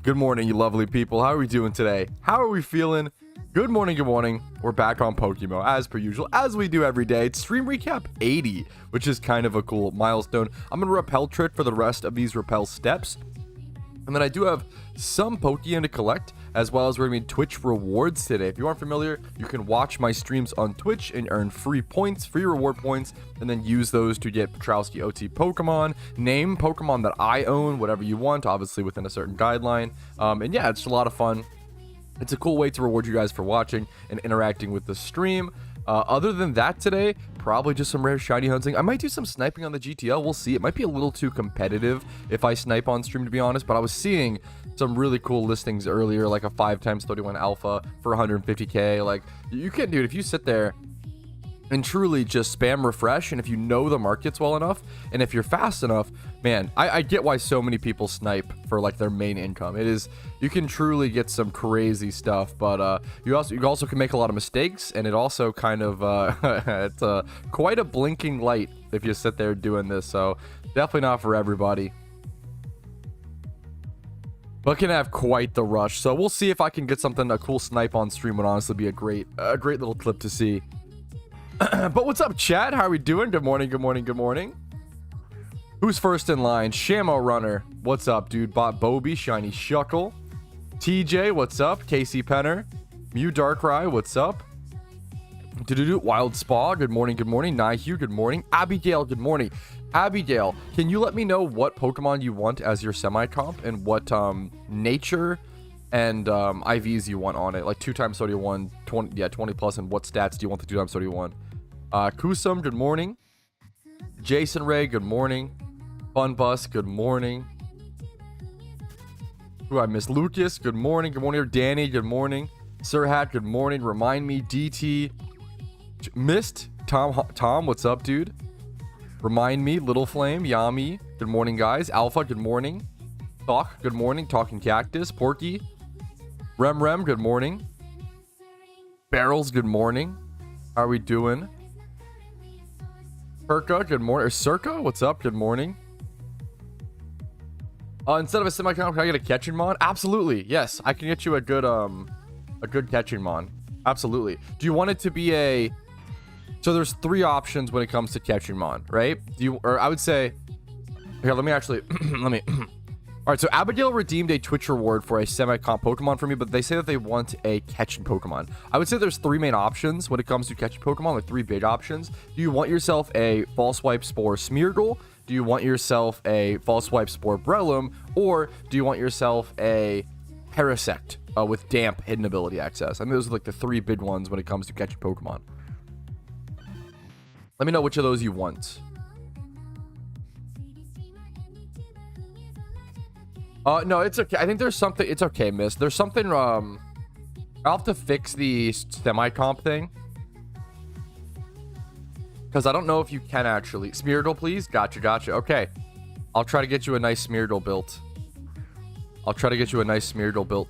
Good morning, you lovely people. How are we doing today? How are we feeling? Good morning, good morning. We're back on PokeMMO as per usual, as we do every day. It's stream recap 80, which is kind of a cool milestone. I'm gonna repel trick for the rest of these repel steps, and then I do have some Pokeyen to collect, as well as we're gonna be Twitch rewards today. If you aren't familiar, you can watch my streams on Twitch and earn free points, free reward points, and then use those to get Patrouski OT Pokemon, name Pokemon that I own, whatever you want, obviously within a certain guideline. And yeah, it's a lot of fun. It's a cool way to reward you guys for watching and interacting with the stream. Other than that today, probably just some rare shiny hunting. I might do some sniping on the GTL. We'll see. It might be a little too competitive if I snipe on stream, to be honest, but I was seeing some really cool listings earlier, like a 5x31 alpha for 150k. Like, you can, dude, if you sit there and truly just spam refresh, and if you know the markets well enough, and if you're fast enough, man, I get why so many people snipe for like their main income. It is, you can truly get some crazy stuff, but you also can make a lot of mistakes, and it also kind of it's quite a blinking light if you sit there doing this, so definitely not for everybody, but can have quite the rush. So we'll see if I can get something, a cool snipe on stream would honestly be a great little clip to see. But what's up, chat? How are we doing? Good morning, good morning, good morning. Who's first in line? Shamo Runner. What's up, dude? Bot Bobby, Shiny Shuckle. TJ, what's up? Casey Penner. Mew Darkrai, what's up? Wild Spa, good morning, good morning. Nihue, good morning. Abigail, good morning. Abigail, can you let me know what Pokemon you want as your semi-comp and what nature and IVs you want on it? Like 2x31, 20 plus, and what stats do you want the 2x31? Kusum, good morning. Jason Ray, good morning. Fun Bus, good morning. Who I miss? Lucas, good morning. Good morning. Danny, good morning. Sir Hat, good morning. Remind me. DT, missed. Tom, what's up, dude? Remind me. Little Flame, Yami, good morning, guys. Alpha, good morning. Talk, good morning. Talking Cactus, Porky, Rem, good morning. Barrels, good morning. How are we doing? Perka, good morning. Or Circa, what's up? Good morning. Instead of a semi-comp, can I get a catching mon? Absolutely. Yes, I can get you a good catching mon. Absolutely. Do you want it to be a... So there's three options when it comes to catching mon, right? I would say... Here, let me actually... let me... All right, so Abigail redeemed a Twitch reward for a semi-comp Pokemon for me, but they say that they want a catching Pokemon. I would say there's three main options when it comes to catching Pokemon, like three big options. Do you want yourself a False Swipe Spore Smeargle? Do you want yourself a False Swipe Spore Breloom? Or do you want yourself a Parasect with damp hidden ability access? I mean, those are like the three big ones when it comes to catching Pokemon. Let me know which of those you want. No, it's okay. I think there's something. It's okay, miss. There's something. I'll have to fix the semi-comp thing, because I don't know if you can actually. Smeargle, please. Gotcha. Okay, I'll try to get you a nice Smeargle built.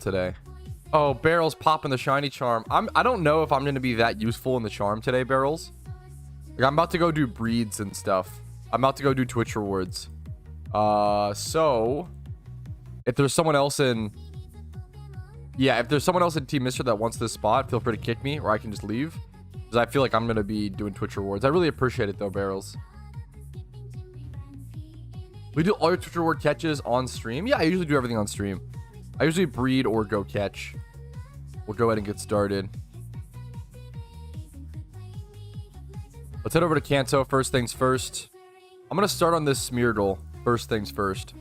Today. Oh, Barrels popping the shiny charm. I don't know if I'm gonna be that useful in the charm today, Barrels. Like, I'm about to go do breeds and stuff. I'm about to go do Twitch rewards. So. If there's someone else in... Yeah, if there's someone else in Team Mister that wants this spot, feel free to kick me, or I can just leave. Because I feel like I'm going to be doing Twitch rewards. I really appreciate it, though, Barrels. We do all your Twitch reward catches on stream? Yeah, I usually do everything on stream. I usually breed or go catch. We'll go ahead and get started. Let's head over to Kanto. First things first. I'm going to start on this Smeargle. First things first.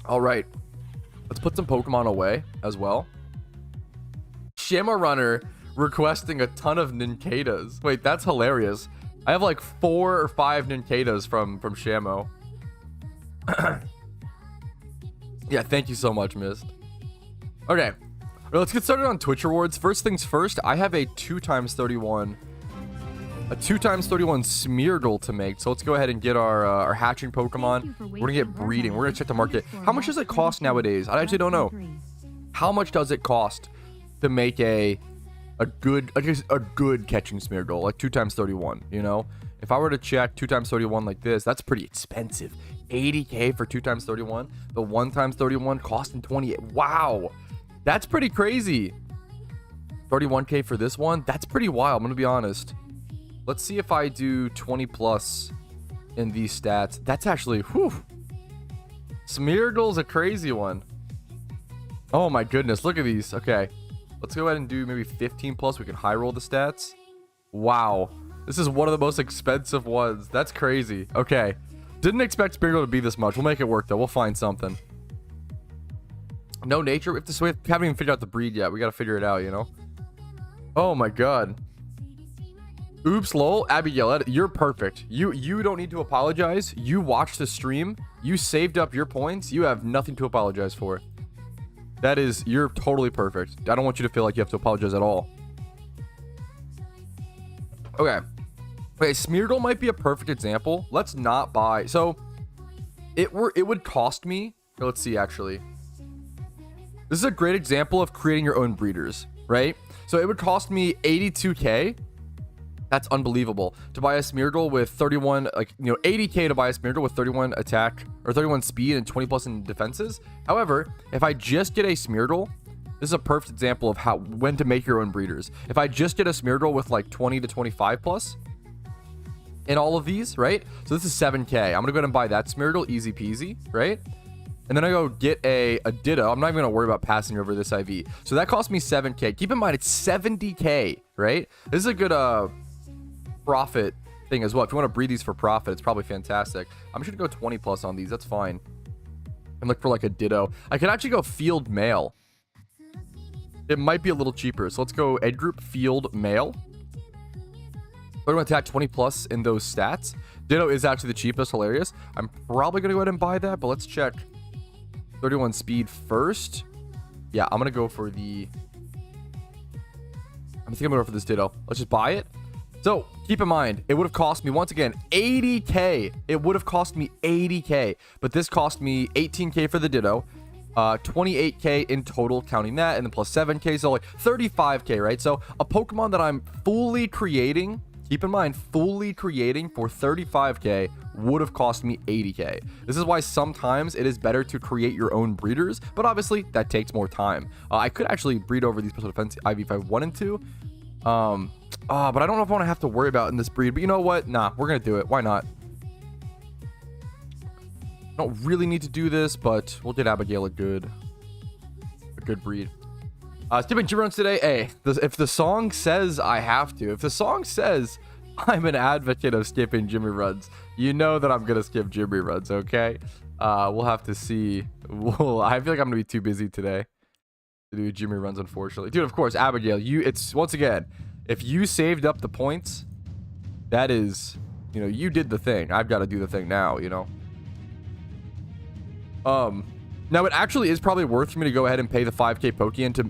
All right, let's put some Pokemon away as well. Shamo Runner requesting a ton of Nincadas. Wait, that's hilarious. I have like 4 or 5 Nincadas from Shamo. Yeah, thank you so much, Mist. Okay, let's get started on Twitch rewards. First things first, I have a 2x31 Smeargle to make. So let's go ahead and get our hatching Pokemon. We're gonna get breeding. We're gonna check the market. How much does it cost nowadays? I actually don't know. How much does it cost to make a good catching Smeargle, like 2x31, you know? If I were to check 2 times 31 like this, that's pretty expensive. 80k for 2 times 31. The 1 times 31 costing 28. Wow, that's pretty crazy. 31k for this one, that's pretty wild. I'm gonna be honest. Let's see if I do 20 plus in these stats. That's actually, whew. Smeargle's a crazy one. Oh my goodness, look at these. Okay, let's go ahead and do maybe 15 plus. We can high roll the stats. Wow, this is one of the most expensive ones. That's crazy. Okay, didn't expect Smeargle to be this much. We'll make it work though. We'll find something. No nature. We haven't even figured out the breed yet. We gotta figure it out, you know. Oh my god. Oops, lol. Abigail, you're perfect. You don't need to apologize. You watched the stream. You saved up your points. You have nothing to apologize for. You're totally perfect. I don't want you to feel like you have to apologize at all. Okay. Okay, Smeargle might be a perfect example. Let's not buy. So it would cost me. Let's see, actually. This is a great example of creating your own breeders, right? So it would cost me 82k. That's unbelievable to buy a Smeargle with 31, like, you know, 80k to buy a Smeargle with 31 attack or 31 speed and 20 plus in defenses. However, if I just get a Smeargle, this is a perfect example of when to make your own breeders. If I just get a Smeargle with like 20 to 25 plus in all of these, right? So this is 7k. I'm gonna go ahead and buy that Smeargle, easy peasy, right? And then I go get a Ditto. I'm not even gonna worry about passing over this IV. So that cost me 7k. Keep in mind, it's 70k, right? This is a good profit thing as well. If you want to breed these for profit, it's probably fantastic. I'm just gonna go 20 plus on these. That's fine. And look for like a Ditto. I could actually go Field Male. It might be a little cheaper. So let's go Ed Group Field Male. We're going to attack 20 plus in those stats. Ditto is actually the cheapest. Hilarious. I'm probably going to go ahead and buy that, but let's check 31 speed first. Yeah, I'm going to go for the... I'm going to go for this Ditto. Let's just buy it. So keep in mind, it would have cost me, once again, 80k. It would have cost me 80k, but this cost me 18k for the Ditto, 28k in total, counting that, and then plus 7k, so like 35k, right? So a Pokemon that I'm fully creating, keep in mind, fully creating for 35k would have cost me 80k. This is why sometimes it is better to create your own breeders, but obviously that takes more time. I could actually breed over these special defense IV if I wanted to. But I don't know if I want to have to worry about in this breed. But you know what? Nah, we're going to do it. Why not? Don't really need to do this, but we'll get Abigail a good breed. Skipping gym runs today. Hey, if the song says I have to, if the song says I'm an advocate of skipping Jimmy runs, you know that I'm going to skip Jimmy runs, okay? We'll have to see. I feel like I'm going to be too busy today to do Jimmy runs, unfortunately. Dude, of course, Abigail, it's once again, if you saved up the points, that is, you know, you did the thing. I've got to do the thing now, you know. Now it actually is probably worth for me to go ahead and pay the 5k Pokeyen to...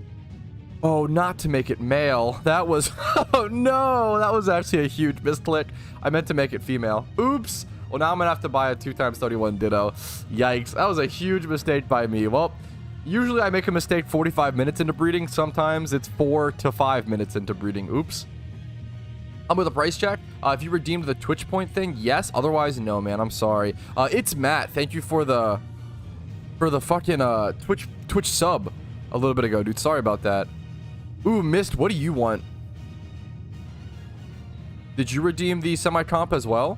Oh, not to make it male. That was... Oh, no. That was actually a huge misclick. I meant to make it female. Oops. Well, now I'm going to have to buy a 2 times 31 Ditto. Yikes. That was a huge mistake by me. Well... Usually I make a mistake 45 minutes into breeding. Sometimes it's 4 to 5 minutes into breeding. Oops. I'm with a price check. If you redeemed the Twitch point thing, yes. Otherwise, no, man. I'm sorry. It's Matt. Thank you for the fucking Twitch sub a little bit ago, dude. Sorry about that. Ooh, Mist. What do you want? Did you redeem the semi-comp as well?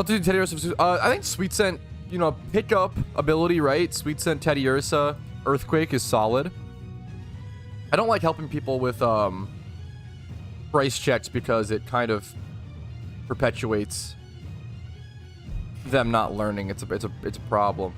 I think Sweet Scent, you know, pickup ability, right? Sweet Scent Teddiursa Earthquake is solid. I don't like helping people with price checks because it kind of perpetuates them not learning. It's a problem.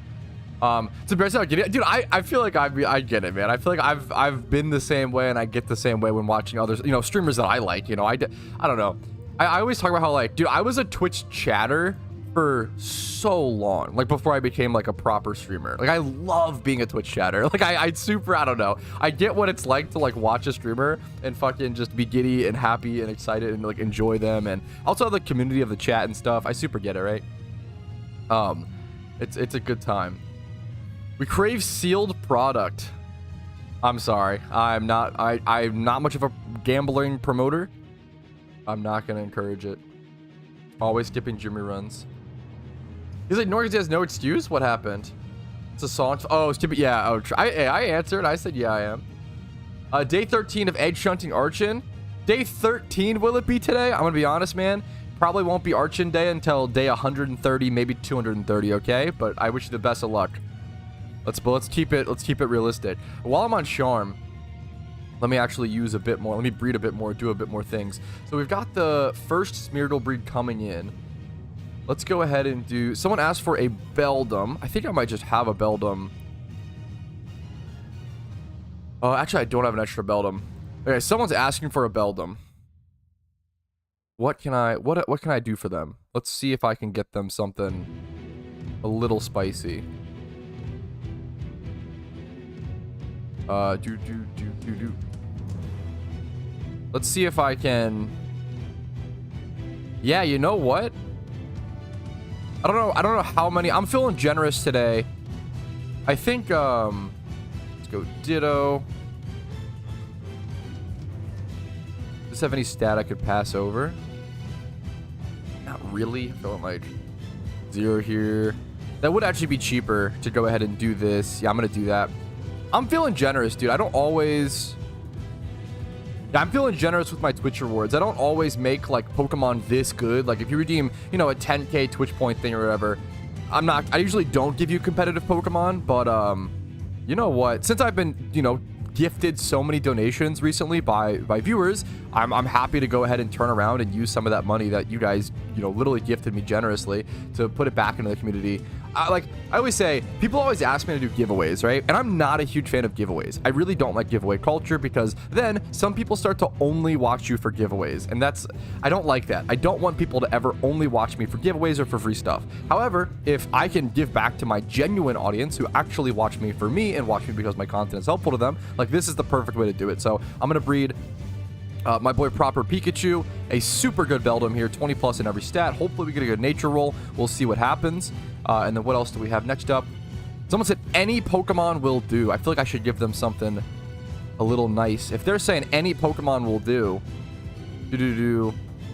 It's embarrassing. Dude, I feel like I get it, man. I feel like I've been the same way, and I get the same way when watching others, you know, streamers that I like. You know, I don't know. I always talk about how, like, dude, I was a Twitch chatter for so long, like before I became like a proper streamer. Like, I love being a Twitch chatter. Like, I don't know. I get what it's like to like watch a streamer and fucking just be giddy and happy and excited and like enjoy them, and also the community of the chat and stuff. I super get it, right? It's a good time. We crave sealed product. I'm sorry. I'm not much of a gambling promoter. I'm not going to encourage it. Always skipping Jimmy runs. He's like, Norgans has no excuse? What happened? It's a song. Oh, stupid. Yeah. Oh, I answered. I said, yeah, I am. Day 13 of Egg Shunting Archon. Day 13, will it be today? I'm going to be honest, man. Probably won't be Archon Day until day 130, maybe 230, okay? But I wish you the best of luck. Let's keep it realistic. While I'm on Charm, let me actually use a bit more. Let me breed a bit more, do a bit more things. So we've got the first Smeargle breed coming in. Let's go ahead and do... Someone asked for a Beldum. I think I might just have a Beldum. Oh, actually, I don't have an extra Beldum. Okay, someone's asking for a Beldum. What can I do for them? Let's see if I can get them something a little spicy. Let's see if I can... Yeah, you know what? I don't know how many... I'm feeling generous today. I think, let's go Ditto. Does this have any stat I could pass over? Not really. I'm feeling like 0 here. That would actually be cheaper to go ahead and do this. Yeah, I'm gonna do that. I'm feeling generous, dude. I don't always... Yeah, I'm feeling generous with my Twitch rewards. I don't always make, like, Pokemon this good. Like, if you redeem, you know, a 10k Twitch point thing or whatever, I usually don't give you competitive Pokemon, but, you know what? Since I've been, you know, gifted so many donations recently by viewers, I'm happy to go ahead and turn around and use some of that money that you guys, you know, literally gifted me generously to put it back into the community. Like I always say, people always ask me to do giveaways, right? And I'm not a huge fan of giveaways. I really don't like giveaway culture because then some people start to only watch you for giveaways. And I don't like that. I don't want people to ever only watch me for giveaways or for free stuff. However, if I can give back to my genuine audience who actually watch me for me and watch me because my content is helpful to them, like this is the perfect way to do it. So I'm going to breed my boy Proper Pikachu, a super good Beldum here, 20 plus in every stat. Hopefully we get a good nature roll. We'll see what happens. And then what else do we have next up? Someone said any Pokemon will do. I feel like I should give them something a little nice. If they're saying any Pokemon will do, you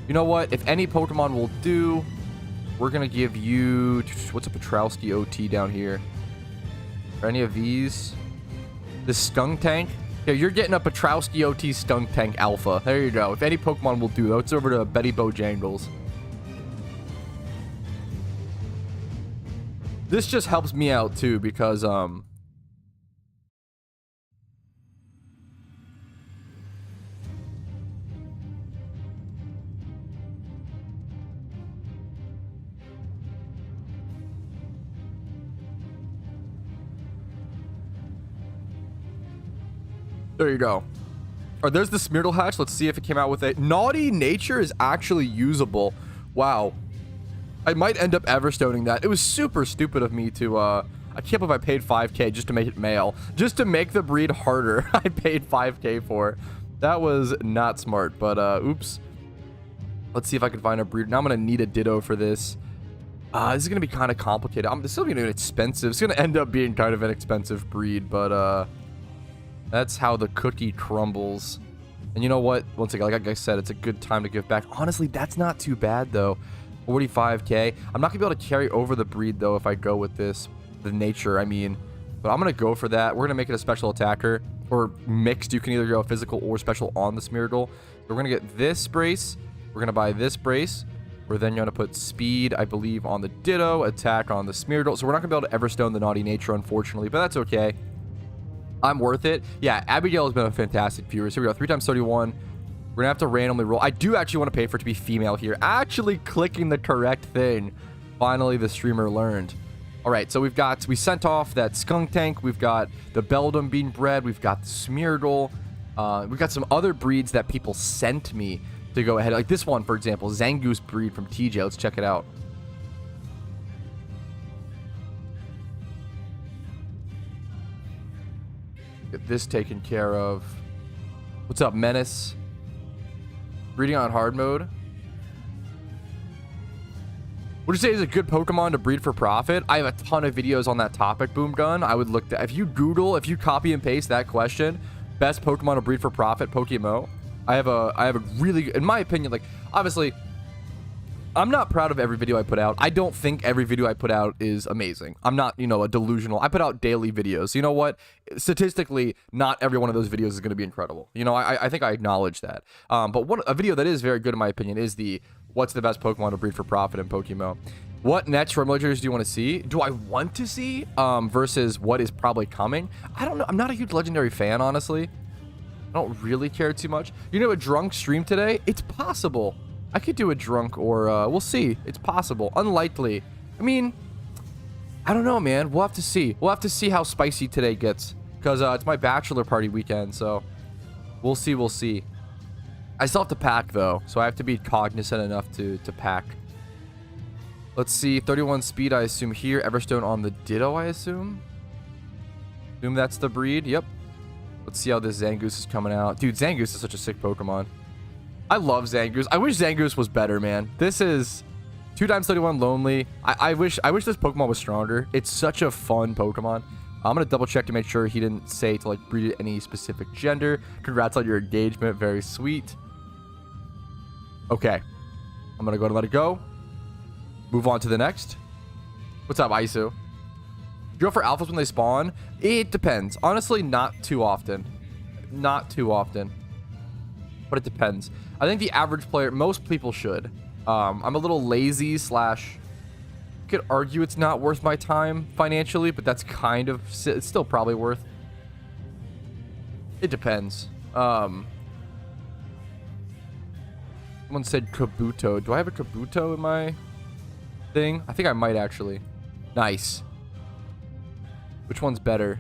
know what? If any Pokemon will do, we're going to give you... What's a Patrouski OT down here? Are any of these? The Skunk Tank? Yeah, you're getting a Patrouski OT Skunk Tank Alpha. There you go. If any Pokemon will do, though, it's over to Betty Bojangles. This just helps me out, too, because, there you go. Oh, there's the Smeargle hatch. Let's see if it came out with a... Naughty Nature is actually usable. Wow. I might end up Everstoning that. It was super stupid of me to, I can't believe I paid 5k just to make it male. Just to make the breed harder, I paid 5k for. That was not smart, but, oops. Let's see if I can find a breed. Now I'm going to need a Ditto for this. This is going to be kind of complicated. This is going to be expensive. It's going to end up being kind of an expensive breed, but, that's how the cookie crumbles. And you know what? Once again, like I said, it's a good time to give back. Honestly, that's not too bad, though. 45k. I'm not gonna be able to carry over the breed though if I go with this, the nature, I mean, but I'm gonna go for that. We're gonna make it a special attacker or mixed. You can either go physical or special on the Smeargle. So we're gonna get this brace. We're gonna buy this brace. We're then gonna put speed, I believe, on the Ditto, attack on the Smeargle. So we're not gonna be able to Everstone the Naughty Nature, unfortunately, but that's okay. I'm worth it. Yeah, Abigail has been a fantastic viewer. So here we go, 3 times 31. We're gonna have to randomly roll. I do actually want to pay for it to be female here. Actually clicking the correct thing. Finally, the streamer learned. All right, so we sent off that Skunk Tank. We've got the Beldum being bred. We've got the Smeargle. We've got some other breeds that people sent me to go ahead. Like this one, for example, Zangoose breed from TJ. Let's check it out. Get this taken care of. What's up, Menace? Breeding on hard mode. Would you say is a good Pokemon to breed for profit? I have a ton of videos on that topic, Boom Gun. I would look to, if you copy and paste that question, best Pokemon to breed for profit, PokeMMO. I have a really, in my opinion, like, obviously, I'm not proud of every video I put out. I don't think every video I put out is amazing. I'm not, you know, a delusional. I put out daily videos. You know what? Statistically, not every one of those videos is going to be incredible. You know, I think I acknowledge that. But a video that is very good, in my opinion, is the what's the best Pokemon to breed for profit in PokeMMO. What next formulators do you want to see? Do I want to see versus what is probably coming? I don't know. I'm not a huge Legendary fan, honestly. I don't really care too much. You know, a drunk stream today? It's possible. I could do a drunk or we'll see. It's possible. Unlikely. I mean, I don't know, man. We'll have to see. We'll have to see how spicy today gets because it's my bachelor party weekend. So we'll see. We'll see. I still have to pack though, so I have to be cognizant enough to pack. Let's see. 31 speed, I assume here. Everstone on the Ditto, I assume. Assume that's the breed. Yep. Let's see how this Zangoose is coming out. Dude, Zangoose is such a sick Pokemon. I love Zangoose. I wish Zangoose was better, man. This is 2x31 lonely. I wish this Pokemon was stronger. It's such a fun Pokemon. I'm gonna double check to make sure he didn't say to like breed any specific gender. Congrats on your engagement. Very sweet. Okay. I'm gonna go and let it go. Move on to the next. What's up, Isu? Do you go for alphas when they spawn? It depends. Honestly, not too often. Not too often. But it depends. I think the average player, most people should. I'm a little lazy slash... You could argue it's not worth my time financially, but that's kind of... It's still probably worth. It depends. Someone said Kabuto. Do I have a Kabuto in my thing? I think I might actually. Nice. Which one's better?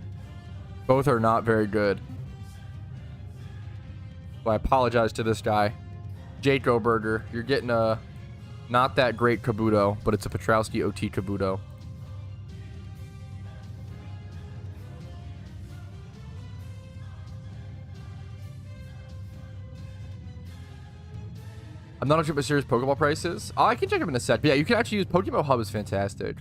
Both are not very good. So I apologize to this guy. Jaco Burger. You're getting a not that great Kabuto, but it's a Patrouski OT Kabuto. I'm not sure what serious Pokeball prices. Oh, I can check them in a sec. But yeah, you can actually use PokeMMO Hub is fantastic.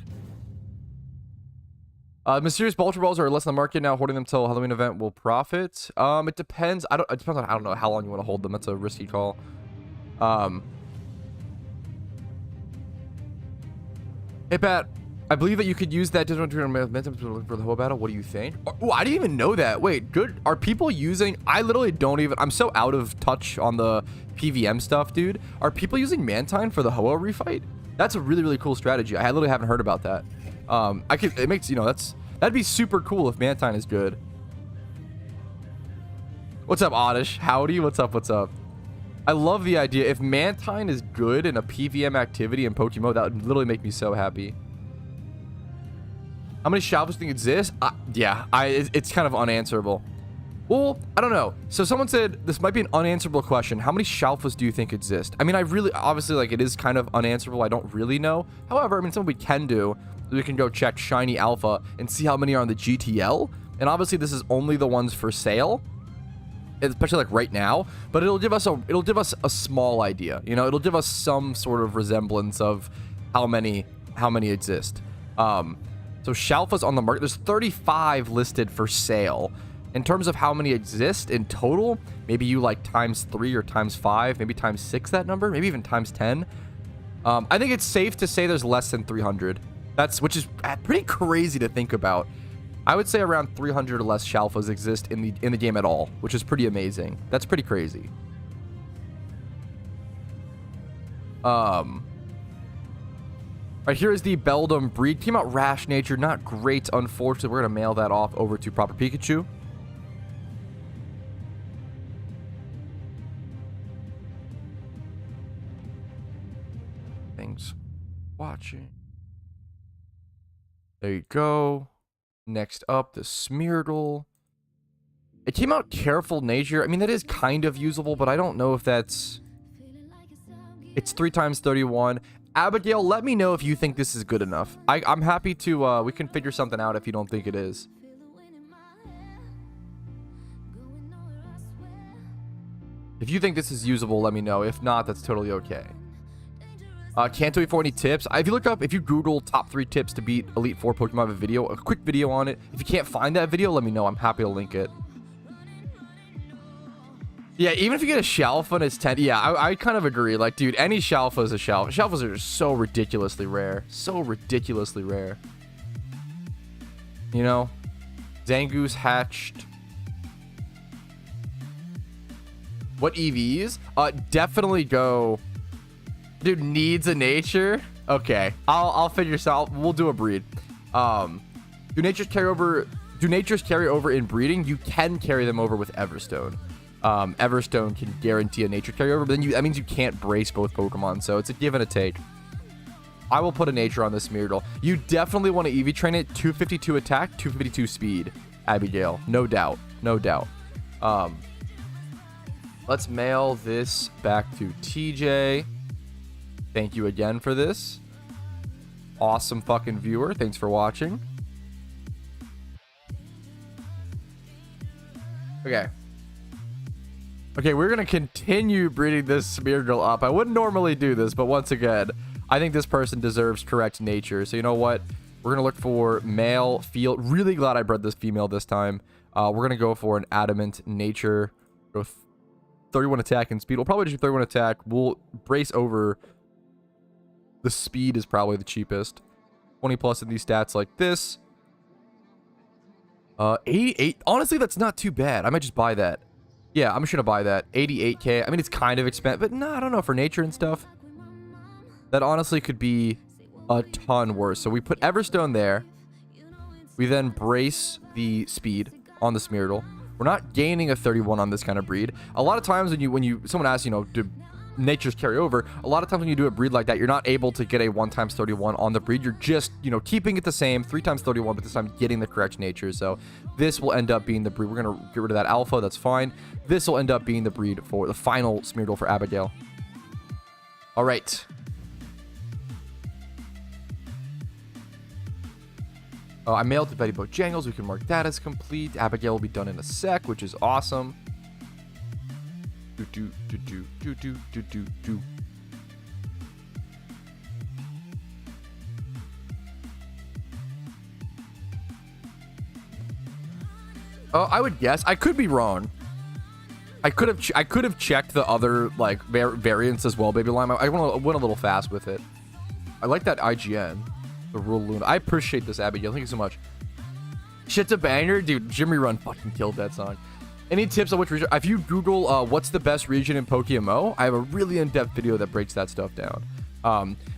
Mysterious Ultra Balls are less on the market now. Holding them till Halloween event will profit. It depends. It depends on, I don't know how long you want to hold them. That's a risky call. Hey Pat, I believe that you could use that momentum for the whole battle. What do you think? Oh, I didn't even know that. Wait, good. Are people using? I literally don't even. I'm so out of touch on the PVM stuff, dude. Are people using Mantine for the Ho-Oh refight? That's a really, really cool strategy. I literally haven't heard about that. It makes, you know, that'd be super cool if Mantine is good. What's up, Oddish? Howdy, what's up, what's up? I love the idea. If Mantine is good in a PVM activity in PokeMMO, that would literally make me so happy. How many Shalfos think exist? Yeah, it's kind of unanswerable. Well, I don't know. So someone said this might be an unanswerable question. How many Shalfos do you think exist? I mean, obviously, like, it is kind of unanswerable. I don't really know. However, I mean, something we can do is we can go check Shiny Alpha and see how many are on the GTL. And obviously, this is only the ones for sale, especially like right now. But it'll give us a small idea. You know, it'll give us some sort of resemblance of how many exist. So Shalfas on the market. There's 35 listed for sale. In terms of how many exist in total, maybe you like ×3 or ×5, maybe ×6 that number, maybe even ×10. I think it's safe to say there's less than 300. Which is pretty crazy to think about. I would say around 300 or less Shalfas exist in the game at all, which is pretty amazing. That's pretty crazy. Right, here is the Beldum breed. Came out rash nature, not great, unfortunately. We're gonna mail that off over to Proper Pikachu. Thanks for watching. There you go. Next up, the Smeargle. It came out Careful Nature. I mean, that is kind of usable, but I don't know if that's... It's 3×31. Abigail, let me know if you think this is good enough. I'm happy to... we can figure something out if you don't think it is. If you think this is usable, let me know. If not, that's totally okay. Can't wait for any tips. If you Google top 3 tips to beat Elite 4 Pokemon, I have a video, a quick video on it. If you can't find that video, let me know. I'm happy to link it. Yeah, even if you get a Shalfa and it's 10, yeah, I kind of agree. Like, dude, any Shalfa is a Shalfa. Shalfas are just so ridiculously rare. So ridiculously rare. You know? Zangoose hatched. What EVs? Definitely go... Dude, needs a nature? Okay, I'll figure this out. We'll do a breed. Do natures carry over in breeding? You can carry them over with Everstone. Everstone can guarantee a nature carryover, but then that means you can't brace both Pokemon, so it's a give and a take. I will put a nature on this Smeargle. You definitely want to EV train it. 252 attack, 252 speed, Abigail. No doubt. No doubt. Let's mail this back to TJ. Thank you again for this. Awesome fucking viewer. Thanks for watching. Okay. Okay, we're going to continue breeding this Smeargle up. I wouldn't normally do this, but once again, I think this person deserves correct nature. So you know what? We're going to look for male, really glad I bred this female this time. We're going to go for an adamant nature. Go 31 attack and speed. We'll probably just do 31 attack. We'll brace over. The speed is probably the cheapest. 20 plus in these stats like this. 88. Honestly, that's not too bad. I might just buy that. Yeah, I'm just gonna buy that. 88k. I mean, it's kind of expensive, but no, I don't know, for nature and stuff. That honestly could be a ton worse. So we put Everstone there. We then brace the speed on the Smeargle. We're not gaining a 31 on this kind of breed. A lot of times when someone asks, you know, do natures carry over, a lot of times when you do a breed like that, you're not able to get a 1x31 on the breed. You're just, you know, keeping it the same, 3x31, but this time getting the correct nature. So this will end up being the breed. We're gonna get rid of that alpha. That's fine. This will end up being the breed for the final Smeargle for Abigail. All right. I mailed to Betty Bojangles. We can mark that as complete. Abigail will be done in a sec, which is awesome. Do. Oh, I would guess. I could be wrong. I could have checked the other like variants as well, Baby Lime. I went a little fast with it. I like that IGN. The Rule Luna. I appreciate this, Abigail. Thank you so much. Shit's a banger, dude. Jimmy Run fucking killed that song. Any tips on which region? If you Google what's the best region in PokeMMO, I have a really in-depth video that breaks that stuff down.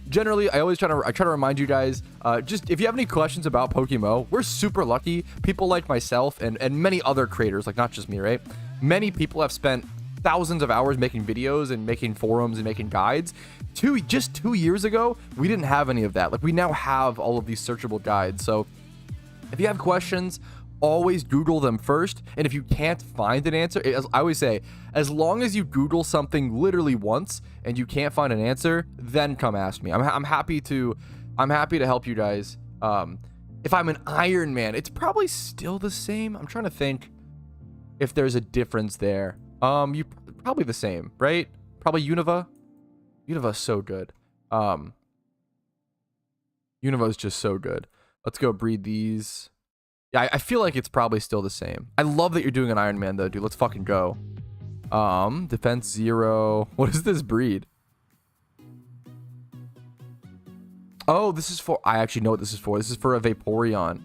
Generally, I try to remind you guys, just if you have any questions about PokeMMO, we're super lucky. People like myself and many other creators, like not just me, right? Many people have spent thousands of hours making videos and making forums and making guides. Just 2 years ago, we didn't have any of that. Like, we now have all of these searchable guides. So if you have questions, always Google them first. And if you can't find an answer, as I always say, as long as you Google something literally once and you can't find an answer, then come ask me. I'm happy to help you guys. If I'm an Iron Man, it's probably still the same. I'm trying to think if there's a difference there. You probably the same, right? Probably Unova. Unova's so good. Unova's just so good. Let's go breed these. Yeah, I feel like it's probably still the same. I love that you're doing an Iron Man though, dude. Let's fucking go. Defense 0. What is this breed? Oh, this is for... I actually know what this is for. This is for a Vaporeon.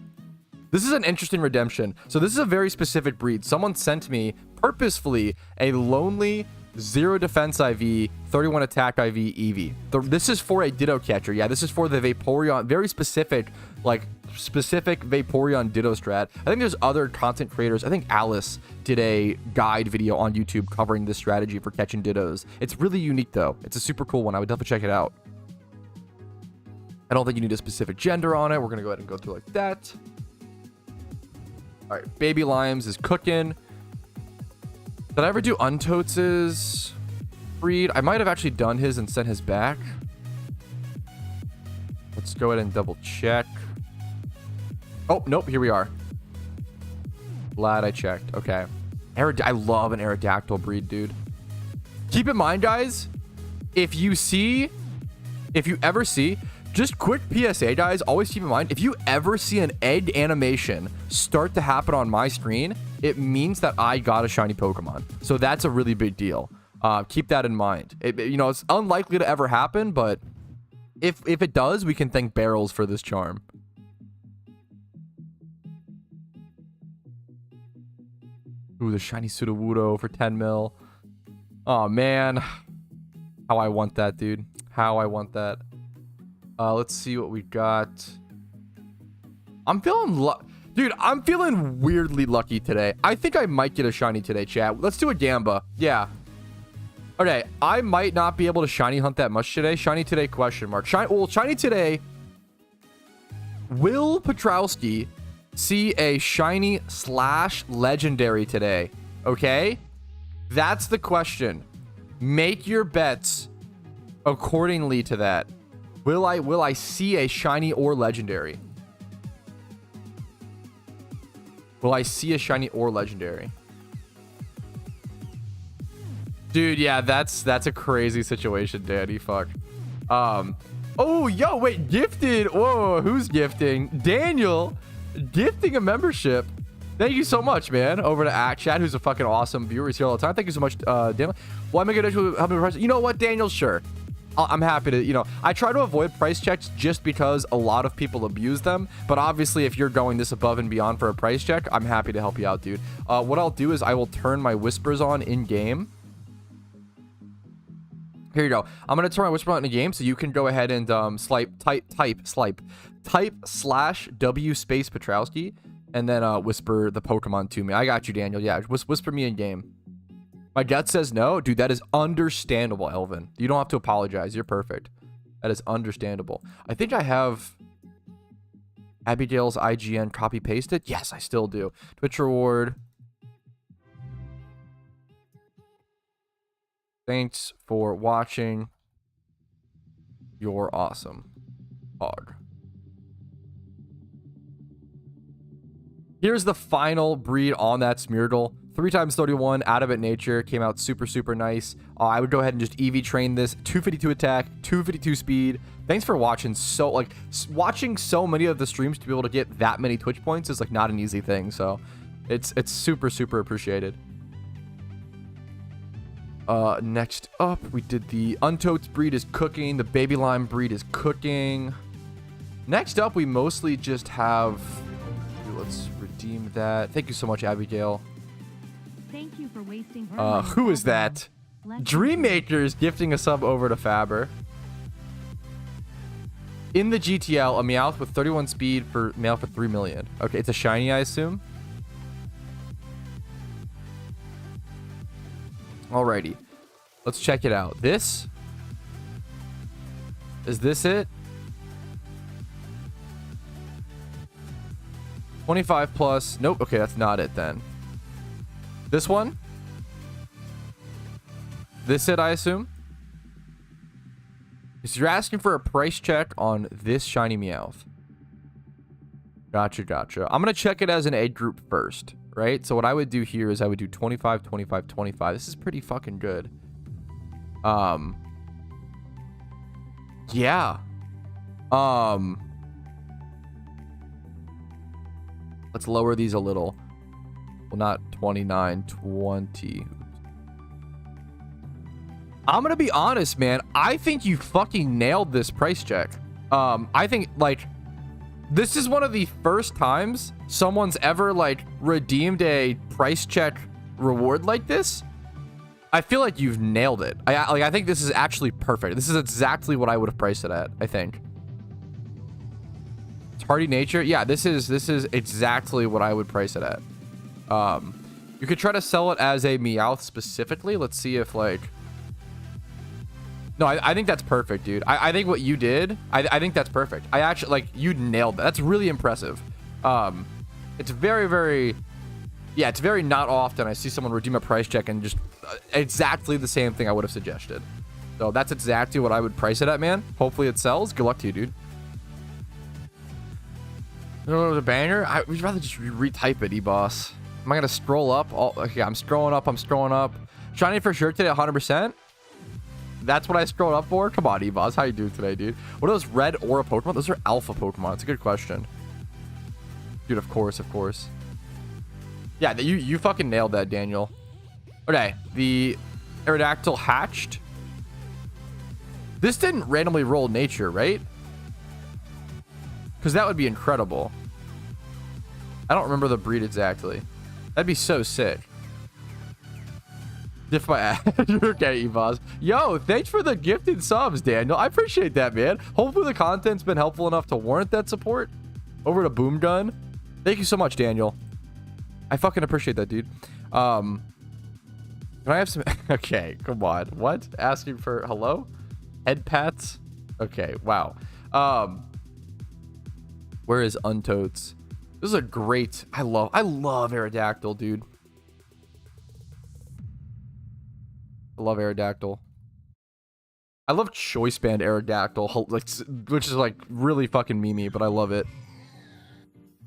This is an interesting redemption. So this is a very specific breed. Someone sent me purposefully a lonely 0 defense IV, 31 attack IV Eevee. This is for a Ditto catcher. Yeah, this is for the Vaporeon. Very specific, like specific Vaporeon Ditto strat. I think there's other content creators. I think Alice did a guide video on YouTube covering this strategy for catching Dittos. It's really unique though. It's a super cool one. I would definitely check it out. I don't think you need a specific gender on it. We're gonna go ahead and go through like that. All right, Baby Limes is cooking. Did I ever do Untotes' breed? I might have actually done his and sent his back. Let's go ahead and double check. Oh, nope, here we are. Glad I checked. Okay. I love an Aerodactyl breed, dude. Keep in mind, guys, if you see If you ever see, just quick PSA, guys, always keep in mind, if you ever see an egg animation start to happen on my screen, it means that I got a shiny Pokemon. So that's a really big deal. Keep that in mind. You know, it's unlikely to ever happen, but if it does, we can thank Barrels for this charm. Ooh, the shiny Sudowoodo for 10 mil. Oh, man. How I want that, dude. How I want that. Let's see what we got. I'm feeling dude, I'm feeling weirdly lucky today. I think I might get a shiny today, chat. Let's do a Gamba. Yeah. Okay, I might not be able to shiny hunt that much today. Shiny today, question mark. Shiny today. Will Patrouski see a shiny / legendary today? Okay? That's the question. Make your bets accordingly to that. Will I see a shiny or legendary? Will I see a shiny or legendary? Dude, yeah, that's a crazy situation, Daddy. Fuck. Oh, yo, wait, gifted. Whoa, who's gifting? Daniel, gifting a membership. Thank you so much, man. Over to ActChat, who's a fucking awesome viewer. He's here all the time. Thank you so much, Daniel. Well, I'm gonna help me. You know what, Daniel? Sure. I'm happy to, you know, I try to avoid price checks just because a lot of people abuse them. But obviously, if you're going this above and beyond for a price check, I'm happy to help you out, dude. What I'll do is I will turn my whispers on in game. Here you go. I'm going to turn my whisper on in the game so you can go ahead and type /W space Patrouski and then whisper the Pokemon to me. I got you, Daniel. Yeah, whisper me in game. My gut says no. Dude, that is understandable, Elvin. You don't have to apologize. You're perfect. That is understandable. I think I have Abigail's IGN copy-pasted. Yes, I still do. Twitch reward. Thanks for watching. You're awesome. Hog. Here's the final breed on that Smeargle. 3x31 out of it nature, came out super nice. I would go ahead and just EV train this. 252 attack, 252 speed. Thanks for watching. Watching so many of the streams to be able to get that many Twitch points is like not an easy thing. So it's super appreciated. Next up, we did the Untotes breed is cooking. The Baby Lime breed is cooking. Next up, we mostly just have. Let's redeem that. Thank you so much, Abigail. Thank you for wasting her who is that? Dreammaker's gifting a sub over to Faber. In the GTL, a Meowth with 31 speed for mail for 3 million. Okay, it's a shiny, I assume. Alrighty. Let's check it out. Is this it? 25 plus. Nope. Okay, that's not it then. This one? This it, I assume? So you're asking for a price check on this shiny Meowth. Gotcha. I'm going to check it as an egg group first, right? So what I would do here is I would do 25, 25, 25. This is pretty fucking good. Yeah. Let's lower these a little. Well, not 29, 20. I'm gonna be honest, man. I think you fucking nailed this price check. I think, like, this is one of the first times someone's ever, like, redeemed a price check reward like this. I feel like you've nailed it. I think this is actually perfect. This is exactly what I would have priced it at, I think. Hardy nature. Yeah, this is exactly what I would price it at. You could try to sell it as a Meowth specifically. Let's see if, like... No, I think that's perfect, dude. I think what you did, I think that's perfect. I actually, like, you nailed that. That's really impressive. It's very... Yeah, it's very not often I see someone redeem a price check and just exactly the same thing I would have suggested. So that's exactly what I would price it at, man. Hopefully it sells. Good luck to you, dude. The banger? We'd rather just retype it, E-Boss. Am I going to scroll up? Okay, I'm scrolling up. Shiny for sure today, 100%. That's what I scrolled up for? Come on, Evos. How you doing today, dude? What are those red aura Pokemon? Those are alpha Pokemon. It's a good question. Dude, of course, of course. Yeah, you fucking nailed that, Daniel. Okay, the Aerodactyl hatched. This didn't randomly roll nature, right? Because that would be incredible. I don't remember the breed exactly. That'd be so sick. Diff my ass. You're okay, Evos. Yo, thanks for the gifted subs, Daniel. I appreciate that, man. Hopefully the content's been helpful enough to warrant that support. Over to Boom Gun. Thank you so much, Daniel. I fucking appreciate that, dude. Can I have some... Okay, come on. What? Asking for hello? Head pats? Okay, wow. Where is Untotes? This is a great... I love Aerodactyl, dude. I love Aerodactyl. I love Choice Band Aerodactyl, like, which is like really fucking memey, but I love it.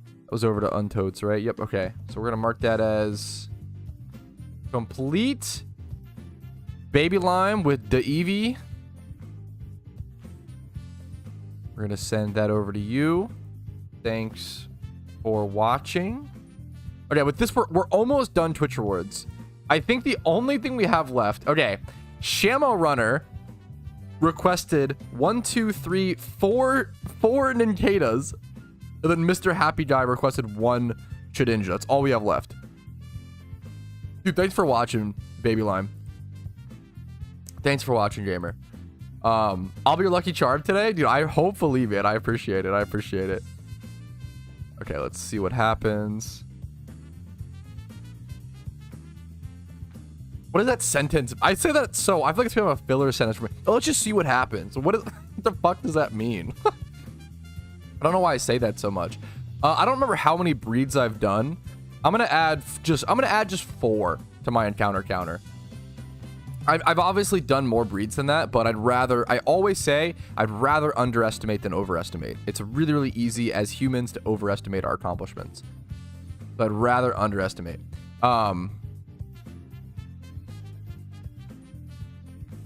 That was over to Untotes, right? Yep, okay. So we're gonna mark that as complete. Baby Lime with the Eevee. We're gonna send that over to you. Thanks for watching. Okay, with this, we're almost done Twitch rewards. I think the only thing we have left... Okay, Shamo Runner requested 1, 2, 3, 4 Nincadas. And then Mr. Happy Guy requested 1 Shedinja. That's all we have left. Dude, thanks for watching, Baby Lime. Thanks for watching, gamer. I'll be your lucky charm today. Dude, I hopefully, man. I appreciate it. I appreciate it. Okay, let's see what happens. What is that sentence? I say that so I feel like it's kind of a filler sentence for me. Oh, let's just see what happens. What the fuck does that mean? I don't know why I say that so much. I don't remember how many breeds I've done. I'm gonna add just 4 to my encounter counter. I've obviously done more breeds than that, but I always say I'd rather underestimate than overestimate. It's really, really easy as humans to overestimate our accomplishments. But I'd rather underestimate.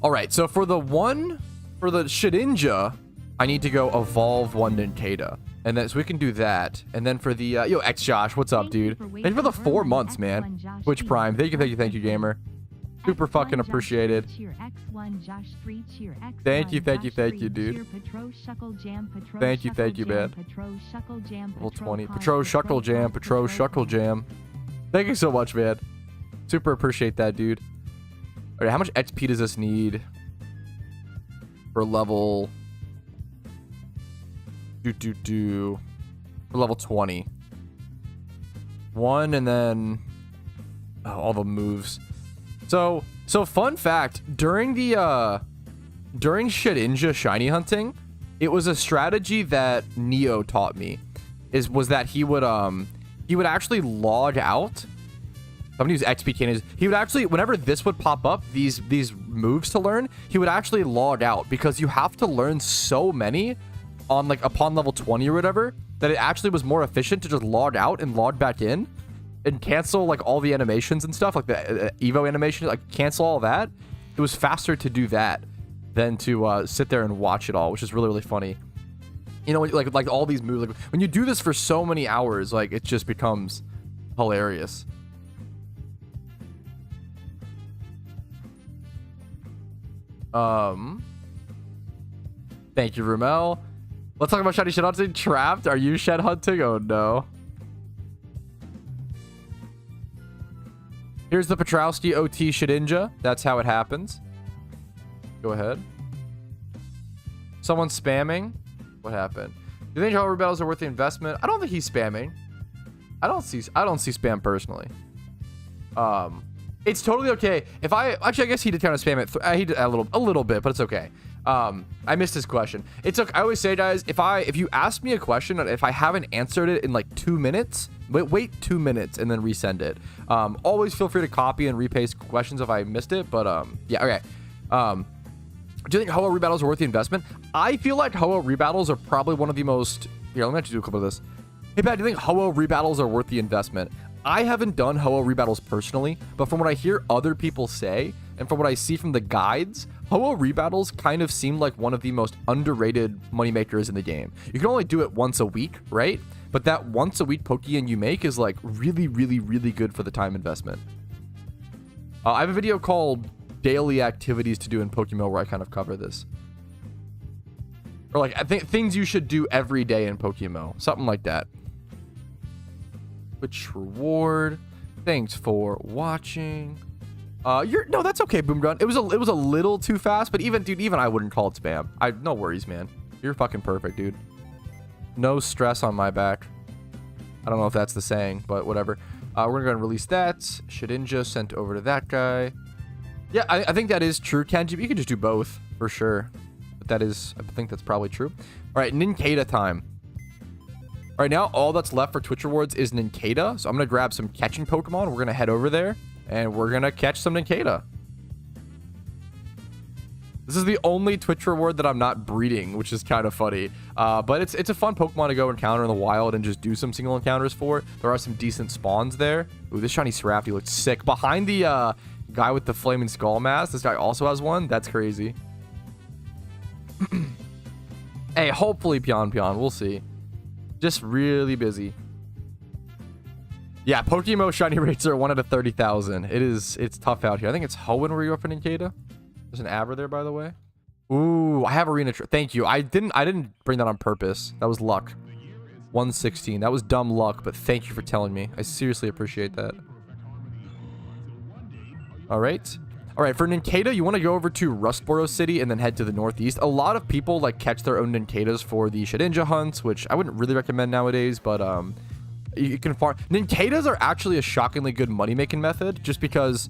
All right, so for the Shedinja, I need to go evolve 1 Nincada. And then, so we can do that. And then for the, yo, X Josh, what's up, dude? Thank you for the 4 months, man. Twitch Prime. Thank you, gamer. Super fucking appreciated. Thank you, dude. Thank you, man. Level 20. Patro Shuckle Jam. Thank you so much, man. Super appreciate that, dude. Okay, how much XP does this need for level... For level 20. 1 and then... Oh, all the moves. So fun fact, during Shedinja shiny hunting, it was a strategy that Neo taught me. Was that he would actually log out. I'm gonna use XP cannons. He would actually, whenever this would pop up, these moves to learn, he would actually log out because you have to learn so many on like upon level 20 or whatever that it actually was more efficient to just log out and log back in and cancel like all the animations and stuff, like the Evo animation, like cancel all that. It was faster to do that than to sit there and watch it all, which is really, really funny. You know, like all these moves, like when you do this for so many hours, like it just becomes hilarious. Thank you, Rumel. Let's talk about shiny shed hunting. Trapped? Are you shed hunting? Oh no. Here's the Patrouski OT Shedinja. That's how it happens. Go ahead. Someone's spamming. What happened? Do you think Hover Battles are worth the investment? I don't think he's spamming. I don't see spam personally. It's totally okay. If I guess he did kind of spam it. He did a little bit, but it's okay. I missed his question. It's okay. I always say, guys, if you ask me a question, if I haven't answered it in like 2 minutes, wait 2 minutes and then resend it. Always feel free to copy and repaste questions if I missed it. But yeah, okay. Do you think Ho-Oh rebattles are worth the investment? I feel like Ho-Oh rebattles are probably one of the most... Here, let me actually do a clip of this. Hey, Pat, do you think Ho-Oh rebattles are worth the investment? I haven't done Ho-Oh rebattles personally, but from what I hear other people say, and from what I see from the guides, Ho-Oh rebattles kind of seem like one of the most underrated moneymakers in the game. You can only do it once a week, right? But that once a week Pokeyen you make is like really, really, really good for the time investment. I have a video called Daily Activities to Do in PokeMMO where I kind of cover this. Or like, I think things you should do every day in PokeMMO. Something like that. Which reward. Thanks for watching. No, that's okay, Boomgun. It was a little too fast, but even I wouldn't call it spam. No worries, man. You're fucking perfect, dude. No stress on my back. I don't know if that's the saying, but whatever. We're gonna go ahead and release that. Shedinja sent over to that guy. Yeah, I think that is true, Kenji. You can just do both for sure. But that is, I think that's probably true. All right, Nincada time. Right now, all that's left for Twitch rewards is Nincada. So I'm gonna grab some catching Pokemon. We're gonna head over there. And we're going to catch some Nincada. This is the only Twitch reward that I'm not breeding, which is kind of funny. But it's a fun Pokemon to go encounter in the wild and just do some single encounters for. There are some decent spawns there. Ooh, this shiny Seraphi looks sick. Behind the guy with the flaming skull mask, this guy also has one. That's crazy. Hey, hopefully Pion. We'll see. Just really busy. Yeah, PokeMMO shiny rates are 1 out of 30,000. It's tough out here. I think it's Hoenn where you're up in Nincada. There's an Abra there, by the way. Ooh, I have arena. Thank you. I didn't bring that on purpose. That was luck. 116. That was dumb luck, but thank you for telling me. I seriously appreciate that. All right. All right, for Nincada, you want to go over to Rustboro City and then head to the northeast. A lot of people like catch their own Nincadas for the Shedinja hunts, which I wouldn't really recommend nowadays, but you can farm. Nincadas are actually a shockingly good money-making method just because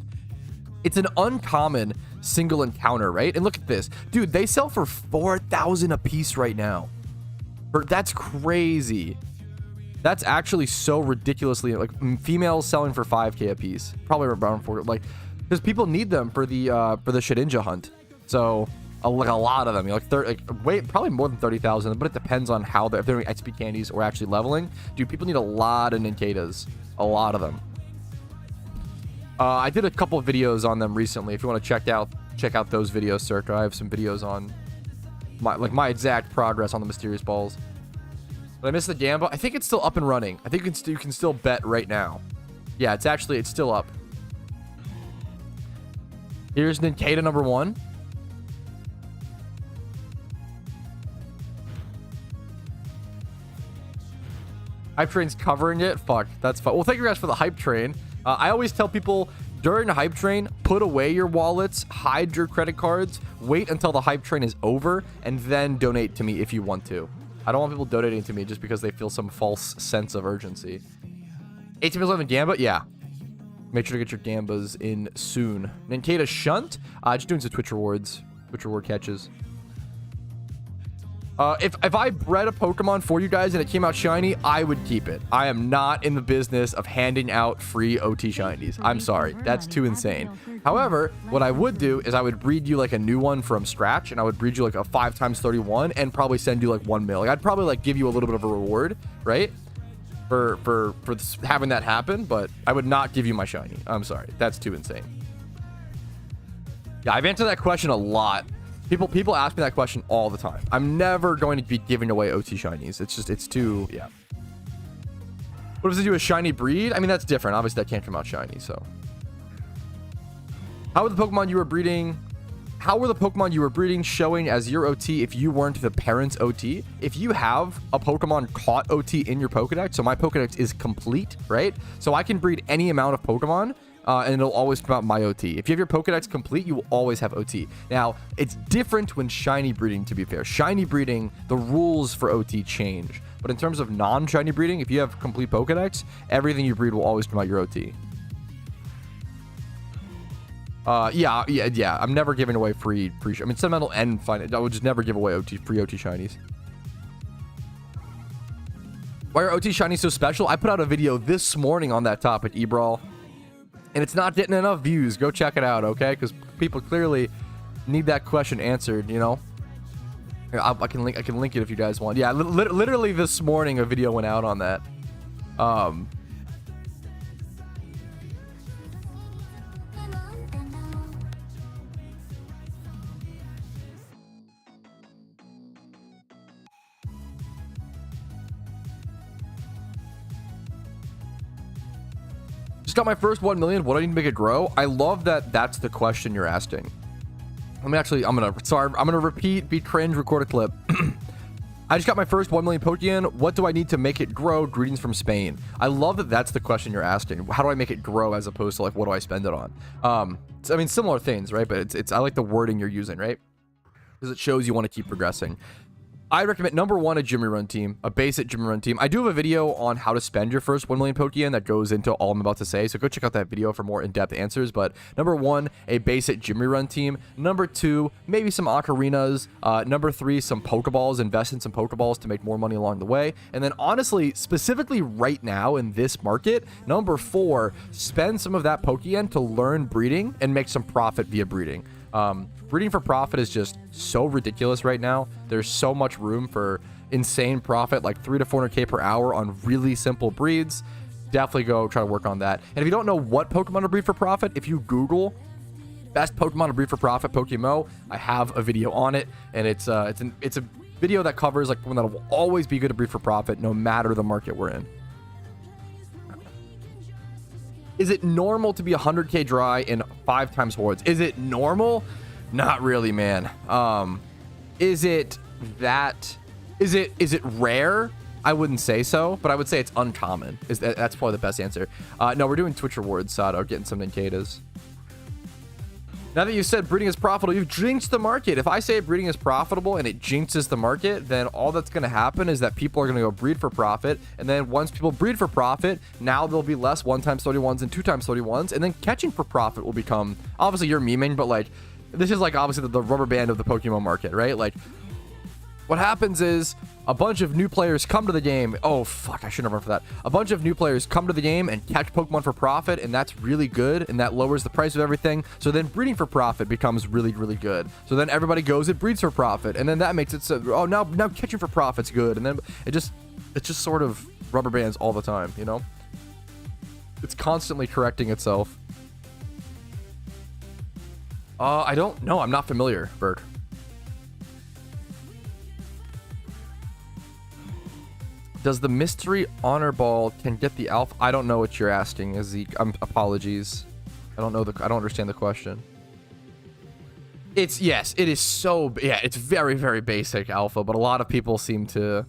it's an uncommon single encounter, right? And look at this. Dude, they sell for 4,000 a piece right now. That's crazy. That's actually so ridiculously, like, females selling for 5K a piece. Probably around 4, like, because people need them for the Shedinja hunt. So like a lot of them, you know, probably more than 30,000, but it depends on how if they're doing XP candies or actually leveling. Dude, people need a lot of Nincadas, a lot of them. I did a couple of videos on them recently. If you want to check out those videos, Circa, I have some videos on my exact progress on the mysterious balls. But I missed the Gamba. I think it's still up and running. I think you can still bet right now. Yeah, it's still up. Here's Nincada number 1. Hype train's covering it. Fuck, that's fun. Well, thank you guys for the hype train. I always tell people during the hype train, put away your wallets, hide your credit cards, wait until the hype train is over, and then donate to me if you want to. I don't want people donating to me just because they feel some false sense of urgency. 18 minutes left in Gamba? Yeah. Make sure to get your Gambas in soon. Nincada Shunt? Just doing some Twitch rewards. Twitch reward catches. If I bred a Pokemon for you guys and it came out shiny, I would keep it. I am not in the business of handing out free OT shinies. I'm sorry. That's too insane. However, what I would do is I would breed you like a new one from scratch, and I would breed you like a 5x31 and probably send you like 1 mil. Like, I'd probably like give you a little bit of a reward, right? For having that happen, but I would not give you my shiny. I'm sorry. That's too insane. Yeah, I've answered that question a lot. People ask me that question all the time. I'm never going to be giving away OT shinies. It's too, yeah. What does it do, a shiny breed? I mean, that's different. Obviously, that can't come out shiny, so. How were the Pokemon you were breeding showing as your OT if you weren't the parent's OT? If you have a Pokemon caught OT in your Pokedex, so my Pokedex is complete, right? So I can breed any amount of Pokemon, and it'll always come out my OT. If you have your Pokedex complete, you will always have OT. Now, it's different when shiny breeding, to be fair. Shiny breeding, the rules for OT change. But in terms of non-shiny breeding, if you have complete Pokedex, everything you breed will always come out your OT. Yeah. I'm never giving away free. I mean, sentimental and fine. I would just never give away free OT shinies. Why are OT shinies so special? I put out a video this morning on that topic, Ebrawl, and it's not getting enough views. Go check it out, okay? Because people clearly need that question answered. You know. I can link it if you guys want. Yeah, literally this morning a video went out on that. Just got my first 1 million. What do I need to make it grow? I love that that's the question you're asking. I'm gonna repeat, be cringe, record a clip. I just got my first 1 million Pokeyen. What do I need to make it grow? Greetings from Spain. I love that that's the question you're asking. How do I make it grow as opposed to like, what do I spend it on? I mean, similar things, right? But I like the wording you're using, right? Because it shows you want to keep progressing. I recommend, number one, a Jimmy Run team, a basic Jimmy Run team. I do have a video on how to spend your first 1 million Pokeyen that goes into all I'm about to say, so go check out that video for more in-depth answers. But number one, a basic Jimmy Run team. Number two, maybe some ocarinas. Number three, some Pokeballs. Invest in some Pokeballs to make more money along the way. And then honestly, specifically right now in this market, number four, spend some of that Pokeyen to learn breeding and make some profit via breeding. Breeding for profit is just so ridiculous right now. There's so much room for insane profit, like 300 to 400k per hour on really simple breeds. Definitely go try to work on that. And if you don't know what Pokemon to breed for profit, if you Google best Pokemon to breed for profit PokeMMO, I have a video on it, and it's a video that covers like one that will always be good to breed for profit no matter the market we're in. Is it normal to be 100k dry in 5 times hordes? Is it normal? Not really, man. Is it rare? I wouldn't say so, but I would say it's uncommon. That's probably the best answer. No, we're doing Twitch rewards, Sato, getting some Nincadas. Now that you said breeding is profitable, you've jinxed the market. If I say breeding is profitable and it jinxes the market, then all that's going to happen is that people are going to go breed for profit. And then once people breed for profit, now there'll be less 1x31s and 2x31s. And then catching for profit will become, obviously you're memeing, but like, this is like obviously the rubber band of the Pokemon market, right? Like, what happens is a bunch of new players come to the game. Oh, fuck, I shouldn't have run for that. A bunch of new players come to the game and catch Pokemon for profit, and that's really good, and that lowers the price of everything. So then breeding for profit becomes really, really good. So then everybody goes and breeds for profit, and then that makes it so, oh, now catching for profit's good. And then it just sort of rubber bands all the time, you know? It's constantly correcting itself. I don't know. I'm not familiar, Bird. Does the mystery honor ball can get the alpha? I don't know what you're asking, Zeke. Apologies. I don't understand the question. Yes, it is so, yeah, it's very, very basic alpha, but a lot of people seem to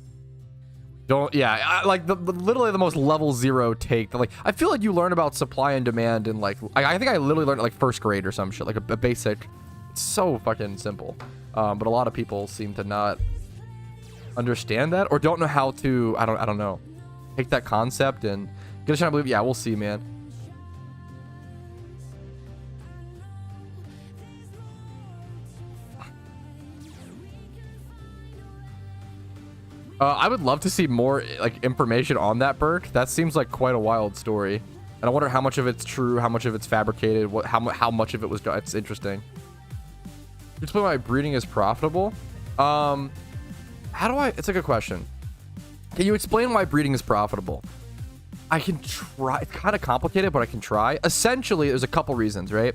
like literally the most level 0 take. Like, I feel like you learn about supply and demand in like, I think I literally learned it like 1st grade or some shit, like a basic. It's so fucking simple. But a lot of people seem to not understand that or don't know how to, I don't know, take that concept and get a chance to believe. Yeah, we'll see, man. I would love to see more like information on that, Burke. That seems like quite a wild story, and I wonder how much of it's true, how much of it's fabricated, how much of it was. It's interesting. You explain why breeding is profitable. How do I? It's a good question. Can you explain why breeding is profitable? I can try. It's kind of complicated, but I can try. Essentially, there's a couple reasons, right?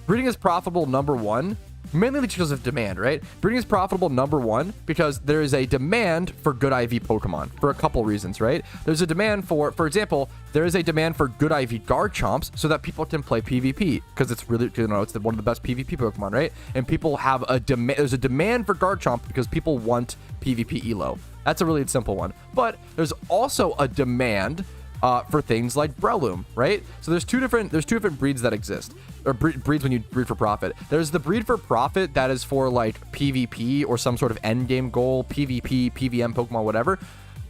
Breeding is profitable, number one, mainly because of demand, right? Breeding is profitable, number one, because there is a demand for good IV Pokemon for a couple reasons, right? There's a demand for example, there is a demand for good IV Garchomps so that people can play PvP because it's really, you know, it's one of the best PvP Pokemon, right? And people have a demand. There's a demand for Garchomp because people want PvP Elo. That's a really simple one. But there's also a demand for things like Breloom, right? So there's two different breeds that exist, or breeds when you breed for profit. There's the breed for profit that is for like PvP or some sort of end game goal, PvP, PVM, Pokemon, whatever.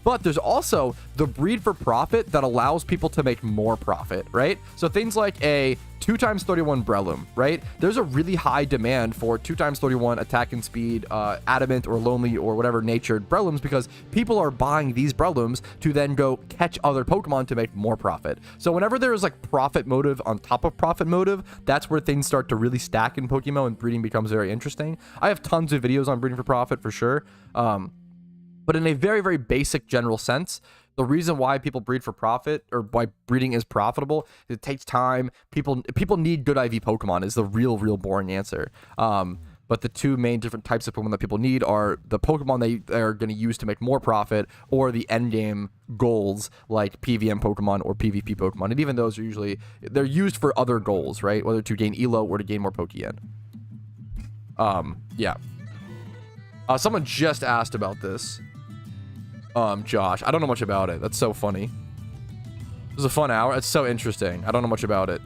But there's also the breed for profit that allows people to make more profit, right? So things like a 2x31 Breloom, right? There's a really high demand for 2x31 attack and speed, adamant or lonely or whatever natured Brelooms because people are buying these Brelooms to then go catch other Pokemon to make more profit. So whenever there is like profit motive on top of profit motive, that's where things start to really stack in Pokemon and breeding becomes very interesting. I have tons of videos on breeding for profit for sure. But in a very, very basic general sense, the reason why people breed for profit or why breeding is profitable, it takes time. People need good IV Pokemon is the real boring answer. but the two main different types of Pokemon that people need are the Pokemon they are going to use to make more profit, or the end game goals like PVM Pokemon or PvP Pokemon. And even those are usually, they're used for other goals, right? Whether to gain Elo or to gain more Pokeyen. Yeah. Someone just asked about this. Josh, I don't know much about it. That's so funny. It was a fun hour. It's so interesting. I don't know much about it.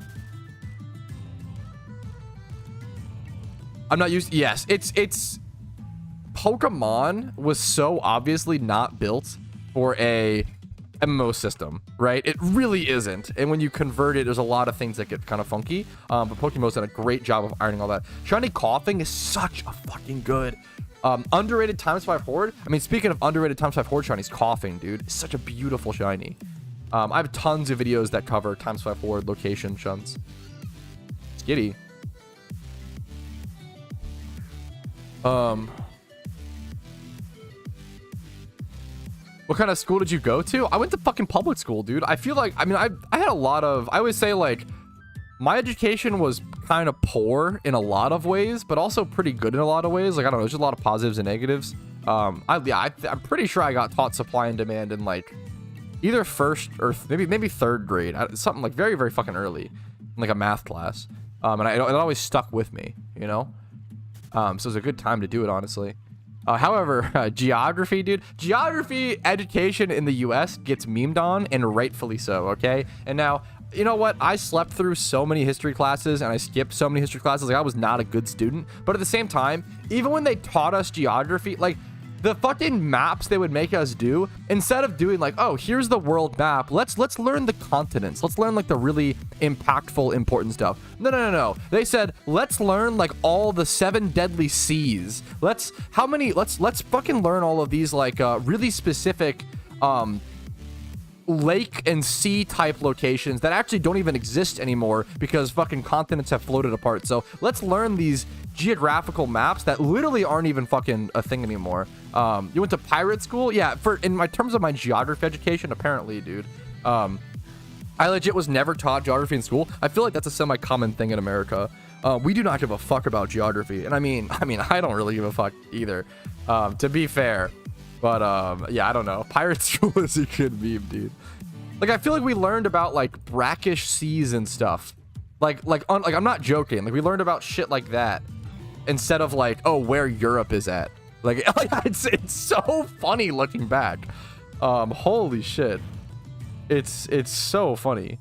I'm not used. Yes, it's Pokemon was so obviously not built for a MMO system, right? It really isn't. And when you convert it, there's a lot of things that get kind of funky. But Pokemon's done a great job of ironing all that. Shiny Coughing is such a fucking good underrated ×5 horde. I mean, speaking of underrated ×5 horde shinies, Coughing, dude, it's such a beautiful shiny. I have tons of videos that cover ×5 horde location shunts. Skitty. What kind of school did you go to? I went to fucking public school, dude. I feel like, I mean, I had a lot of, I always say like, my education was kind of poor in a lot of ways, but also pretty good in a lot of ways. Like, I don't know, there's just a lot of positives and negatives. I'm pretty sure I got taught supply and demand in like either first or maybe third grade, something like very, very fucking early, in like a math class. And it always stuck with me, you know? So it was a good time to do it, honestly. However, geography, dude. Geography education in the US gets memed on, and rightfully so, okay? And now, you know what? I slept through so many history classes, and I skipped so many history classes. Like, I was not a good student. But at the same time, even when they taught us geography, like, the fucking maps they would make us do, instead of doing like, oh, here's the world map, let's learn the continents, let's learn like the really impactful, important stuff. No. They said, let's learn like all the 7 deadly seas. Let's fucking learn all of these like really specific lake and sea type locations that actually don't even exist anymore because fucking continents have floated apart. So let's learn these geographical maps that literally aren't even fucking a thing anymore. You went to pirate school? Yeah, in my terms of my geography education, apparently, dude. I legit was never taught geography in school. I feel like that's a semi-common thing in America. We do not give a fuck about geography. And I mean, I don't really give a fuck either, to be fair. But yeah, I don't know. Pirate school is a good meme, dude. Like, I feel like we learned about like brackish seas and stuff. Like I'm not joking. Like, we learned about shit like that instead of like, oh, where Europe is at. Like it's so funny looking back. Holy shit. It's so funny.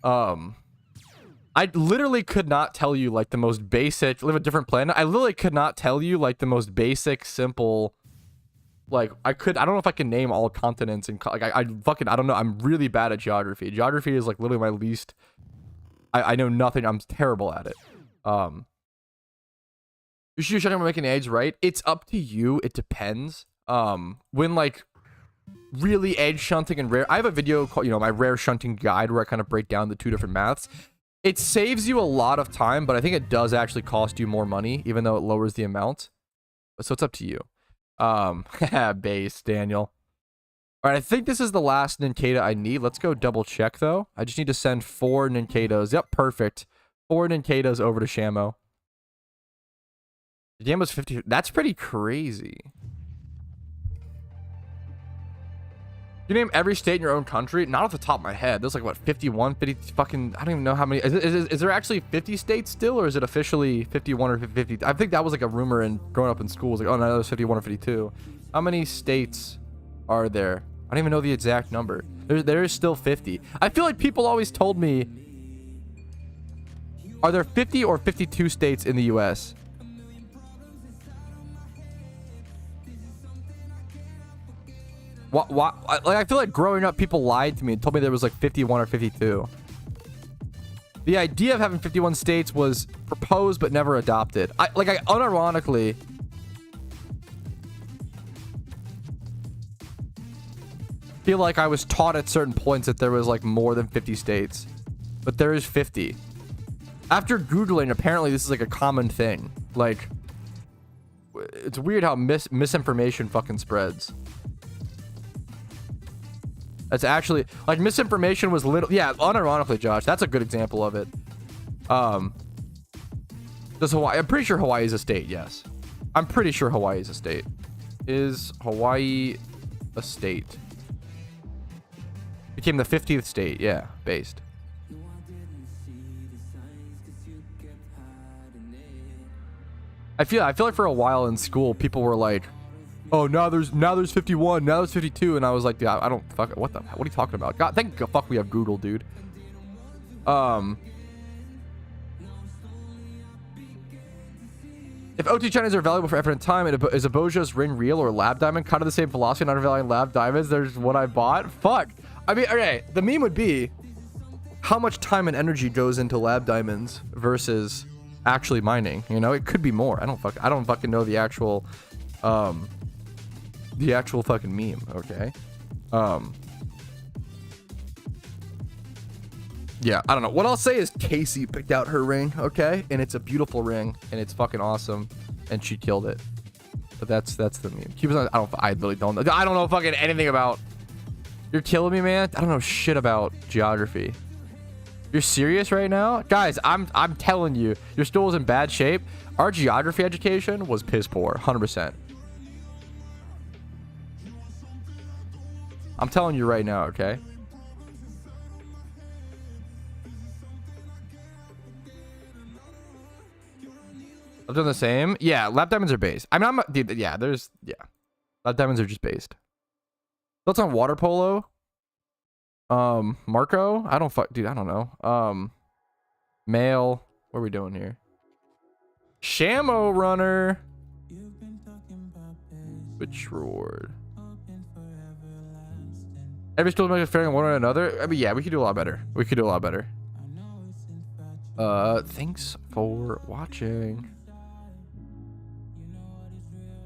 I literally could not tell you like the most basic, live a different planet. I literally could not tell you like the most basic, simple, like I don't know if I can name all continents and like I don't know. I'm really bad at geography. Geography is like literally my least, I know nothing. I'm terrible at it. You should shut down making eggs, right? It's up to you. It depends. When like really edge shunting and rare, I have a video called, you know, my rare shunting guide where I kind of break down the 2 different maths. It saves you a lot of time, but I think it does actually cost you more money, even though it lowers the amount. So it's up to you. Base, Daniel. All right, I think this is the last Nincada I need. Let's go double check, though. I just need to send 4 Nincados. Yep, perfect. 4 Nincados over to Shamo. The game was 50. That's pretty crazy. You name every state in your own country? Not off the top of my head. There's like, what, 51, 50 fucking... I don't even know how many... Is there actually 50 states still? Or is it officially 51 or 50? I think that was like a rumor in growing up in school. It was like, oh, no, there's 51 or 52. How many states are there? I don't even know the exact number. There is still 50. I feel like people always told me... Are there 50 or 52 states in the U.S.? What? Like, I feel like growing up, people lied to me and told me there was like 51 or 52. The idea of having 51 states was proposed but never adopted. I unironically feel like I was taught at certain points that there was like more than 50 states, but there is 50. After Googling, apparently this is like a common thing. Like, it's weird how misinformation fucking spreads. That's actually, like, misinformation was little. Yeah, unironically, Josh, that's a good example of it. Does Hawaii? I'm pretty sure Hawaii is a state. Yes, I'm pretty sure Hawaii is a state. Is Hawaii a state? Became the 50th state. Yeah, based. I feel like for a while in school, people were like, "Oh, now there's 51, now there's 52," and I was like, "Dude, I don't fuck. What are you talking about? God, thank fuck we have Google, dude." If OT Chinese are valuable for effort and time, is a Boja's ring real or lab diamond? Kind of the same philosophy, not undervaluing lab diamonds. There's what I bought. Fuck. I mean, okay. The meme would be how much time and energy goes into lab diamonds versus actually mining. You know, it could be more. I don't fucking know the actual fucking meme. Okay. Yeah, I don't know. What I'll say is Casey picked out her ring, okay? And it's a beautiful ring, and it's fucking awesome, and she killed it. But that's the meme. I really don't know. I don't know fucking anything about. You're killing me, man. I don't know shit about geography. You're serious right now, guys? I'm telling you, your stool is in bad shape. Our geography education was piss poor, 100%. I'm telling you right now, okay? I've done the same. Yeah, lab diamonds are based. I mean, dude, yeah, lab diamonds are just based. Thoughts on water polo? Marco? I don't know. Male. What are we doing here? Shamo runner. Which reward? Every school makes fair on one or another. I mean, yeah, we could do a lot better. Thanks for watching.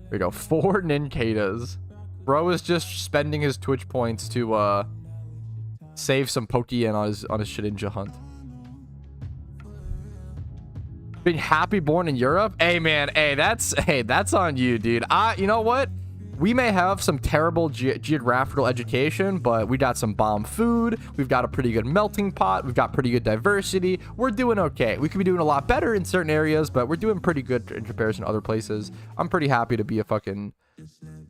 There we go. 4 Nincadas. Bro is just spending his Twitch points to save some Pokeyen on his Shedinja hunt. Being happy born in Europe? Hey man, that's on you, dude. You know what? We may have some terrible geographical education, but we got some bomb food. We've got a pretty good melting pot. We've got pretty good diversity. We're doing okay. We could be doing a lot better in certain areas, but we're doing pretty good in comparison to other places. I'm pretty happy to be an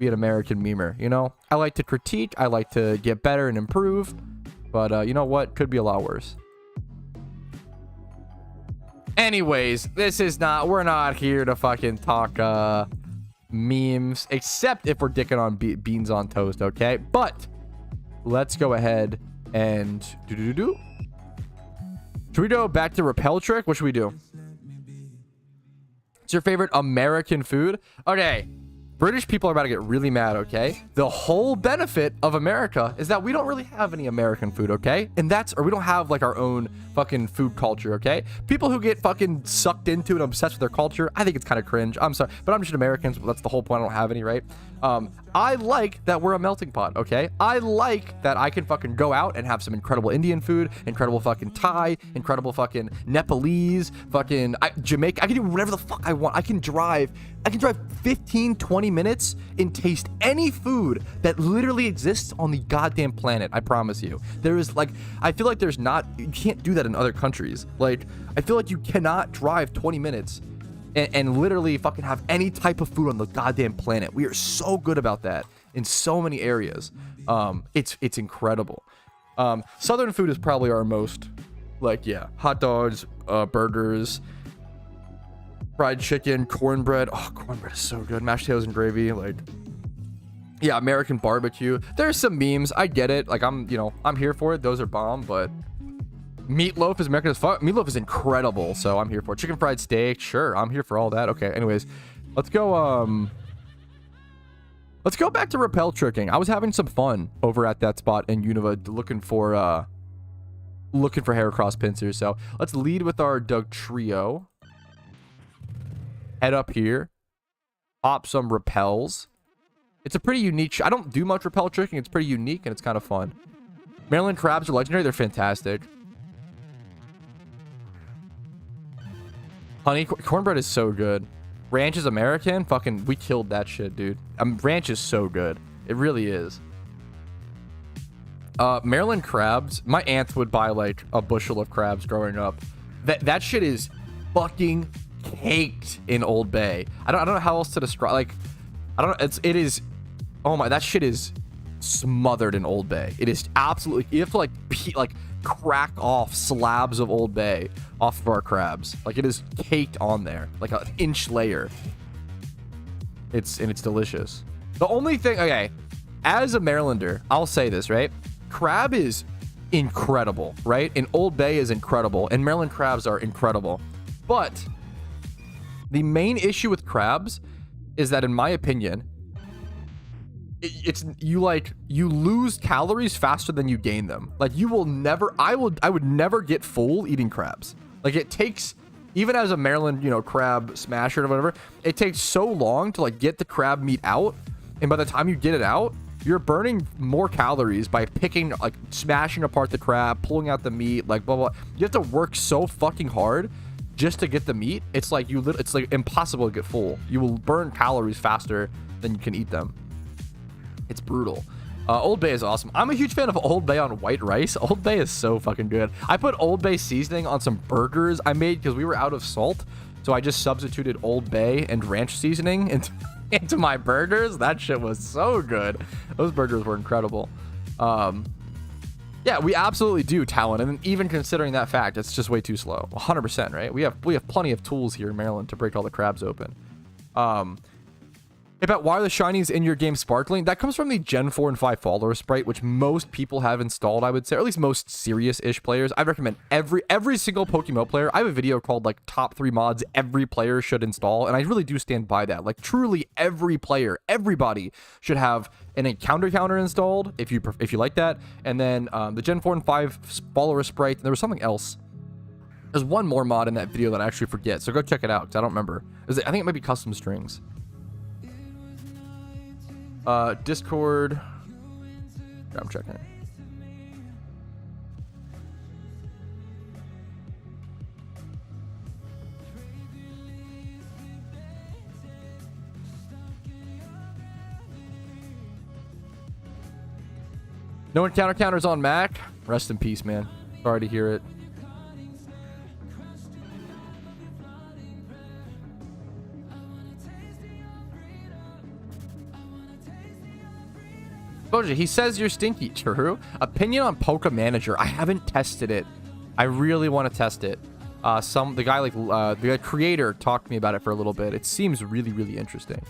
American memer, you know? I like to critique. I like to get better and improve, but you know what? Could be a lot worse. Anyways, we're not here to fucking talk, memes, except if we're dicking on beans on toast, okay? But let's go ahead and should we go back to repel trick? What should we do? It's your favorite American food? Okay, British people are about to get really mad, okay? The whole benefit of America is that we don't really have any American food, okay? And we don't have like our own fucking food culture, okay? People who get fucking sucked into and obsessed with their culture, I think it's kind of cringe. I'm sorry, but I'm just Americans. That's the whole point. I don't have any, right? I like that we're a melting pot, okay? I like that I can fucking go out and have some incredible Indian food, incredible fucking Thai, incredible fucking Nepalese, fucking Jamaica. I can do whatever the fuck I want. I can drive 15, 20 minutes and taste any food that literally exists on the goddamn planet. I promise you. There is like, I feel like you can't do that in other countries. Like, I feel like you cannot drive 20 minutes and literally fucking have any type of food on the goddamn planet. We are so good about that in so many areas. It's incredible. Southern food is probably our most, like, yeah, hot dogs, burgers, fried chicken, cornbread. Oh, cornbread is so good. Mashed potatoes and gravy, like, yeah, American barbecue. There's some memes. I get it. Like, I'm here for it. Those are bomb, but meatloaf is American as fuck. Meatloaf is incredible, so I'm here for it. Chicken fried steak, sure, I'm here for all that. Okay, anyways, let's go back to repel tricking. I was having some fun over at that spot in Unova looking for Heracross pincers. So let's lead with our Doug trio. Head up here, pop some repels. It's a pretty unique I don't do much repel tricking. It's pretty unique and it's kind of fun. Maryland crabs are legendary. They're fantastic. Honey cornbread is so good. Ranch is American. Fucking, we killed that shit, dude. Ranch is so good. It really is. Maryland crabs. My aunt would buy like a bushel of crabs growing up. That shit is fucking caked in Old Bay. I don't know how else to describe. Like, I don't know. It is. Oh my, that shit is smothered in Old Bay. It is absolutely. You have to like crack off slabs of Old Bay off of our crabs. Like, it is caked on there, like an inch layer. It's delicious. The only thing, okay, as a Marylander, I'll say this, right? Crab is incredible, right? And Old Bay is incredible, and Maryland crabs are incredible. But the main issue with crabs is that, in my opinion, you lose calories faster than you gain them. Like, you will never, I would never get full eating crabs. Like, it takes, even as a Maryland, crab smasher or whatever, it takes so long to like get the crab meat out, and by the time you get it out, you're burning more calories by smashing apart the crab, pulling out the meat, like blah blah. You have to work so fucking hard just to get the meat. It's like it's like impossible to get full. You will burn calories faster than you can eat them. It's brutal. Old Bay is awesome. I'm a huge fan of Old Bay on white rice. Old Bay is so fucking good. I put Old Bay seasoning on some burgers I made because we were out of salt. So I just substituted Old Bay and ranch seasoning into my burgers. That shit was so good. Those burgers were incredible. Yeah, we absolutely do, Talon. And even considering that fact, it's just way too slow. 100%, right? We have plenty of tools here in Maryland to break all the crabs open. About why are the shinies in your game sparkling? That comes from the Gen 4 and 5 follower sprite, which most people have installed, I would say, or at least most serious-ish players. I recommend every single PokeMMO player. I have a video called like top 3 mods every player should install, and I really do stand by that. Like, truly every player, everybody should have an encounter counter installed if you like that, and then the Gen 4 and 5 follower sprite. And there was something else. There's one more mod in that video that I actually forget, so go check it out because I don't remember. I think it might be custom strings. Discord. Yeah, I'm checking. No encounter counters on Mac. Rest in peace, man. Sorry to hear it. He says you're stinky. True. Opinion on Poke Manager. I haven't tested it. I really want to test it. The creator talked to me about it for a little bit. It seems really, really interesting.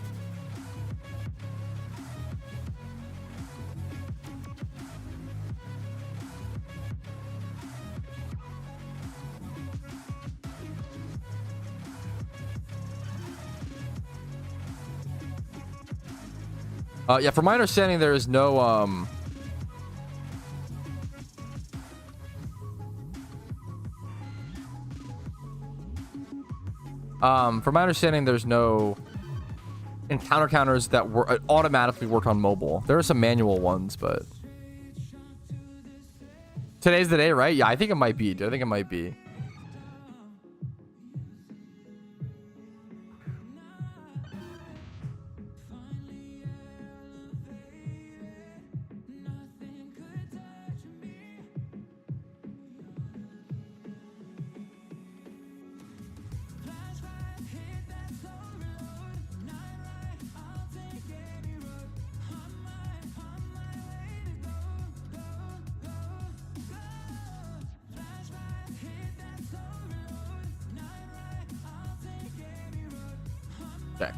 Yeah, from my understanding, there is no, from my understanding, there's no encounter counters that automatically work on mobile. There are some manual ones, but today's the day, right? Yeah, I think it might be. I think it might be. Okay.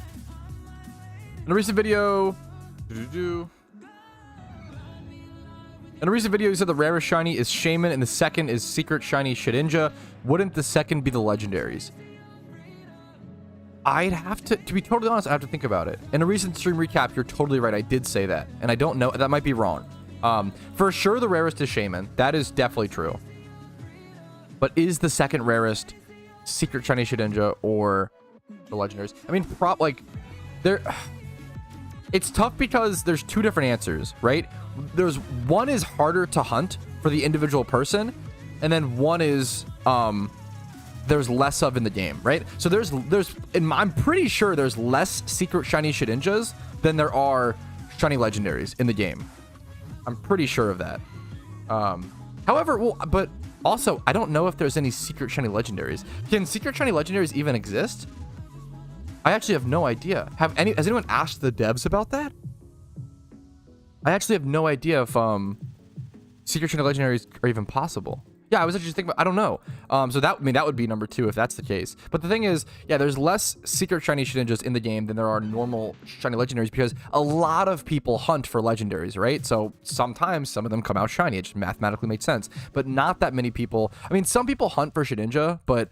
In a recent video, you said the rarest shiny is Shaman and the second is secret shiny Shedinja. Wouldn't the second be the legendaries? I'd have to be totally honest, I have to think about it. In a recent stream recap, you're totally right. I did say that, and I don't know. That might be wrong. For sure, the rarest is Shaman. That is definitely true. But is the second rarest secret shiny Shedinja or the legendaries? I mean, it's tough because there's two different answers, right? There's one is harder to hunt for the individual person, and then one is there's less of in the game, right? So I'm pretty sure there's less secret shiny Shedinjas than there are shiny legendaries in the game. I'm pretty sure of that. However, but Also, I don't know if there's any secret shiny legendaries. Can secret shiny legendaries even exist? I actually have no idea. Has anyone asked the devs about that? I actually have no idea if secret shiny legendaries are even possible. Yeah, I was actually thinking about, I don't know. So that, I mean, that would be number 2 if that's the case. But the thing is, yeah, there's less secret shiny Shedinjas in the game than there are normal shiny legendaries because a lot of people hunt for legendaries, right? So sometimes some of them come out shiny. It just mathematically makes sense. But not that many people. I mean, some people hunt for Shedinja, but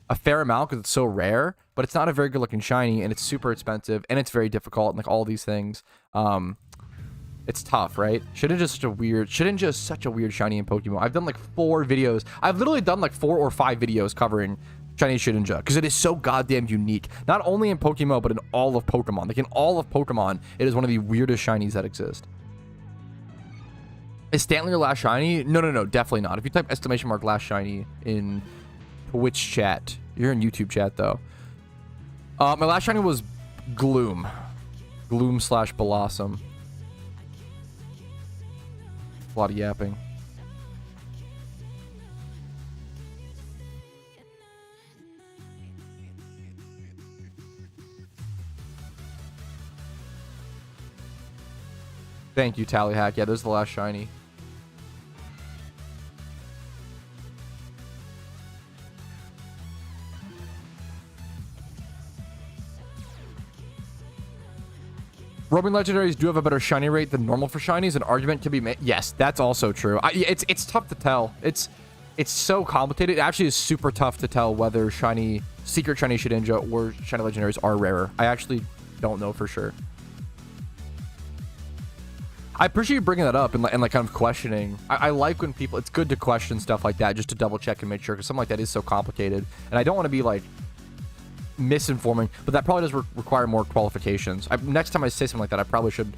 a fair amount because it's so rare. But it's not a very good looking shiny, and it's super expensive, and it's very difficult, and like all these things. It's tough, right? Shedinja is such a weird shiny in Pokemon. I've done like 4 videos. I've literally done like 4 or 5 videos covering shiny Shedinja because it is so goddamn unique. Not only in Pokemon, but in all of Pokemon. Like in all of Pokemon, it is one of the weirdest shinies that exist. Is Stanley your last shiny? No, definitely not. If you type ! last shiny in Twitch chat, you're in YouTube chat though. My last shiny was Gloom. Gloom/Blossom. A lot of yapping. Thank you, Tallyhack. Yeah, this is the last shiny. Roaming legendaries do have a better shiny rate than normal for shinies. An argument can be made. Yes, that's also true. It's tough to tell. It's so complicated. It actually is super tough to tell whether secret shiny Shedinja or shiny legendaries are rarer. I actually don't know for sure. I appreciate you bringing that up and like kind of questioning. I like when people. It's good to question stuff like that just to double check and make sure because something like that is so complicated, and I don't want to be like misinforming, but that probably does require more qualifications. Next time I say something like that, I probably should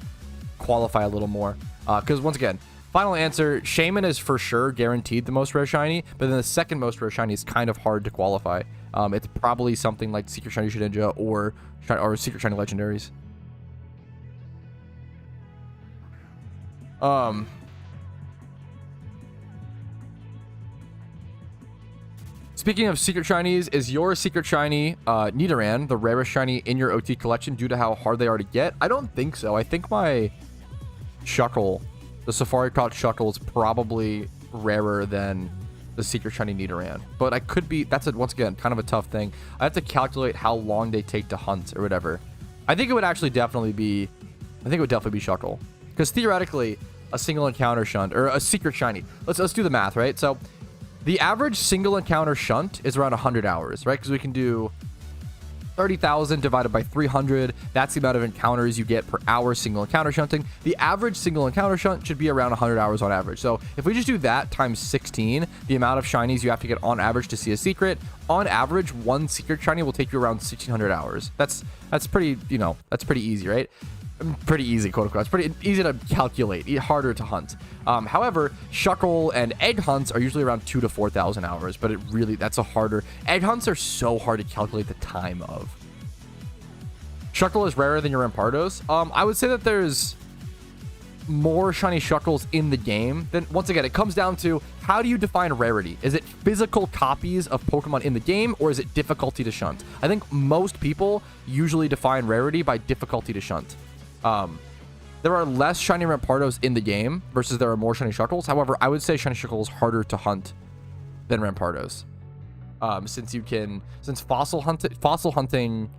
qualify a little more because once again, final answer, Shaman is for sure guaranteed the most rare shiny, but then the second most rare shiny is kind of hard to qualify. It's probably something like secret shiny Shedinja or secret shiny legendaries. Speaking of secret shinies, is your secret shiny Nidoran the rarest shiny in your OT collection due to how hard they are to get? I don't think so. I think my Shuckle, the Safari Caught Shuckle, is probably rarer than the secret shiny Nidoran. But I could be, once again, kind of a tough thing. I have to calculate how long they take to hunt or whatever. I think it would definitely be Shuckle. Because theoretically, a single encounter shunt, or a secret shiny. Let's do the math, right? So the average single encounter shunt is around 100 hours, right? Because we can do 30,000 divided by 300. That's the amount of encounters you get per hour single encounter shunting. The average single encounter shunt should be around 100 hours on average. So if we just do that times 16, the amount of shinies you have to get on average to see a secret, on average, one secret shiny will take you around 1,600 hours. That's pretty, that's pretty easy, right? Pretty easy, quote unquote. It's pretty easy to calculate, harder to hunt. However, Shuckle and egg hunts are usually around 2,000 to 4,000 hours, but that's a harder. Egg hunts are so hard to calculate the time of. Shuckle is rarer than your Rampardos. I would say that there's more shiny Shuckles in the game. Then once again, it comes down to how do you define rarity? Is it physical copies of Pokemon in the game, or is it difficulty to shunt? I think most people usually define rarity by difficulty to shunt. There are less shiny Rampardos in the game versus there are more shiny Shuckles. However, I would say shiny Shuckle is harder to hunt than Rampardos. Since fossil hunting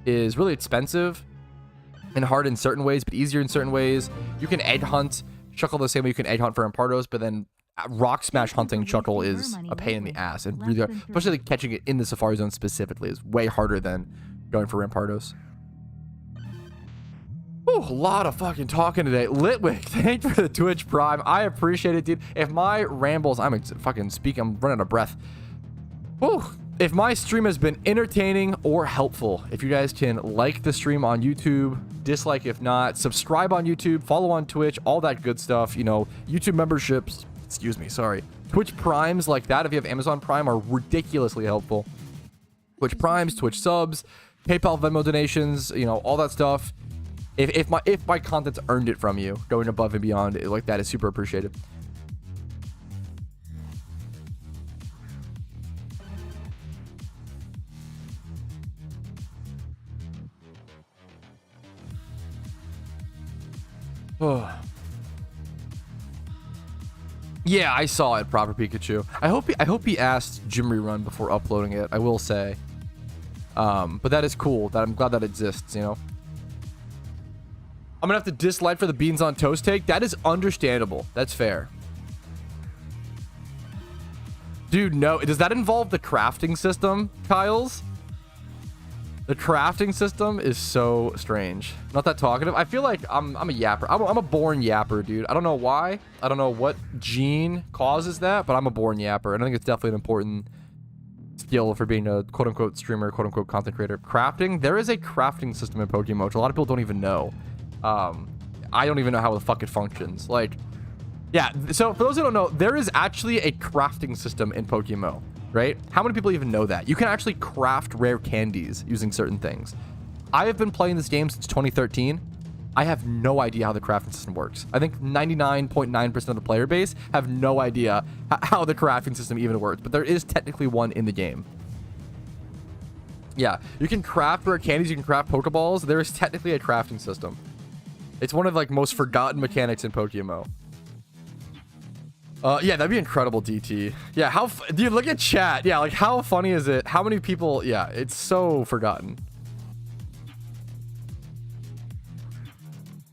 is really expensive and hard in certain ways, but easier in certain ways. You can egg hunt Shuckle the same way you can egg hunt for Rampardos, but then rock smash hunting Shuckle is a pain in the ass and really hard, especially like catching it in the Safari Zone specifically is way harder than going for Rampardos. Ooh, a lot of fucking talking today. Litwick, thanks for the Twitch Prime. I appreciate it, dude. If my rambles, I'm fucking speaking, I'm running out of breath. Ooh, if my stream has been entertaining or helpful, if you guys can like the stream on YouTube, dislike if not, subscribe on YouTube, follow on Twitch, all that good stuff, YouTube memberships, Twitch Primes like that, if you have Amazon Prime, are ridiculously helpful. Twitch Primes, Twitch subs, PayPal, Venmo donations, all that stuff. If my content's earned it from you, going above and beyond like that is super appreciated. Yeah, I saw it, Proper Pikachu. I hope he asked Gym Rerun before uploading it, I will say. But that is cool. I'm glad that exists, you know? I'm gonna have to dislike for the beans on toast take. That is understandable. That's fair. Dude, no. Does that involve the crafting system, Kyles? The crafting system is so strange. Not that talkative. I feel like I'm a yapper. I'm a born yapper, dude. I don't know why. I don't know what gene causes that, but I'm a born yapper. And I think it's definitely an important skill for being a quote-unquote streamer, quote-unquote content creator. Crafting. There is a crafting system in PokeMMO, which a lot of people don't even know. I don't even know how the fuck it functions. Like, yeah. So for those who don't know, there is actually a crafting system in PokeMMO. Right? How many people even know that? You can actually craft rare candies using certain things. I have been playing this game since 2013. I have no idea how the crafting system works. I think 99.9% of the player base have no idea how the crafting system even works, but there is technically one in the game. Yeah, you can craft rare candies, you can craft Pokeballs. There is technically a crafting system. It's one of like most forgotten mechanics in PokeMMO. Yeah, that'd be incredible, DT. Yeah, dude, look at chat. Yeah, like, how funny is it? How many people? Yeah, it's so forgotten.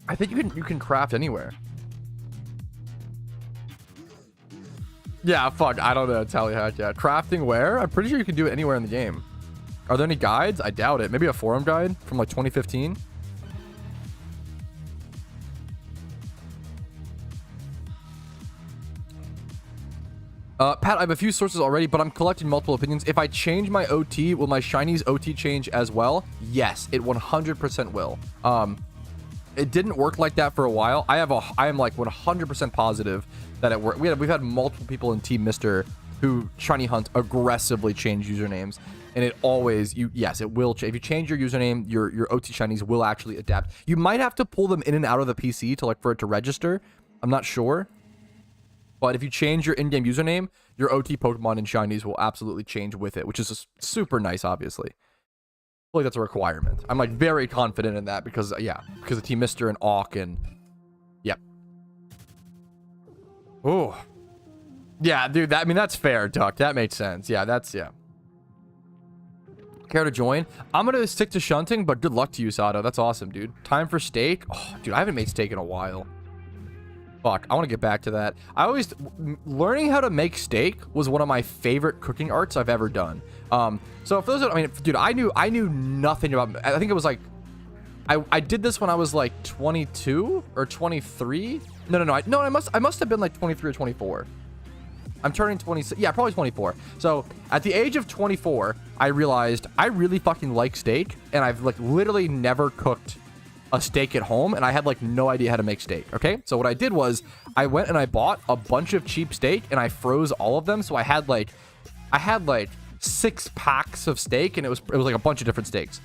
I think you can craft anywhere. Yeah, fuck, I don't know. Tally hack, yeah. Crafting where? I'm pretty sure you can do it anywhere in the game. Are there any guides? I doubt it. Maybe a forum guide from like 2015. Pat, I have a few sources already, but I'm collecting multiple opinions. If I change my OT, will my shinies OT change as well? Yes, it 100% will. It didn't work like that for a while. I am like 100% positive that it worked. We've had multiple people in Team Mister who shiny hunt aggressively change usernames, and it always yes, it will change. If you change your username, your OT shinies will actually adapt. You might have to pull them in and out of the PC to like for it to register. I'm not sure. But if you change your in-game username, your OT Pokemon and shinies will absolutely change with it, which is super nice, obviously. I feel like that's a requirement. I'm like very confident in that because, yeah, because of Team Mister and Awk and, yep. Oh. Yeah, dude, I mean, that's fair, Duck. That makes sense. Yeah, yeah. Care to join? I'm going to stick to shunting, but good luck to you, Sato. That's awesome, dude. Time for steak? Oh, dude, I haven't made steak in a while. Fuck, I want to get back to that. Learning how to make steak was one of my favorite cooking arts I've ever done. So if those, I mean, dude, I knew nothing about, I think it was like, I did this when I was like 22 or 23. No, I must have been like 23 or 24. I'm turning 26. Yeah, probably 24. So at the age of 24, I realized I really fucking like steak, and I've like literally never cooked a steak at home, and I had like no idea how to make steak. Okay, so what I did was I went and I bought a bunch of cheap steak and I froze all of them. So I had like 6 packs of steak, and it was like a bunch of different steaks.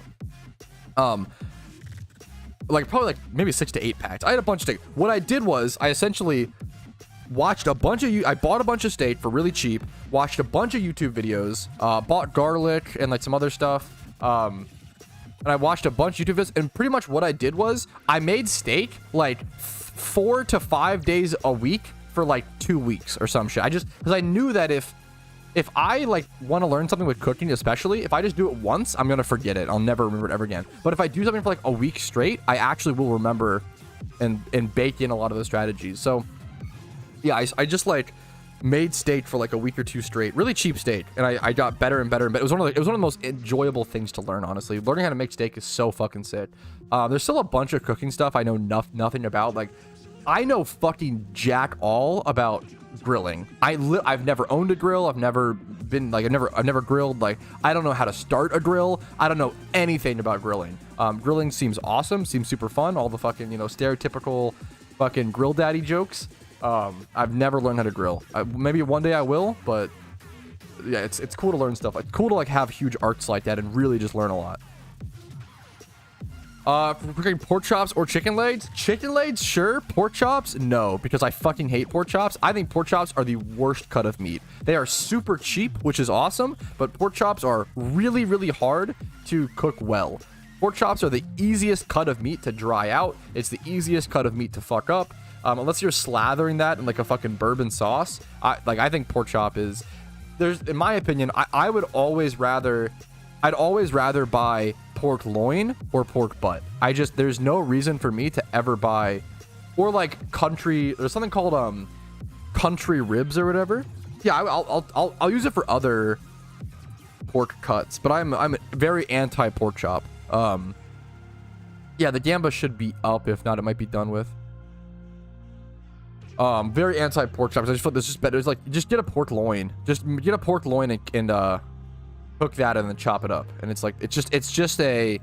Like probably like maybe 6 to 8 packs. I had a bunch of steak. What I did was I essentially watched a bunch of I bought a bunch of steak for really cheap, watched a bunch of YouTube videos, bought garlic and like some other stuff, and I watched a bunch of YouTube videos, and pretty much what I did was I made steak like 4 to 5 days a week for like 2 weeks or some shit. Because I knew that if I like want to learn something with cooking, especially if I just do it once, I'm gonna forget it. I'll never remember it ever again. But if I do something for like a week straight, I actually will remember and bake in a lot of those strategies. So yeah, I just like made steak for like a week or 2 straight, really cheap steak, and I got better and better. But it was one of the most enjoyable things to learn, honestly. Learning how to make steak is so fucking sick. There's still a bunch of cooking stuff I know nothing about. Like, I know fucking jack all about grilling. I've never owned a grill. I've never been like I've never grilled. Like, I don't know how to start a grill. I don't know anything about grilling. Grilling seems awesome, seems super fun. All the fucking stereotypical fucking grill daddy jokes. I've never learned how to grill. Maybe one day I will, but yeah, it's cool to learn stuff. It's cool to like have huge arcs like that and really just learn a lot. Cooking pork chops or chicken legs? Chicken legs, sure. Pork chops, no, because I fucking hate pork chops. I think pork chops are the worst cut of meat. They are super cheap, which is awesome, but pork chops are really, really hard to cook well. Pork chops are the easiest cut of meat to dry out. It's the easiest cut of meat to fuck up. Unless you're slathering that in like a fucking bourbon sauce. I think pork chop is, in my opinion, I'd always rather buy pork loin or pork butt. There's no reason for me to ever buy, or like there's something called country ribs or whatever. Yeah, I'll use it for other pork cuts, but I'm very anti pork chop. Yeah, the gamba should be up. If not, it might be done with. Very anti pork chops. I just feel like this is better. It's like, just get a pork loin. Just get a pork loin and cook that and then chop it up. And it's like, it's just a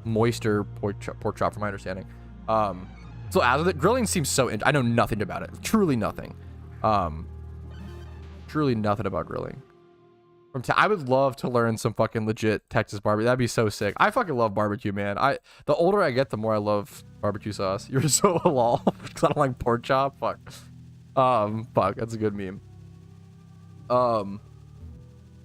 moister pork chop from my understanding. So as of it, grilling seems so, I know nothing about it. Truly nothing. Truly nothing about grilling. I would love to learn some fucking legit Texas barbecue. That'd be so sick. I fucking love barbecue, man. The older I get, the more I love barbecue sauce. You're so lol because I don't like pork chop. Fuck. Fuck. That's a good meme.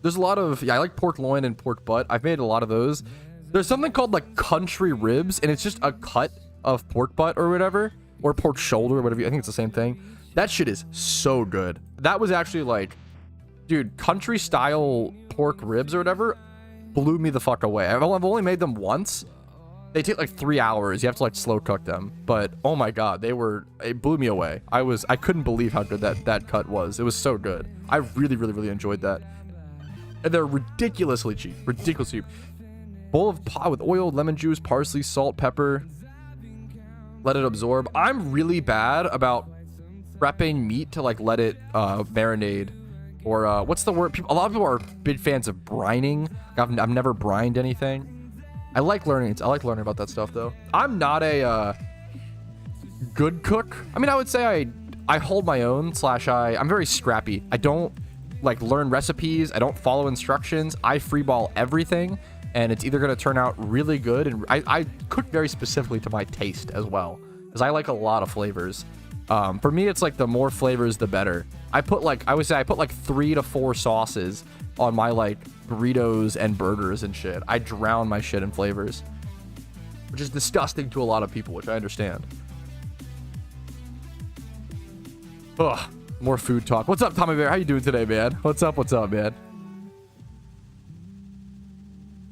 There's a lot of, yeah, I like pork loin and pork butt. I've made a lot of those. There's something called like country ribs, and it's just a cut of pork butt or whatever, or pork shoulder or whatever. I think it's the same thing. That shit is so good. That was actually like, dude, country style pork ribs or whatever blew me the fuck away. I've only made them once. They take like 3 hours. You have to like slow cook them, but oh my god, it blew me away. I couldn't believe how good that cut was. It was so good. I really enjoyed that. And they're ridiculously cheap. Bowl of pot with oil, lemon juice, parsley, salt, pepper. Let it absorb. I'm really bad about prepping meat to like let it marinate. Or what's the word? A lot of people are big fans of brining. I've never brined anything. I like learning about that stuff though. I'm not a good cook. I mean, I would say I hold my own / I'm very scrappy. I don't like learn recipes. I don't follow instructions. I freeball everything, and it's either gonna turn out really good. And I cook very specifically to my taste as well, because I like a lot of flavors. For me, it's like the more flavors, the better. I would say I put like 3 to 4 sauces on my like burritos and burgers and shit. I drown my shit in flavors, which is disgusting to a lot of people, which I understand. Ugh, more food talk. What's up, Tommy Bear? How you doing today, man? What's up, man?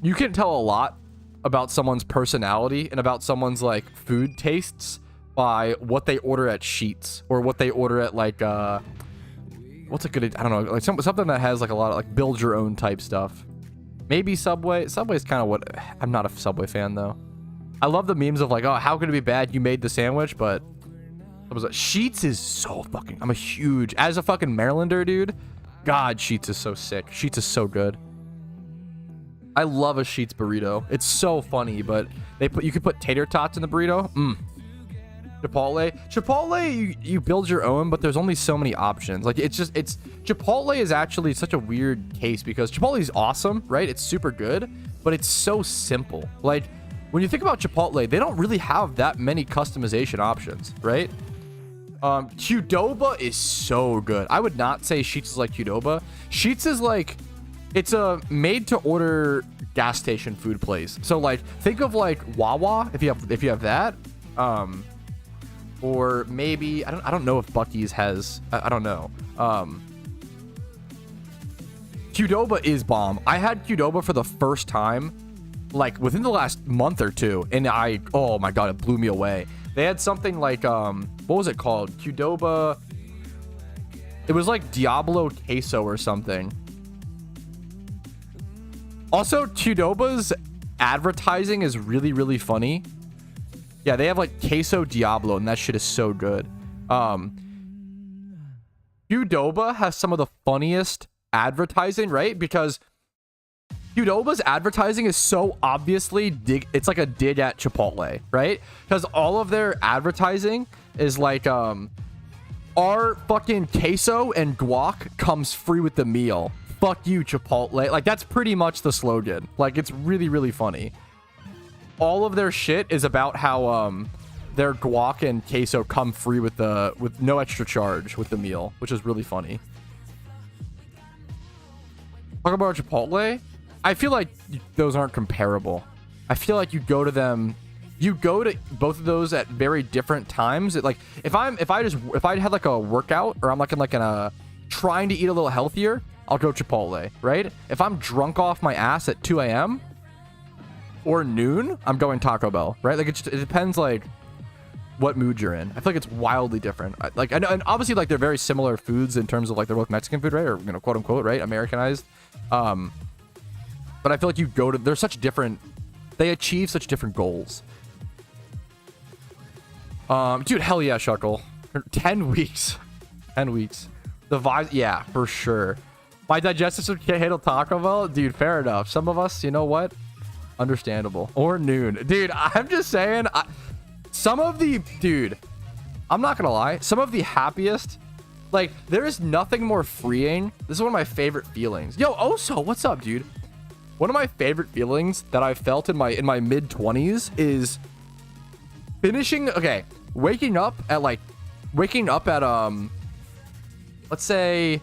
You can tell a lot about someone's personality and about someone's like food tastes by what they order at Sheetz, or what they order at like what's a good, I don't know, like something that has like a lot of like build your own type stuff. Maybe Subway. Subway's kind of what, I'm not a Subway fan though. I love the memes of like, oh, how could it be bad? You made the sandwich, but Sheetz is so fucking, I'm a huge, as a fucking Marylander, dude. God, Sheetz is so sick. Sheetz is so good. I love a Sheetz burrito. It's so funny, but you could put tater tots in the burrito. Chipotle, you build your own, but there's only so many options. Like, Chipotle is actually such a weird case, because Chipotle is awesome, right? It's super good, but it's so simple. Like, when you think about Chipotle, they don't really have that many customization options, right? Qdoba is so good. I would not say Sheetz is like Qdoba. Sheetz is like, it's a made-to-order gas station food place. So like, think of like Wawa if you have that. Or maybe I don't know if Buc-ee's has, I don't know. Qdoba is bomb. I had Qdoba for the first time like within the last month or two, and oh my god, it blew me away. They had something like what was it called? Qdoba. It was like Diablo queso or something. Also, Qdoba's advertising is really funny. Yeah, they have like queso Diablo, and that shit is so good. Qdoba has some of the funniest advertising, right? Because Qdoba's advertising is so obviously it's like a dig at Chipotle, right? Because all of their advertising is like our fucking queso and guac comes free with the meal. Fuck you, Chipotle. Like, that's pretty much the slogan. Like, it's really funny. All of their shit is about how their guac and queso come free with no extra charge with the meal, which is really funny. Talk about Chipotle. I feel like those aren't comparable. I feel like you go to them you go to both of those at very different times. Like if I had like a workout, or I'm like in a trying to eat a little healthier, I'll go Chipotle, right? If I'm drunk off my ass at 2 a.m. or noon, I'm going Taco Bell, right? Like it depends like what mood you're in. I feel like it's wildly different. Like, and obviously like they're very similar foods in terms of like they're both Mexican food, right? Or, you know, quote unquote, right? Americanized. But I feel like you go to, they're such different, they achieve such different goals. Dude, hell yeah, Shuckle. 10 weeks. 10 weeks. The vibes, yeah, for sure. My digestive system can't handle Taco Bell? Dude, fair enough. Some of us, you know what? Understandable. Or noon. Dude, I'm just saying, dude, I'm not gonna lie. Some of the happiest, like, there is nothing more freeing. This is one of my favorite feelings. Yo, Oso, what's up, dude? One of my favorite feelings that I felt in my mid-20s is waking up at let's say,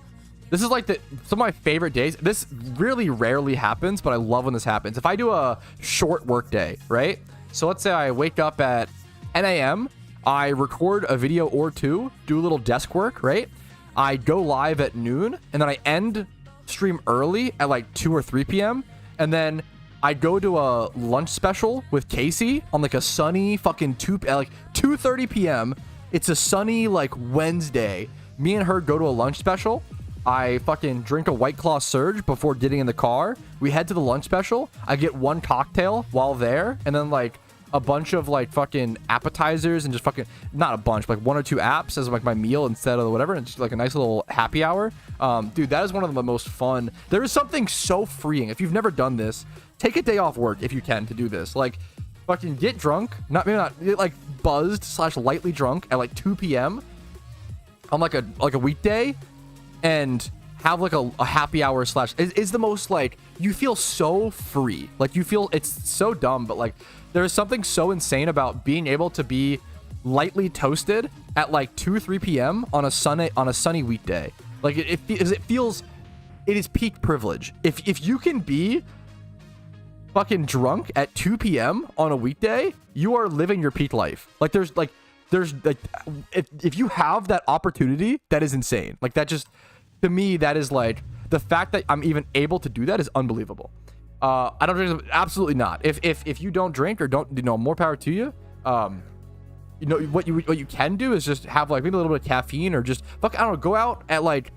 this is like some of my favorite days. This really rarely happens, but I love when this happens. If I do a short work day, right? So let's say I wake up at 10 a.m. I record a video or two, do a little desk work, right? I go live at noon, and then I end stream early at like 2 or 3 p.m. And then I go to a lunch special with Casey on like a sunny fucking 2:30 p.m. It's a sunny like Wednesday. Me and her go to a lunch special. I fucking drink a White Claw Surge before getting in the car. We head to the lunch special. I get one cocktail while there, and then like a bunch of like fucking appetizers and just fucking, not a bunch, like 1 or 2 apps as like my meal instead of whatever, and just like a nice little happy hour. Dude, that is one of the most fun. There is something so freeing. If you've never done this, take a day off work if you can to do this. Like fucking get drunk, maybe not get like buzzed / lightly drunk at like 2 p.m. on like a weekday, and have like a happy hour / is the most like, you feel so free. Like you feel, it's so dumb, but like there's something so insane about being able to be lightly toasted at like 2-3 p.m. on a sunny weekday. Like it feels, it is peak privilege. If you can be fucking drunk at 2 p.m. on a weekday, you are living your peak life. Like there's like if you have that opportunity, that is insane. Like that just, to me, that is like, the fact that I'm even able to do that is unbelievable. I don't drink, absolutely not. If you don't drink or don't, you know, more power to you. You know what you can do is just have like maybe a little bit of caffeine, or just I don't know, go out at like,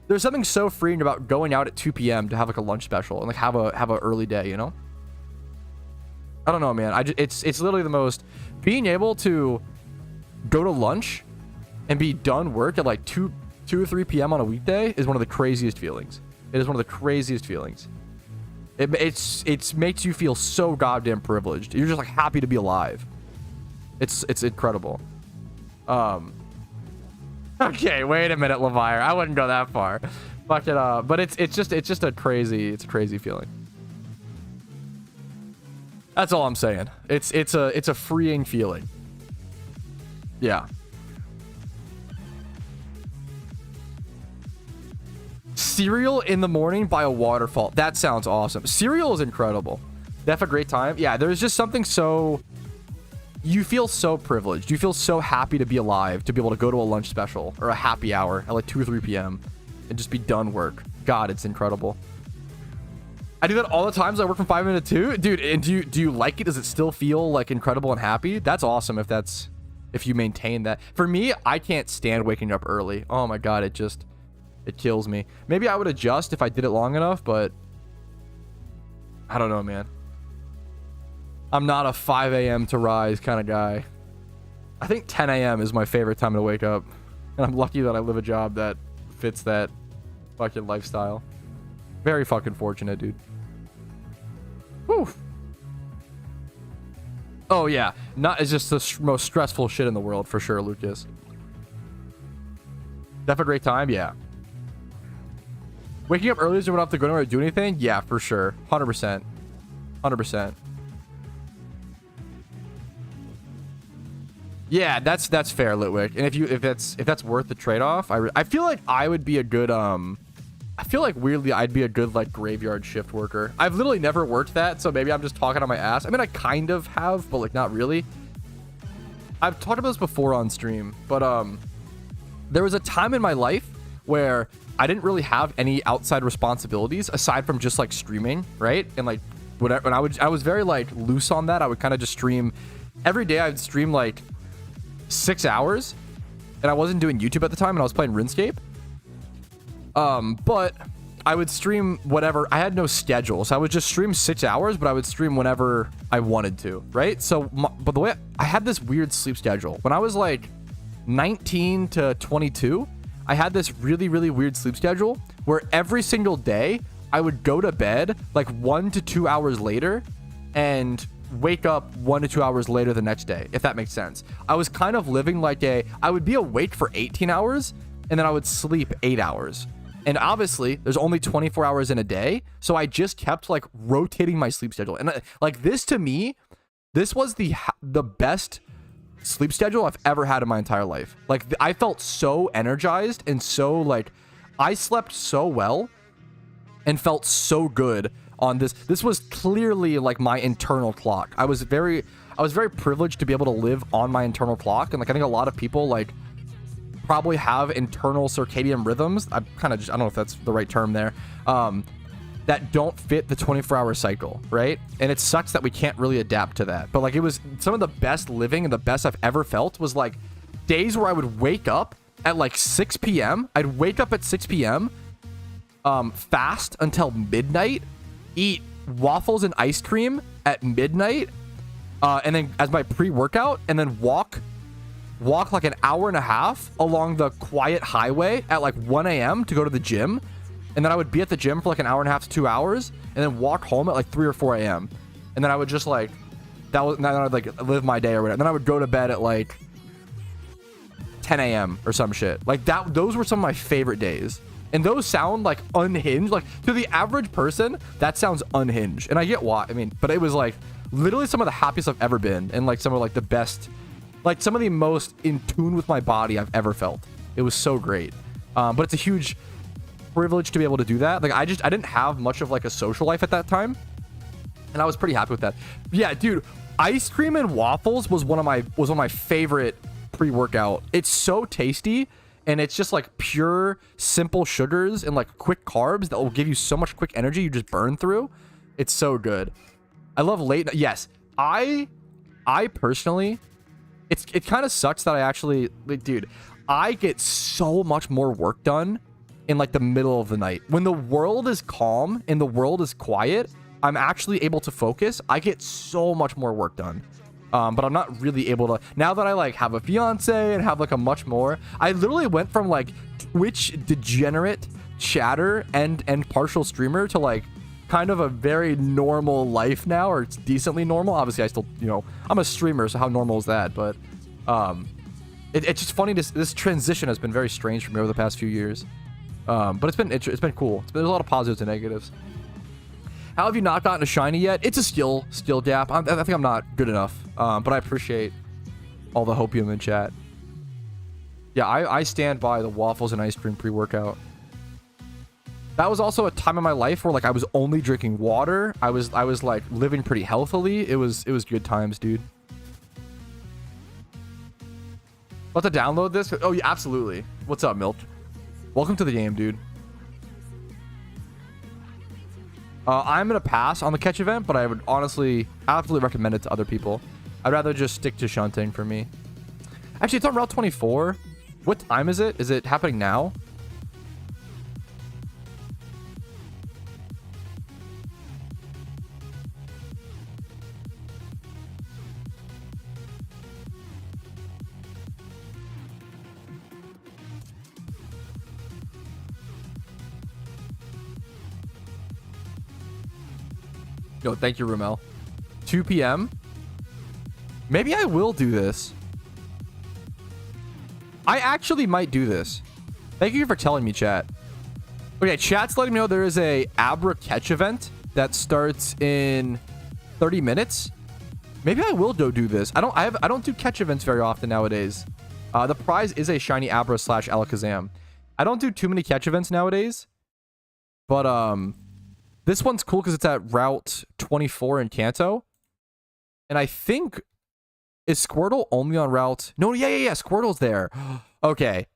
there's something so freeing about going out at 2 p.m. to have like a lunch special and like have a early day, you know? I don't know, man. It's literally the most, being able to go to lunch and be done work at like 2 or 3 p.m. on a weekday is one of the craziest feelings. It is one of the craziest feelings. It makes you feel so goddamn privileged. You're just like happy to be alive. It's incredible. Okay, wait a minute, Levire. I wouldn't go that far. Fuck it up. But it's just a crazy feeling. That's all I'm saying. It's a freeing feeling. Yeah. Cereal in the morning by a waterfall. That sounds awesome. Cereal is incredible. They have a great time. Yeah, there's just something so, you feel so privileged. You feel so happy to be alive, to be able to go to a lunch special or a happy hour at like 2 or 3 p.m. and just be done work. God, it's incredible. I do that all the times. I work from 5 to 2. Dude, and do you like it? Does it still feel like incredible and happy? That's awesome if you maintain that. For me, I can't stand waking up early. Oh my God, it kills me. Maybe I would adjust if I did it long enough, but I don't know, man. I'm not a 5 a.m. to rise kind of guy. I think 10 a.m. is my favorite time to wake up. And I'm lucky that I live a job that fits that fucking lifestyle. Very fucking fortunate, dude. Whew. Oh, yeah. It's just the most stressful shit in the world, for sure, Lucas. Have a great time? Yeah. Waking up early so you don't have to go anywhere to do anything? Yeah, for sure. 100%. 100%. Yeah, that's fair, Litwick. And if that's worth the trade-off, I feel like I would be a good I feel like weirdly I'd be a good like graveyard shift worker. I've literally never worked that, so maybe I'm just talking on my ass. I mean, I kind of have, but like not really. I've talked about this before on stream, but there was a time in my life where I didn't really have any outside responsibilities aside from just like streaming, right? And like whatever, and I was very like loose on that. I would kind of just stream every day. I'd stream like 6 hours, and I wasn't doing YouTube at the time, and I was playing RuneScape. But I would stream whatever. I had no schedule, so I would just stream 6 hours, but I would stream whenever I wanted to, right? So, but the way I had this weird sleep schedule when I was like 19 to 22, I had this really, really weird sleep schedule where every single day I would go to bed like 1 to 2 hours later and wake up 1 to 2 hours later the next day, if that makes sense. I was kind of living like I would be awake for 18 hours and then I would sleep 8 hours. And obviously, there's only 24 hours in a day, so I just kept like rotating my sleep schedule. And like this to me, this was the best sleep schedule I've ever had in my entire life. Like I felt so energized and so like I slept so well and felt so good on this. This was clearly like my internal clock. I was very privileged to be able to live on my internal clock, and like I think a lot of people like probably have internal circadian rhythms. I don't know if that's the right term there, that don't fit the 24-hour cycle, right? And it sucks that we can't really adapt to that. But like it was some of the best living and the best I've ever felt was like days where I would wake up at like 6 p.m. I'd wake up at 6 p.m., fast until midnight, eat waffles and ice cream at midnight, and then as my pre-workout, and then walk like an hour and a half along the quiet highway at like 1 a.m. to go to the gym. And then I would be at the gym for like an hour and a half to 2 hours and then walk home at like 3 or 4 a.m. And then I would just like, then I'd like live my day or whatever. And then I would go to bed at like 10 a.m. or some shit. Like those were some of my favorite days. And those sound like unhinged. Like to the average person, that sounds unhinged. And I get why. I mean, but it was like literally some of the happiest I've ever been. And like some of like the best, like some of the most in tune with my body I've ever felt. It was so great. But it's a huge privilege to be able to do that. Like I didn't have much of like a social life at that time, and I was pretty happy with that. Yeah, dude, ice cream and waffles was one of my favorite pre-workout. It's so tasty, and it's just like pure simple sugars and like quick carbs that will give you so much quick energy you just burn through. It's so good. I love late. Yes, I personally, it kind of sucks that I actually like, dude, I get so much more work done in like the middle of the night when the world is calm and the world is quiet. I'm actually able to focus. I get so much more work done, but I'm not really able to now that I like have a fiance and have like a much more. I literally went from like Twitch degenerate chatter and partial streamer to like kind of a very normal life now, or it's decently normal. Obviously I still, you know, I'm a streamer, so how normal is that? But it's just funny. This transition has been very strange for me over the past few years. But it's been cool. There's a lot of positives and negatives. How have you not gotten a shiny yet? It's a skill gap. I think I'm not good enough. But I appreciate all the hopium in chat. Yeah, I stand by the waffles and ice cream pre-workout. That was also a time in my life where like I was only drinking water. I was like living pretty healthily. It was good times, dude. About to download this? Oh yeah, absolutely. What's up, Milk? Welcome to the game, dude. I'm gonna pass on the catch event, but I would honestly absolutely recommend it to other people. I'd rather just stick to shunting for me. Actually, it's on Route 24. What time is it? Is it happening now? Yo, thank you, Ramel. 2 p.m. Maybe I will do this. I actually might do this. Thank you for telling me, chat. Okay, chat's letting me know there is a Abra catch event that starts in 30 minutes. Maybe I will go do this. I don't do catch events very often nowadays. The prize is a shiny Abra / Alakazam. I don't do too many catch events nowadays. But this one's cool because it's at Route 24 in Kanto. And I think, is Squirtle only on Route? No, yeah. Squirtle's there. Okay.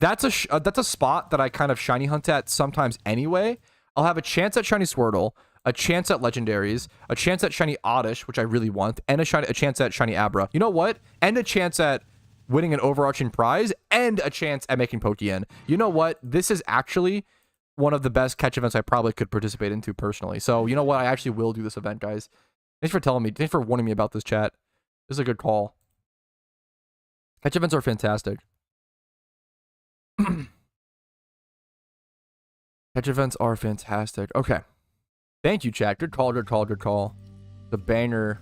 That's a spot that I kind of shiny hunt at sometimes anyway. I'll have a chance at shiny Squirtle, a chance at legendaries, a chance at shiny Oddish, which I really want, and a chance at shiny Abra. You know what? And a chance at winning an overarching prize, and a chance at making Pokeyen. You know what? This is actually one of the best catch events I probably could participate into personally. So, you know what? I actually will do this event, guys. Thanks for telling me. Thanks for warning me about this, chat. This is a good call. Catch events are fantastic. Catch events are fantastic. Okay. Thank you, chat. Good call, good call, good call. The banger.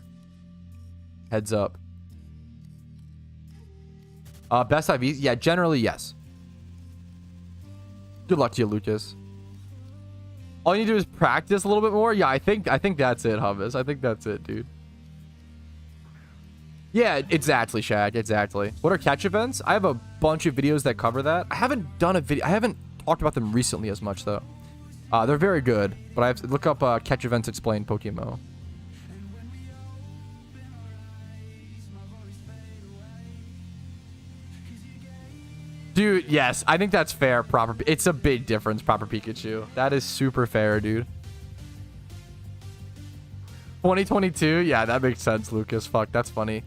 Heads up. Best IVs? Yeah, generally, yes. Good luck to you, Lucas. All you need to do is practice a little bit more. Yeah, I think that's it, Hummus. I think that's it, dude. Yeah, exactly, Shaq. Exactly. What are catch events? I have a bunch of videos that cover that. I haven't done a video. I haven't talked about them recently as much, though. They're very good, but I have to look up catch events explain PokeMMO. Dude, yes, I think that's fair. Proper, it's a big difference. Proper Pikachu. That is super fair, dude. 2022, yeah, that makes sense, Lucas. Fuck, that's funny.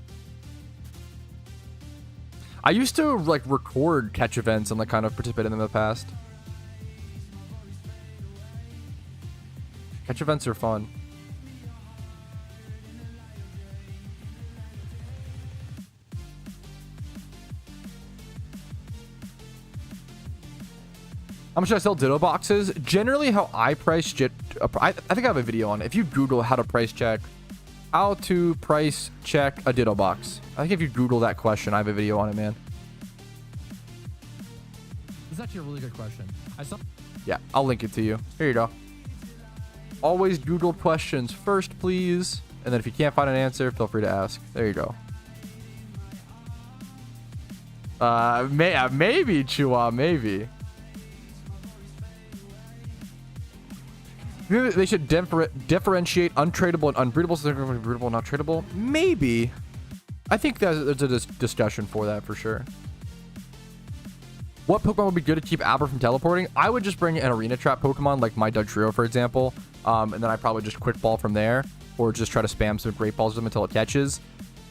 I used to like record catch events and like kind of participate in them in the past. Catch events are fun. How much should I sell Ditto boxes? Generally, how I price I think I have a video on it. If you Google how to price check a Ditto box. I think if you Google that question, I have a video on it, man. This is actually a really good question. Yeah, I'll link it to you. Here you go. Always Google questions first, please. And then if you can't find an answer, feel free to ask. There you go. Maybe, Chua, maybe. They should differentiate untradeable and unbreedable. So they're going to be breedable and not tradable. Maybe. I think there's a discussion for that for sure. What Pokemon would be good to keep Abra from teleporting? I would just bring an arena trap Pokemon like my Dugtrio, for example. And then I probably just quick ball from there. Or just try to spam some great balls with them until it catches.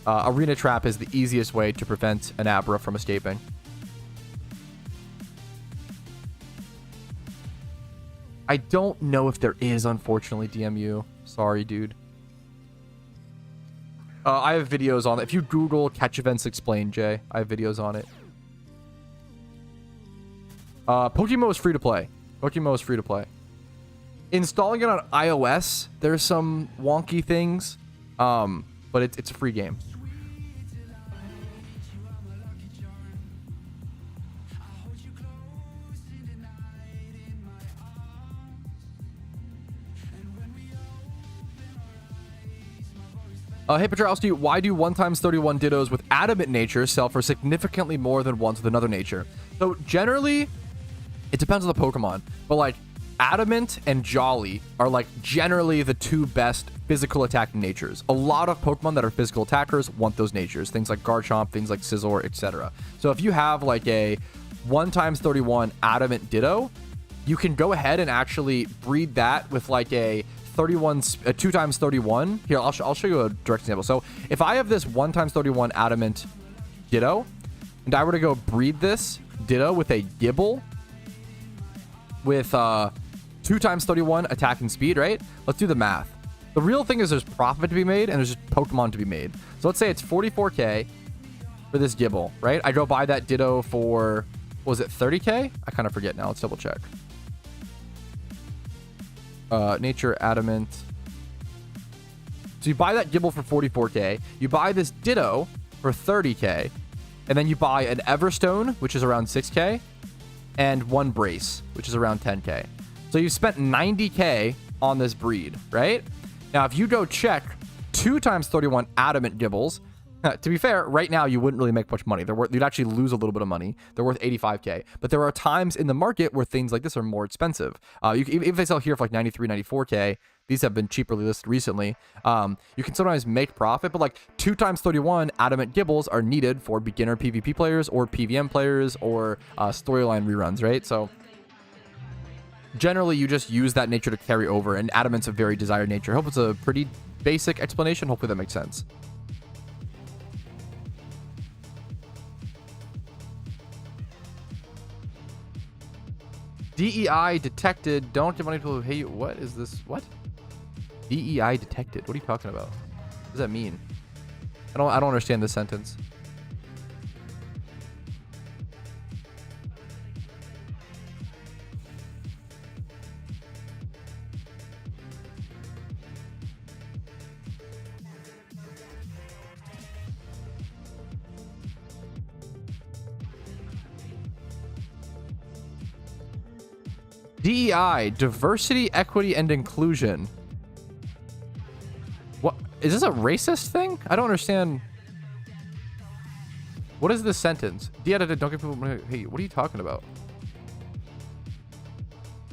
Arena trap is the easiest way to prevent an Abra from escaping. I don't know if there is, unfortunately, DMU. Sorry, dude. I have videos on it. If you Google catch events explain, Jay, I have videos on it. PokeMMO is free to play. PokeMMO is free to play. Installing it on iOS, there's some wonky things, but it's a free game. Hey, Patrouski, why do 1x31 Dittos with adamant nature sell for significantly more than ones with another nature? So generally, it depends on the Pokemon, but like Adamant and Jolly are like generally the two best physical attacking natures. A lot of Pokemon that are physical attackers want those natures, things like Garchomp, things like Scizor, etc. So if you have like a 1x31 Adamant Ditto, you can go ahead and actually breed that with like a 2x31. Here, I'll show you a direct example. So if I have this 1x31 Adamant Ditto, and I were to go breed this Ditto with a Gibble with 2x31 attack and speed, right? Let's do the math. The real thing is there's profit to be made and there's just Pokemon to be made. So let's say it's 44k for this Gibble, right? I go buy that Ditto for, what was it, 30k? I kind of forget now. Let's double check. Nature Adamant. So you buy that Gibble for 44k. You buy this Ditto for 30k. And then you buy an Everstone, which is around 6k. And one Brace, which is around 10k. So you spent 90k on this breed, right? Now, if you go check 2x31 Adamant Gibbles, To be fair, right now you wouldn't really make much money. You'd actually lose a little bit of money. They're worth 85k. But there are times in the market where things like this are more expensive. If they sell here for like 93, 94k, these have been cheaply listed recently. You can sometimes make profit, but like 2 times 31 adamant gibbles are needed for beginner PvP players or PVM players or storyline reruns, right? So generally you just use that nature to carry over, and adamant's a very desired nature. I hope it's a pretty basic explanation. Hopefully that makes sense. DEI detected. Don't give money to people who hate you. What is this? What? DEI detected. What are you talking about? What does that mean? I don't understand this sentence. DEI, diversity, equity, and inclusion. What is this, a racist thing? I don't understand. What is this sentence? DEI, don't give people money. Hey, what are you talking about?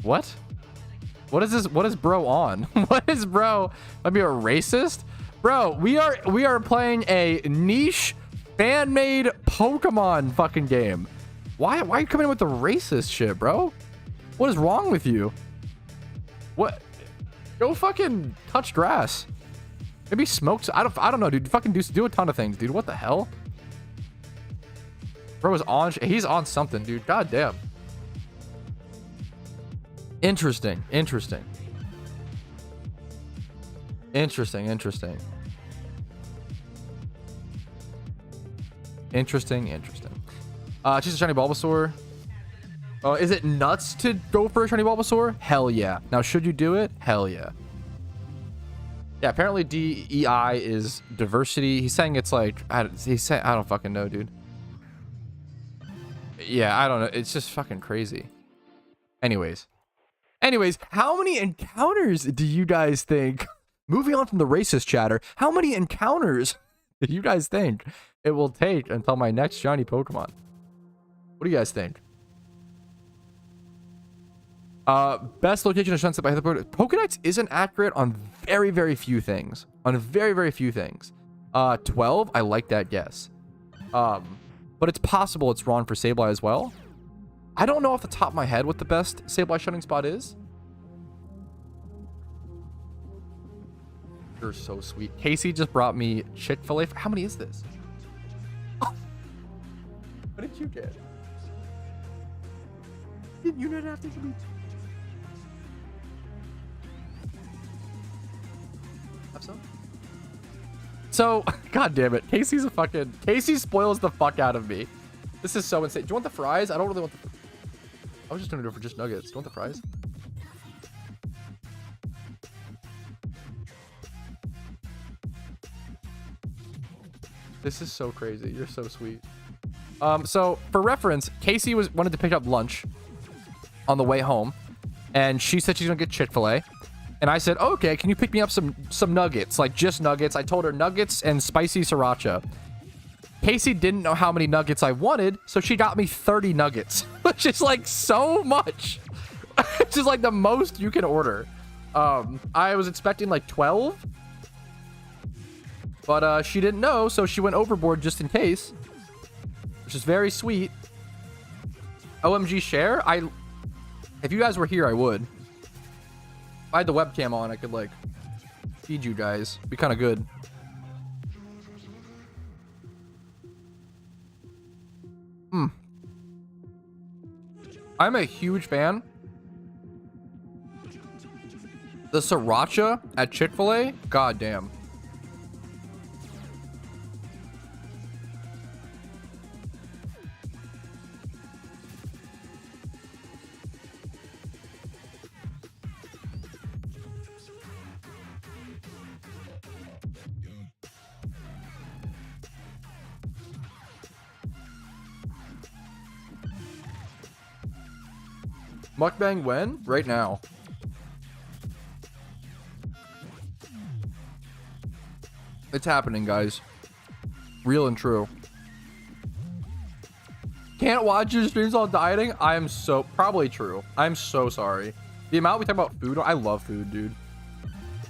What? What is this? What is bro on? What is bro? Let me be a racist? Bro, we are playing a niche fan-made Pokemon fucking game. Why are you coming in with the racist shit, bro? What is wrong with you? What? Go fucking touch grass. Maybe smoke. I don't know, dude. Fucking do a ton of things, dude. What the hell? Bro is on. He's on something, dude. God damn. Interesting. Interesting. Interesting. Interesting. Interesting. Interesting. Choose a shiny Bulbasaur. Oh, is it nuts to go for a shiny Bulbasaur? Hell yeah. Now, should you do it? Hell yeah. Yeah, apparently DEI is diversity. He's saying it's like, I don't fucking know, dude. Yeah, I don't know. It's just fucking crazy. Anyways, how many encounters do you guys think, moving on from the racist chatter, how many encounters do you guys think it will take until my next shiny Pokemon? What do you guys think? Best location of sunset by Heather. Pokedex isn't accurate on very, very few things. 12, I like that guess. But it's possible it's wrong for Sableye as well. I don't know off the top of my head what the best Sableye shunning spot is. You're so sweet. Casey just brought me Chick-fil-A. How many is this? Oh. What did you get? Did you not have to give me? So, god damn it. Casey spoils the fuck out of me. This is so insane. Do you want the fries? I don't really want the... I was just gonna do it for just nuggets. Do you want the fries? This is so crazy. You're so sweet. So for reference, Casey wanted to pick up lunch on the way home, and she said she's gonna get Chick-fil-A. And I said, okay, can you pick me up some nuggets? Like, just nuggets. I told her nuggets and spicy sriracha. Casey didn't know how many nuggets I wanted, so she got me 30 nuggets, which is like so much. Which is like the most you can order. I was expecting like 12, but she didn't know, so she went overboard just in case, which is very sweet. OMG share? If you guys were here, I would. If I had the webcam on, I could like feed you guys. Be kind of good. I'm a huge fan. The sriracha at Chick-fil-A, god damn. Mukbang when? Right now. It's happening, guys. Real and true. Can't watch your streams while dieting. I am so probably true. I'm so sorry. The amount we talk about food, I love food, dude.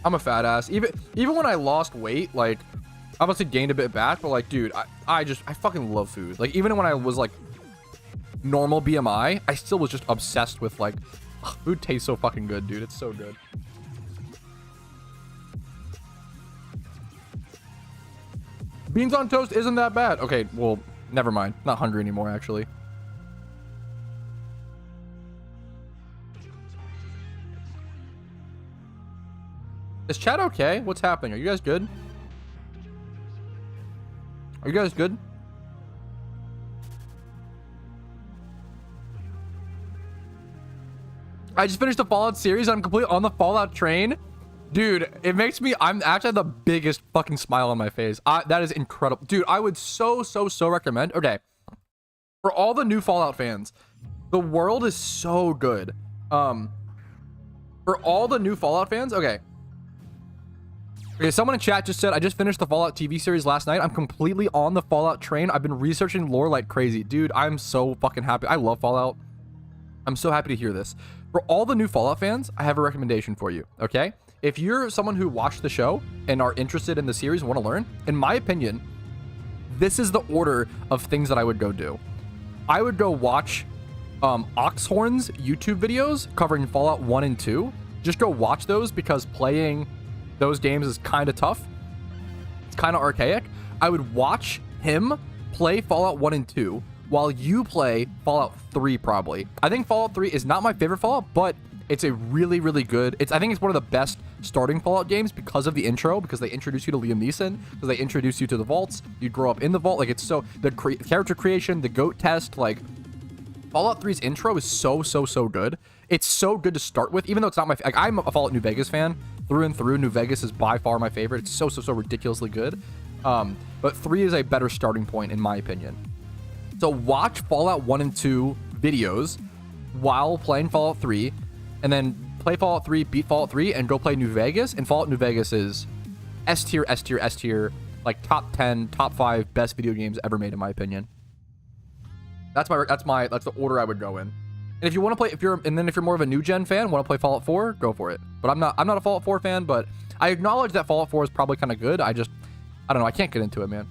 I'm a fat ass. Even when I lost weight, like obviously gained a bit back, but like, dude, I fucking love food. Like even when I was like normal BMI, I still was just obsessed with like, ugh, food tastes so fucking good, dude. It's so good. Beans on toast isn't that bad. Okay, well, never mind. Not hungry anymore, actually. Is chat okay? What's happening? Are you guys good? Are you guys good? I just finished the Fallout series. I'm completely on the Fallout train. Dude, it makes me, I'm actually the biggest fucking smile on my face. That is incredible. Dude, I would so recommend. Okay. For all the new Fallout fans, the world is so good. For all the new Fallout fans, okay. Okay, someone in chat just said, I just finished the Fallout TV series last night. I'm completely on the Fallout train. I've been researching lore like crazy. Dude, I'm so fucking happy. I love Fallout. I'm so happy to hear this. For all the new Fallout fans, I have a recommendation for you, okay? If you're someone who watched the show and are interested in the series and want to learn, in my opinion, this is the order of things that I would go do. I would go watch Oxhorn's YouTube videos covering Fallout 1 and 2. Just go watch those because playing those games is kind of tough. It's kind of archaic. I would watch him play Fallout 1 and 2 while you play Fallout 3 probably. I think Fallout 3 is not my favorite Fallout, but it's a really good, I think it's one of the best starting Fallout games because of the intro, because they introduce you to Liam Neeson, because they introduce you to the vaults, you grow up in the vault, like it's so, the character creation, the goat test, like Fallout 3's intro is so good. It's so good to start with, even though it's not my, like I'm a Fallout New Vegas fan, through and through. New Vegas is by far my favorite. It's so ridiculously good. But 3 is a better starting point in my opinion. So watch Fallout 1 and 2 videos while playing Fallout 3, and then play Fallout 3, beat Fallout 3, and go play New Vegas. And Fallout New Vegas is S tier, like top 10, top 5 best video games ever made in my opinion. That's the order I would go in. And if you want to play, if you're more of a new gen fan, want to play Fallout 4, go for it. But I'm not a Fallout 4 fan, but I acknowledge that Fallout 4 is probably kind of good. I don't know. I can't get into it, man.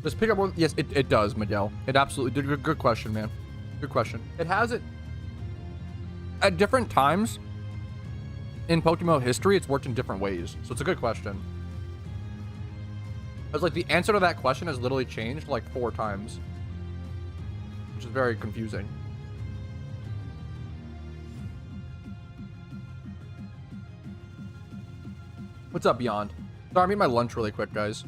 Does pick up more? Yes, it does, Miguel. It absolutely did. Good question, man. Good question. It has it at different times in PokeMMO history. It's worked in different ways, so it's a good question. It's like the answer to that question has literally changed like 4 times, which is very confusing. What's up, Beyond? Sorry, I'm eating my lunch really quick, guys.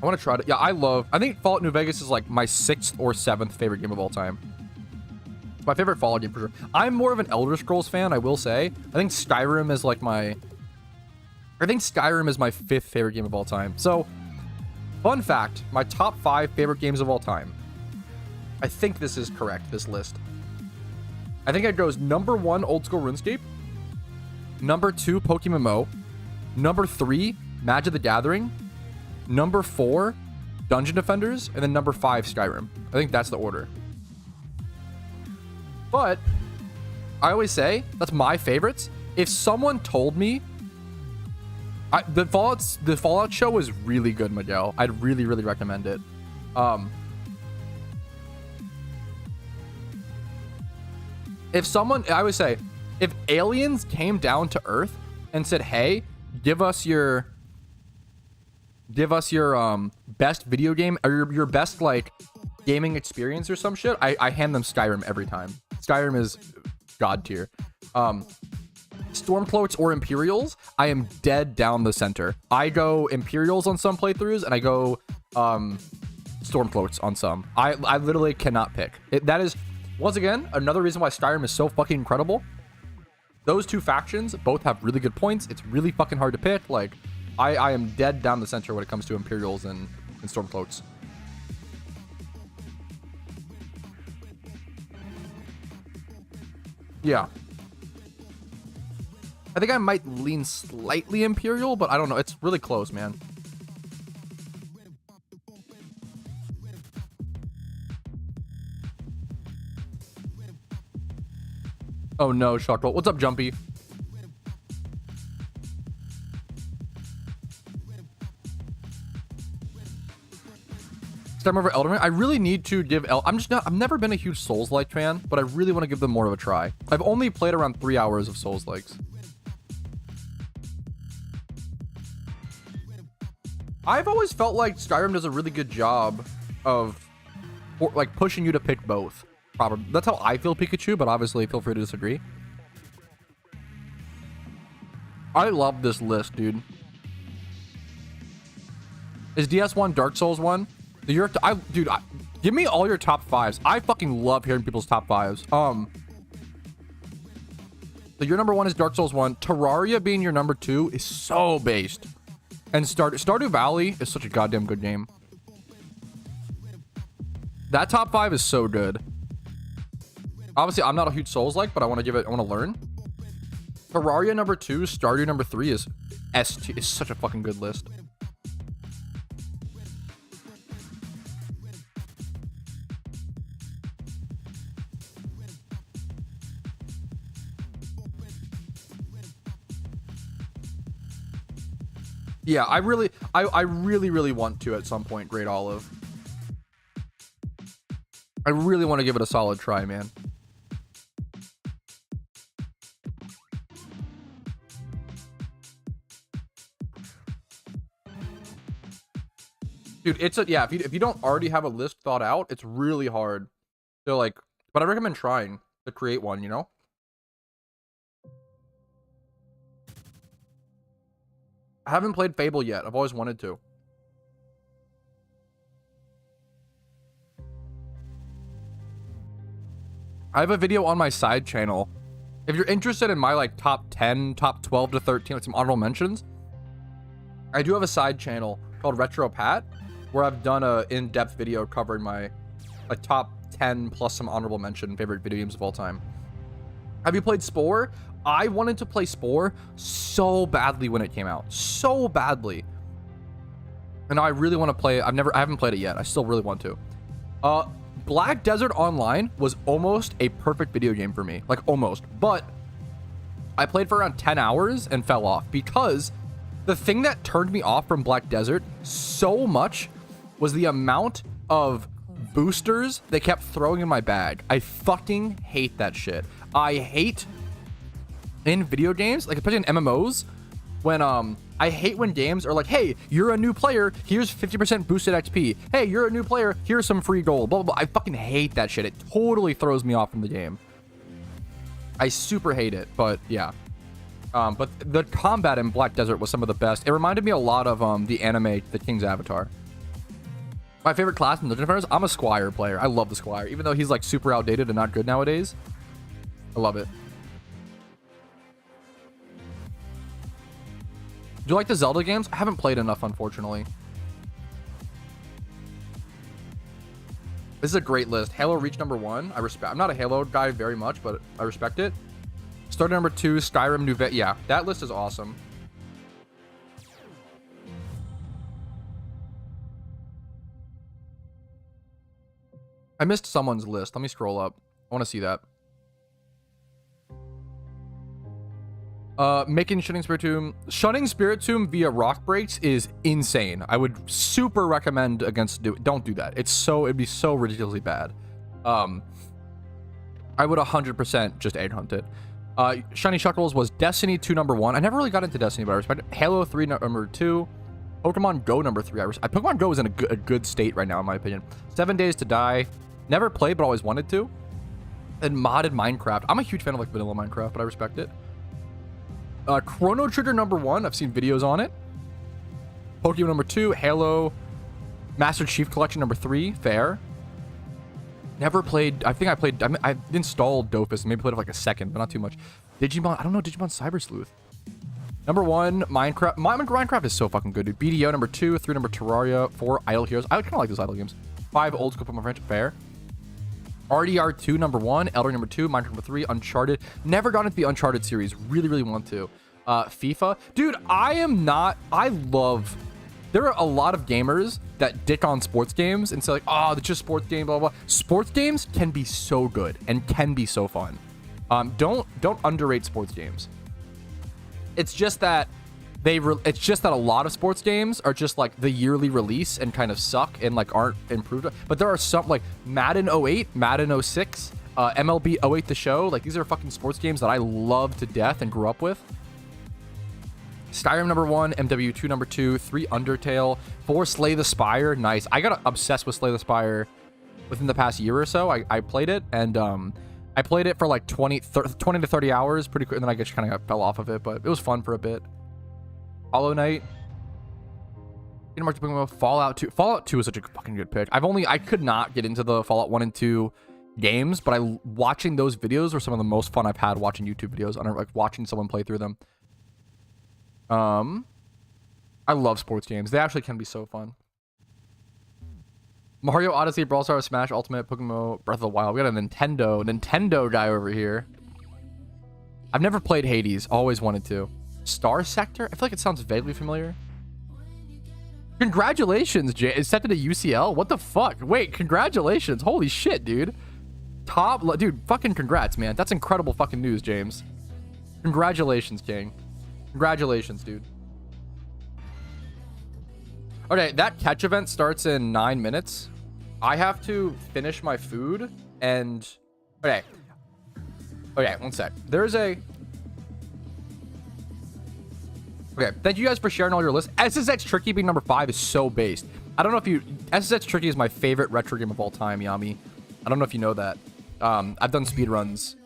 I want to try to. Yeah, I think Fallout New Vegas is like my 6th or 7th favorite game of all time. It's my favorite Fallout game for sure. I'm more of an Elder Scrolls fan, I will say. I think Skyrim is like my 5th favorite game of all time. So, fun fact, my top 5 favorite games of all time. I think this is correct, this list. I think it goes number 1, Old School RuneScape. Number 2, PokeMMO. Number 3, Magic the Gathering. Number 4, Dungeon Defenders, and then number 5, Skyrim. I think that's the order. But I always say that's my favorites. If someone told me the Fallout show was really good, Miguel, I'd really recommend it. I would say, if aliens came down to Earth and said, "Hey, give us your best video game or your best like gaming experience or some shit," I hand them Skyrim every time. Skyrim is god tier. Stormcloaks or Imperials, I am dead down the center. I go Imperials on some playthroughs and I go Stormcloaks on some. I literally cannot pick. That is, once again, another reason why Skyrim is so fucking incredible. Those 2 factions both have really good points. It's really fucking hard to pick. Like, I am dead down the center when it comes to Imperials and Stormcloaks. Yeah. I think I might lean slightly Imperial, but I don't know. It's really close, man. Oh no, Shockbolt. What's up, Jumpy? Stem over Elden Ring. I really need to give I've never been a huge Souls-like fan, but I really want to give them more of a try. I've only played around 3 hours of Souls-likes. I've always felt like Skyrim does a really good job of like pushing you to pick both. Probably. That's how I feel, Pikachu, but obviously feel free to disagree. I love this list, dude. Is DS1 Dark Souls 1? Dude, give me all your top fives. I fucking love hearing people's top fives. So your number 1 is Dark Souls 1. Terraria being your number 2 is so based. And Stardew Valley is such a goddamn good game. That top 5 is so good. Obviously, I'm not a huge Souls-like, but I want to learn. Terraria number 2, Stardew number 3 is S2. It's such a fucking good list. Yeah, I really want to at some point grade Olive. I really want to give it a solid try, man. Dude, yeah, if you don't already have a list thought out, it's really hard to like, but I recommend trying to create one, you know? I haven't played Fable yet. I've always wanted to. I have a video on my side channel. If you're interested in my like top 10, top 12 to 13, like some honorable mentions, I do have a side channel called Retro Pat, where I've done a in-depth video covering my like top 10 plus some honorable mention favorite video games of all time. Have you played Spore? I wanted to play Spore so badly when it came out. So badly. And I really want to play it. I haven't played it yet. I still really want to. Black Desert Online was almost a perfect video game for me. Like almost. But I played for around 10 hours and fell off because the thing that turned me off from Black Desert so much was the amount of boosters they kept throwing in my bag. I fucking hate that shit. I hate in video games, like especially in MMOs, when I hate when games are like, hey, you're a new player, here's 50% boosted XP. Hey, you're a new player, here's some free gold. Blah, blah, blah. I fucking hate that shit. It totally throws me off from the game. I super hate it, but yeah. But the combat in Black Desert was some of the best. It reminded me a lot of the anime The King's Avatar. My favorite class in Dungeon Defenders, I'm a Squire player. I love the Squire, even though he's like super outdated and not good nowadays. I love it. Do you like the Zelda games? I haven't played enough, unfortunately. This is a great list. Halo Reach number 1. I'm not a Halo guy very much, but I respect it. Starter number 2, Skyrim New Vegas. Yeah, that list is awesome. I missed someone's list. Let me scroll up. I want to see that. Making Shunning Spiritomb via rock breaks is insane. I would super recommend against don't do that. It'd be so ridiculously bad. I would 100% just egg hunt it. Shiny Shuckles was Destiny 2 number 1. I never really got into Destiny, but I respect it. Halo 3 number 2. Pokemon Go number 3. Pokemon Go is in a good state right now, in my opinion. 7 Days to Die. Never played, but always wanted to. And modded Minecraft. I'm a huge fan of like vanilla Minecraft, but I respect it. Chrono Trigger number 1. I've seen videos on it. Pokemon number 2. Halo. Master Chief Collection number 3. Fair. Never played. I installed Dofus. Maybe played it for like a second, but not too much. Digimon. I don't know. Digimon Cyber Sleuth. Number 1. Minecraft. Minecraft is so fucking good, dude. BDO number 2. 3 number Terraria. 4 Idle Heroes. I kind of like those idle games. 5 Old School Pokemon French. Fair. RDR2 number 1, Elder number 2, Minecraft number 3, Uncharted. Never got into the Uncharted series. Really, really want to. FIFA. Dude, there are a lot of gamers that dick on sports games and say like, oh, it's just sports game, blah, blah, blah. Sports games can be so good and can be so fun. Don't underrate sports games. It's just that a lot of sports games are just like the yearly release and kind of suck and like aren't improved. But there are some like Madden 08, Madden 06, MLB 08 The Show. Like these are fucking sports games that I love to death and grew up with. Skyrim number 1, MW2 number 2, 3 Undertale, 4 Slay the Spire. Nice. I got obsessed with Slay the Spire within the past year or so. I played it and I played it for like 20 to 30 hours pretty quick, and then I just kind of fell off of it, but it was fun for a bit. Hollow Knight. Fallout 2. Fallout 2 is such a fucking good pick. I could not get into the Fallout 1 and 2 games, but watching those videos were some of the most fun I've had watching YouTube videos, on like watching someone play through them. I love sports games. They actually can be so fun. Mario Odyssey, Brawl Stars, Smash Ultimate, PokeMMO, Breath of the Wild. We got a Nintendo guy over here. I've never played Hades. Always wanted to. Star Sector? I feel like it sounds vaguely familiar. Congratulations, Jay. Accepted to UCL? What the fuck? Wait, congratulations. Holy shit, dude. Dude, fucking congrats, man. That's incredible fucking news, James. Congratulations, King. Congratulations, dude. Okay, that catch event starts in 9 minutes. I have to finish my food and... Okay, one sec. Okay, thank you guys for sharing all your lists. SSX Tricky being number 5 is so based. I don't know if you... SSX Tricky is my favorite retro game of all time, Yami. I don't know if you know that. I've done speedruns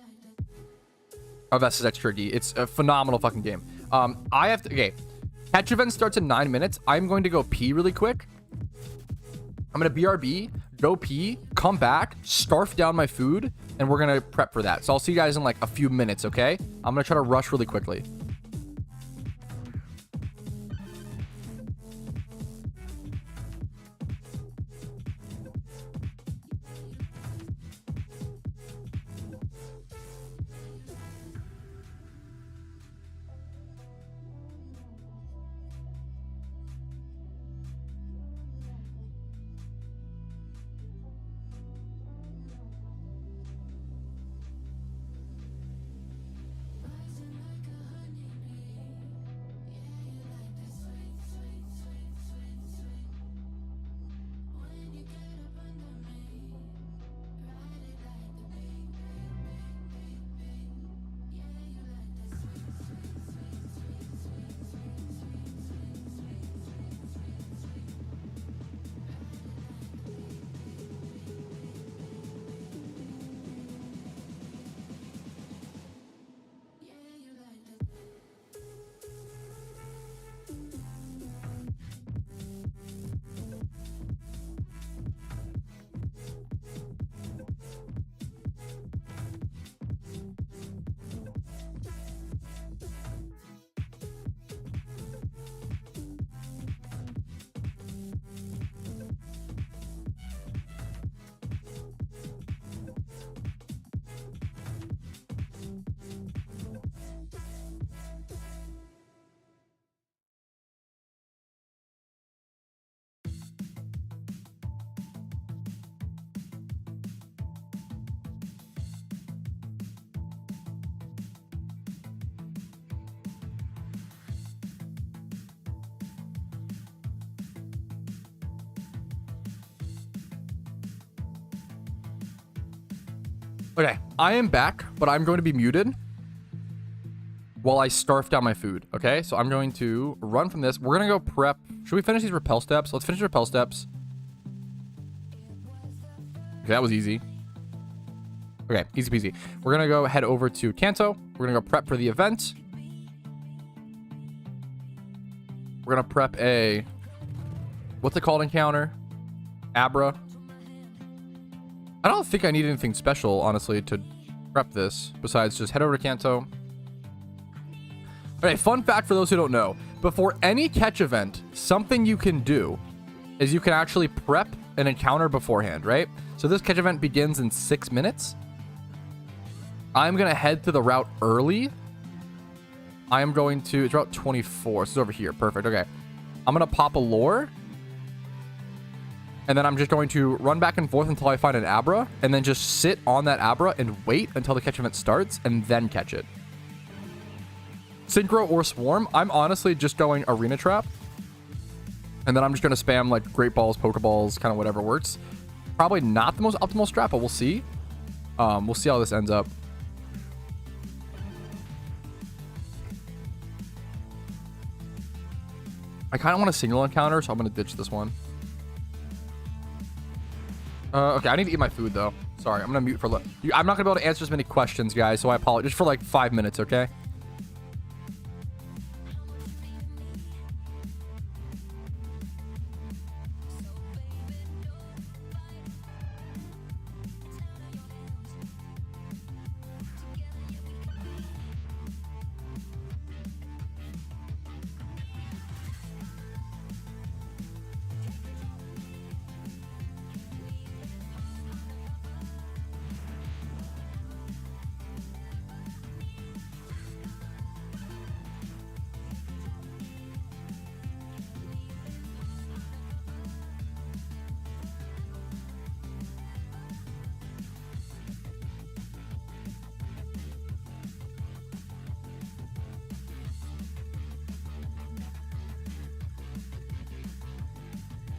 of SSX Tricky. It's a phenomenal fucking game. Okay. Catch event starts in 9 minutes. I'm going to go pee really quick. I'm going to BRB, go pee, come back, scarf down my food, and we're going to prep for that. So I'll see you guys in like a few minutes, okay? I'm going to try to rush really quickly. Okay, I am back, but I'm going to be muted while I scarf down my food, okay? So I'm going to run from this. We're going to go prep. Should we finish these rappel steps? Let's finish rappel steps. Okay, that was easy. Okay, easy peasy. We're going to go head over to Kanto. We're going to go prep for the event. We're going to prep a... What's it called encounter? Abra. I don't think I need anything special, honestly, to prep this, besides just head over to Kanto. Okay, fun fact for those who don't know. Before any catch event, something you can do is you can actually prep an encounter beforehand, right? So this catch event begins in 6 minutes. I'm going to head to the route early. I am going to, it's route 24. So it's over here. Perfect. Okay. I'm going to pop a lure. And then I'm just going to run back and forth until I find an Abra. And then just sit on that Abra and wait until the catch event starts and then catch it. Synchro or Swarm. I'm honestly just going Arena Trap. And then I'm just going to spam like Great Balls, Pokeballs, kind of whatever works. Probably not the most optimal strat, but we'll see. We'll see how this ends up. I kind of want a single encounter, so I'm going to ditch this one. Okay, I need to eat my food, though. Sorry, I'm going to mute for... I'm not going to be able to answer as many questions, guys, so I apologize. Just for like 5 minutes, okay?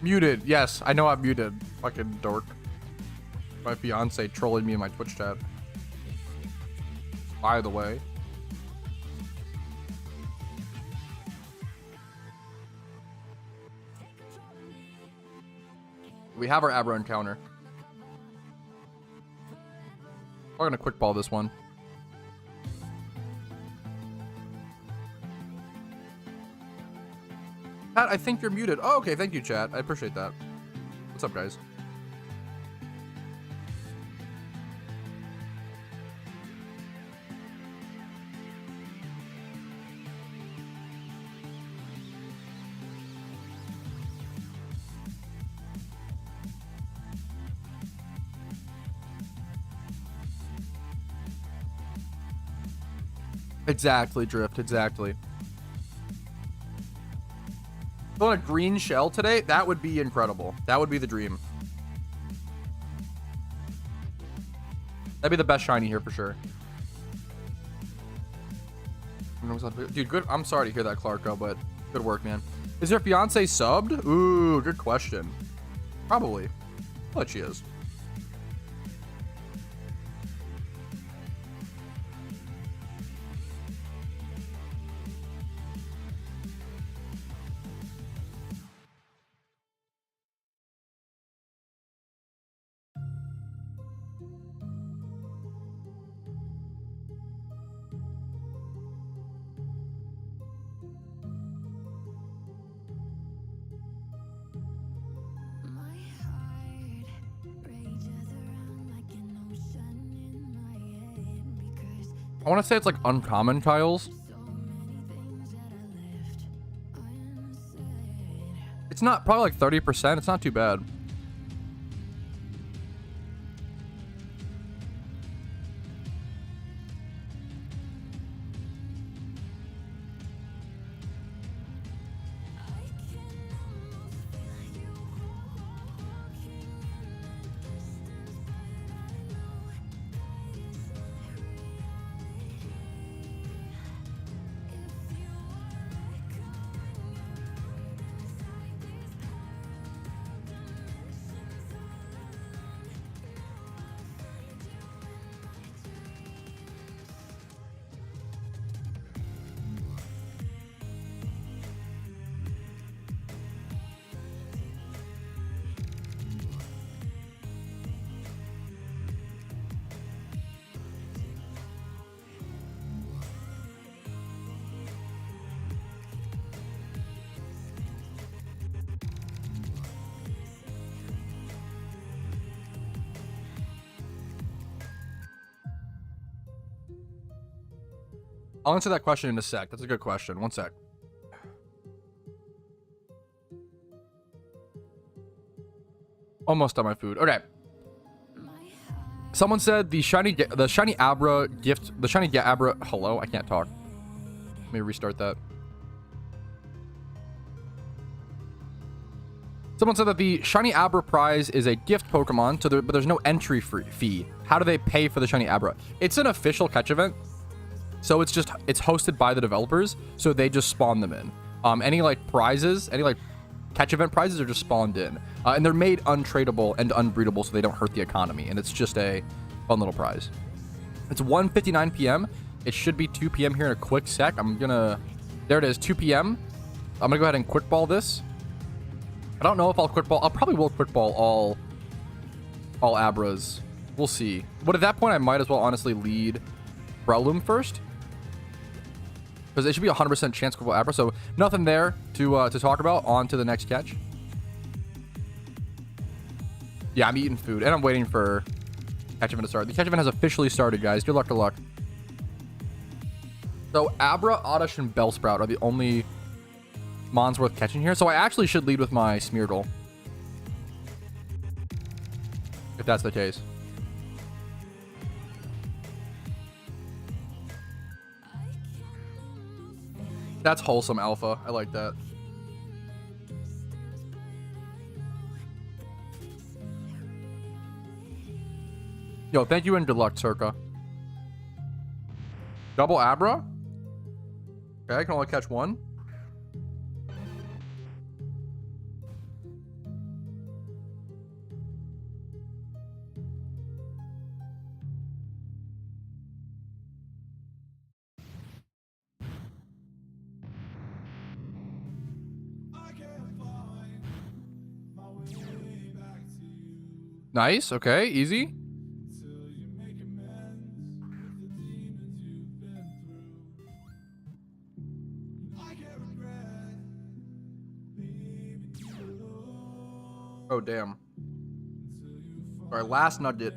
Muted. Yes, I know I'm muted. Fucking dork. My fiance trolling me in my Twitch chat. By the way. We have our Abra encounter. We're gonna quick ball this one. Chat, I think you're muted. Oh, okay. Thank you, chat. I appreciate that. What's up, guys? Exactly, Drift. Exactly. On a green shell today, that would be incredible. That would be the dream. That'd be the best shiny here for sure. Dude, good. I'm sorry to hear that, Clarko, but good work, man. Is your fiance subbed? Ooh, good question. Probably. But she is. I want to say it's like uncommon tiles. It's not, probably like 30%. It's not too bad. I'll answer that question in a sec. That's a good question. One sec. Almost on my food. Okay. Someone said the shiny Abra gift, the shiny Abra. Hello, I can't talk. Let me restart that. Someone said that the shiny Abra prize is a gift Pokemon, so but there's no entry fee. How do they pay for the shiny Abra? It's an official catch event, so it's hosted by the developers, so they just spawn them in. Any like prizes, any like catch event prizes are just spawned in, and they're made untradeable and unbreedable, so they don't hurt the economy. And it's just a fun little prize. It's 1:59 p.m. It should be 2 p.m. here in a quick sec. There it is, 2 p.m. I'm gonna go ahead and quick ball this. I don't know if I'll quick ball. I probably will quick ball all Abras. We'll see. But at that point, I might as well honestly lead Breloom first, because it should be 100% chance quick ball Abra. So nothing there to talk about. On to the next catch. Yeah, I'm eating food and I'm waiting for catch event to start. The catch event has officially started, guys. Good luck to luck. So Abra, Oddish, and Bellsprout are the only mons worth catching here. So I actually should lead with my Smeargle, if that's the case. That's wholesome, Alpha. I like that. Yo, thank you and good luck, Circa. Double Abra? Okay, I can only catch one. Nice. Okay, easy. Oh, damn. Our last nugget.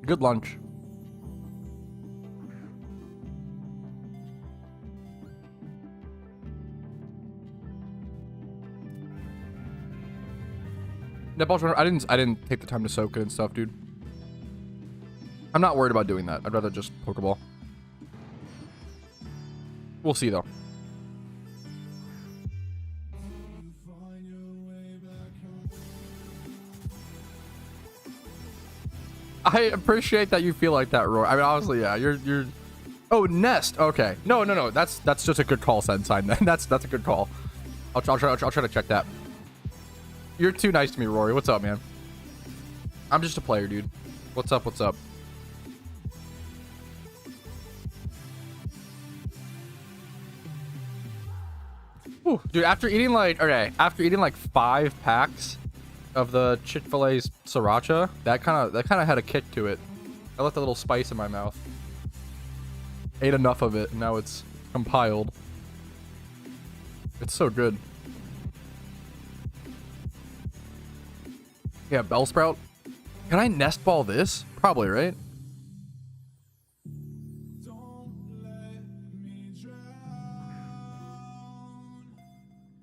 Good lunch. I didn't take the time to soak it and stuff, dude. I'm not worried about doing that. I'd rather just Pokeball. We'll see though. I appreciate that you feel like that, Roy. I mean, honestly, yeah. You're. Oh, Nest. Okay. No. That's just a good call, Sensei. Then that's a good call. I'll try to check that. You're too nice to me, Rory. What's up, man? I'm just a player, dude. What's up? What's up? Ooh, dude, after eating like 5 packs of the Chick-fil-A's sriracha, that kind of had a kick to it. I left a little spice in my mouth. Ate enough of it, and now it's compiled. It's so good. Yeah, Bellsprout. Can I nest ball this? Probably, right?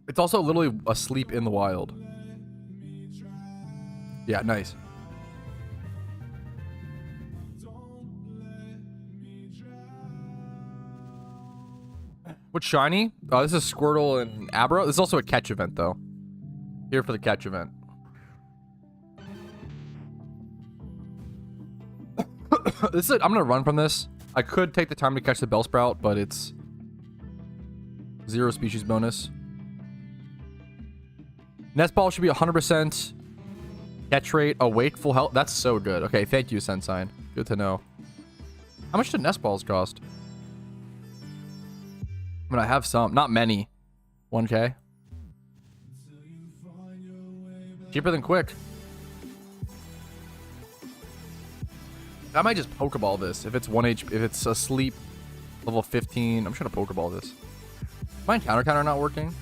It's also literally asleep in the wild. Yeah, nice. What's shiny? Oh, this is Squirtle and Abra. This is also a catch event, though. Here for the catch event. This is it. I'm gonna run from this. I could take the time to catch the Bellsprout, but it's 0 species bonus. Nest ball should be 100% catch rate, awake, full health. That's so good. Okay, thank you, Sensei. Good to know. How much do nest balls cost? I mean, I have some, not many. 1K. Cheaper than quick. I might just Pokeball this if it's 1 HP. If it's asleep, level 15. I'm just gonna Pokeball this. My encounter counter not working?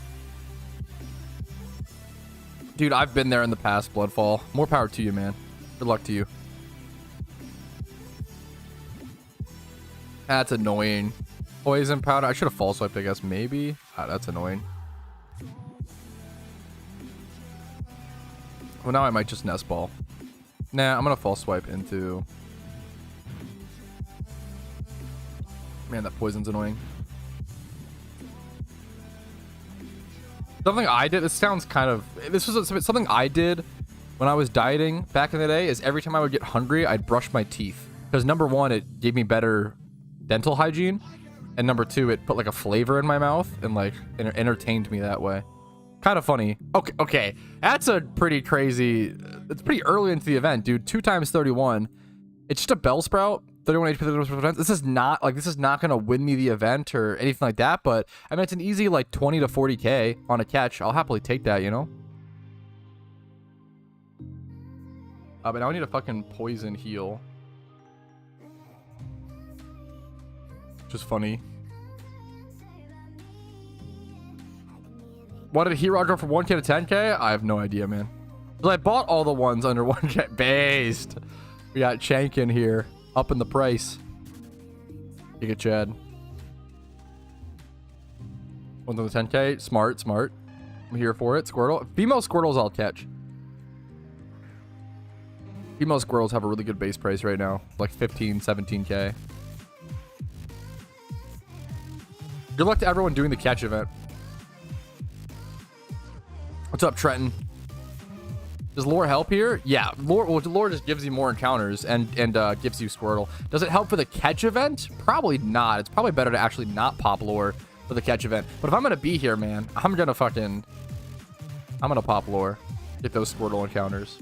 Dude, I've been there in the past, Bloodfall. More power to you, man. Good luck to you. That's annoying. Poison powder. I should have false swiped, I guess. Maybe. Ah, that's annoying. Well, now I might just nest ball. Nah, I'm gonna false swipe into... Man, that poison's annoying. Something I did, this sounds kind of... This was something I did when I was dieting back in the day, is every time I would get hungry, I'd brush my teeth. Because number one, it gave me better dental hygiene. And number two, it put like a flavor in my mouth and like entertained me that way. Kind of funny. Okay. That's a pretty crazy... It's pretty early into the event, dude. 2 times 31. It's just a Bellsprout. 31 HP. This is not gonna win me the event or anything like that, but I mean it's an easy like 20 to 40k on a catch. I'll happily take that, you know. But now I need a fucking poison heal, which is funny. What did Hero go from 1k to 10k? I have no idea, man. But I bought all the ones under 1k. Based. We got Shank in here. Up in the price. You get Chad. One's on the 10k. Smart. I'm here for it. Squirtle. Female Squirtles I'll catch. Female Squirtles have a really good base price right now. Like 15, 17k. Good luck to everyone doing the catch event. What's up, Trenton? Does lore help here? Yeah, lore just gives you more encounters and gives you Squirtle. Does it help for the catch event? Probably not. It's probably better to actually not pop lore for the catch event. But if I'm gonna be here, man, I'm gonna pop lore. Get those Squirtle encounters.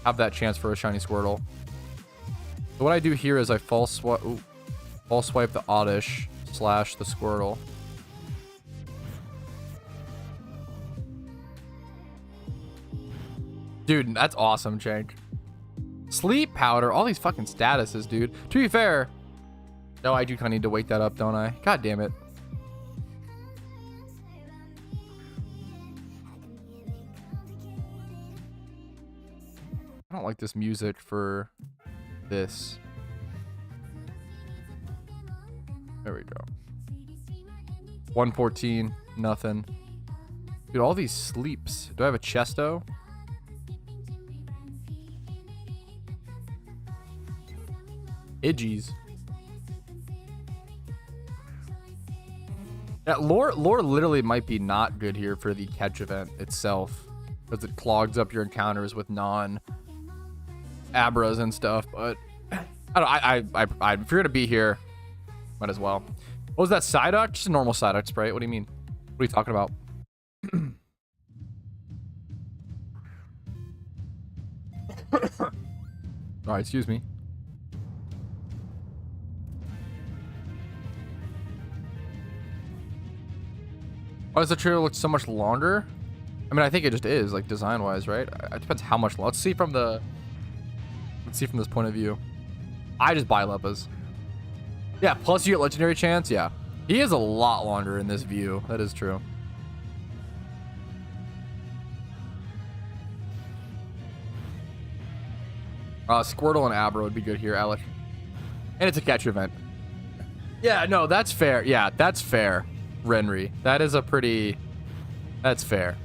Have that chance for a shiny Squirtle. So what I do here is I false swipe the Oddish / the Squirtle. Dude, that's awesome, Jank. Sleep powder, all these fucking statuses, dude. To be fair, no, I do kind of need to wake that up, don't I? God damn it. I don't like this music for this. There we go. 114, nothing. Dude, all these sleeps. Do I have a Chesto? Idgies. Yeah, lore literally might be not good here for the catch event itself, because it clogs up your encounters with non-abras and stuff. But I don't. If you're gonna be here, might as well. What was that Psyduck? Just a normal Psyduck sprite. What do you mean? What are you talking about? All right, excuse me. Why does the trailer look so much longer? I mean, I think it just is, like, design-wise, right? It depends how much. Let's see from this point of view. I just buy Leppas. Yeah, plus you get legendary chance. Yeah, he is a lot longer in this view. That is true. Squirtle and Abra would be good here, Alec. And it's a catch event. Yeah, no, that's fair. Yeah, that's fair. Renry. That is a pretty... That's fair.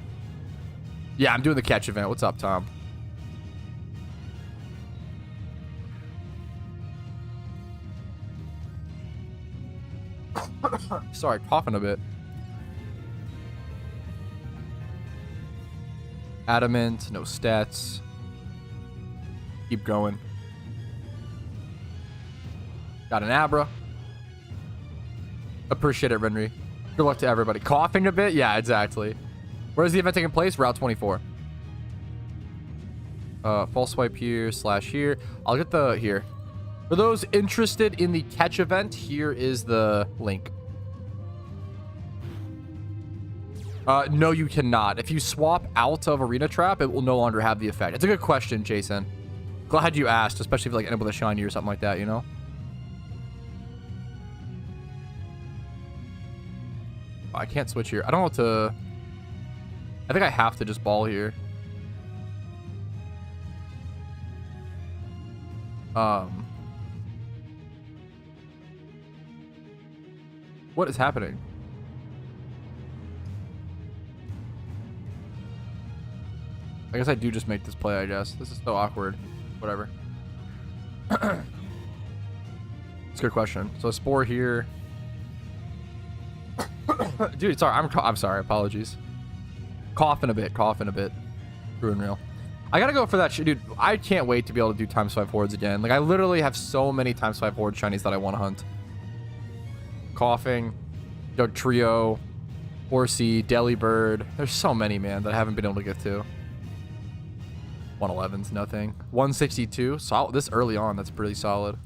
Yeah, I'm doing the catch event. What's up, Tom? Sorry, coughing a bit. Adamant, no stats. Keep going. Got an Abra. Appreciate it, Renry. Good luck to everybody. Coughing a bit? Yeah, exactly. Where's the event taking place? Route 24. False swipe here / here. I'll get the here. For those interested in the catch event, here is the link. No, you cannot. If you swap out of Arena Trap, it will no longer have the effect. It's a good question, Jason. Glad you asked, especially if you like end up with a shiny or something like that, you know? I can't switch here. I don't know what to... I think I have to just ball here. What is happening? I guess I do just make this play, I guess. This is so awkward. Whatever. It's a good question. So Spore here. Dude, sorry. I'm sorry. Apologies. Coughing a bit. True and real. I gotta go for that shit. Dude, I can't wait to be able to do ×5 hordes again. Like, I literally have so many ×5 horde shinies that I want to hunt. Coughing. Doug Trio. Horsey. Delibird. There's so many, man, that I haven't been able to get to. 111's nothing. 162. Solid. This early on, that's pretty solid.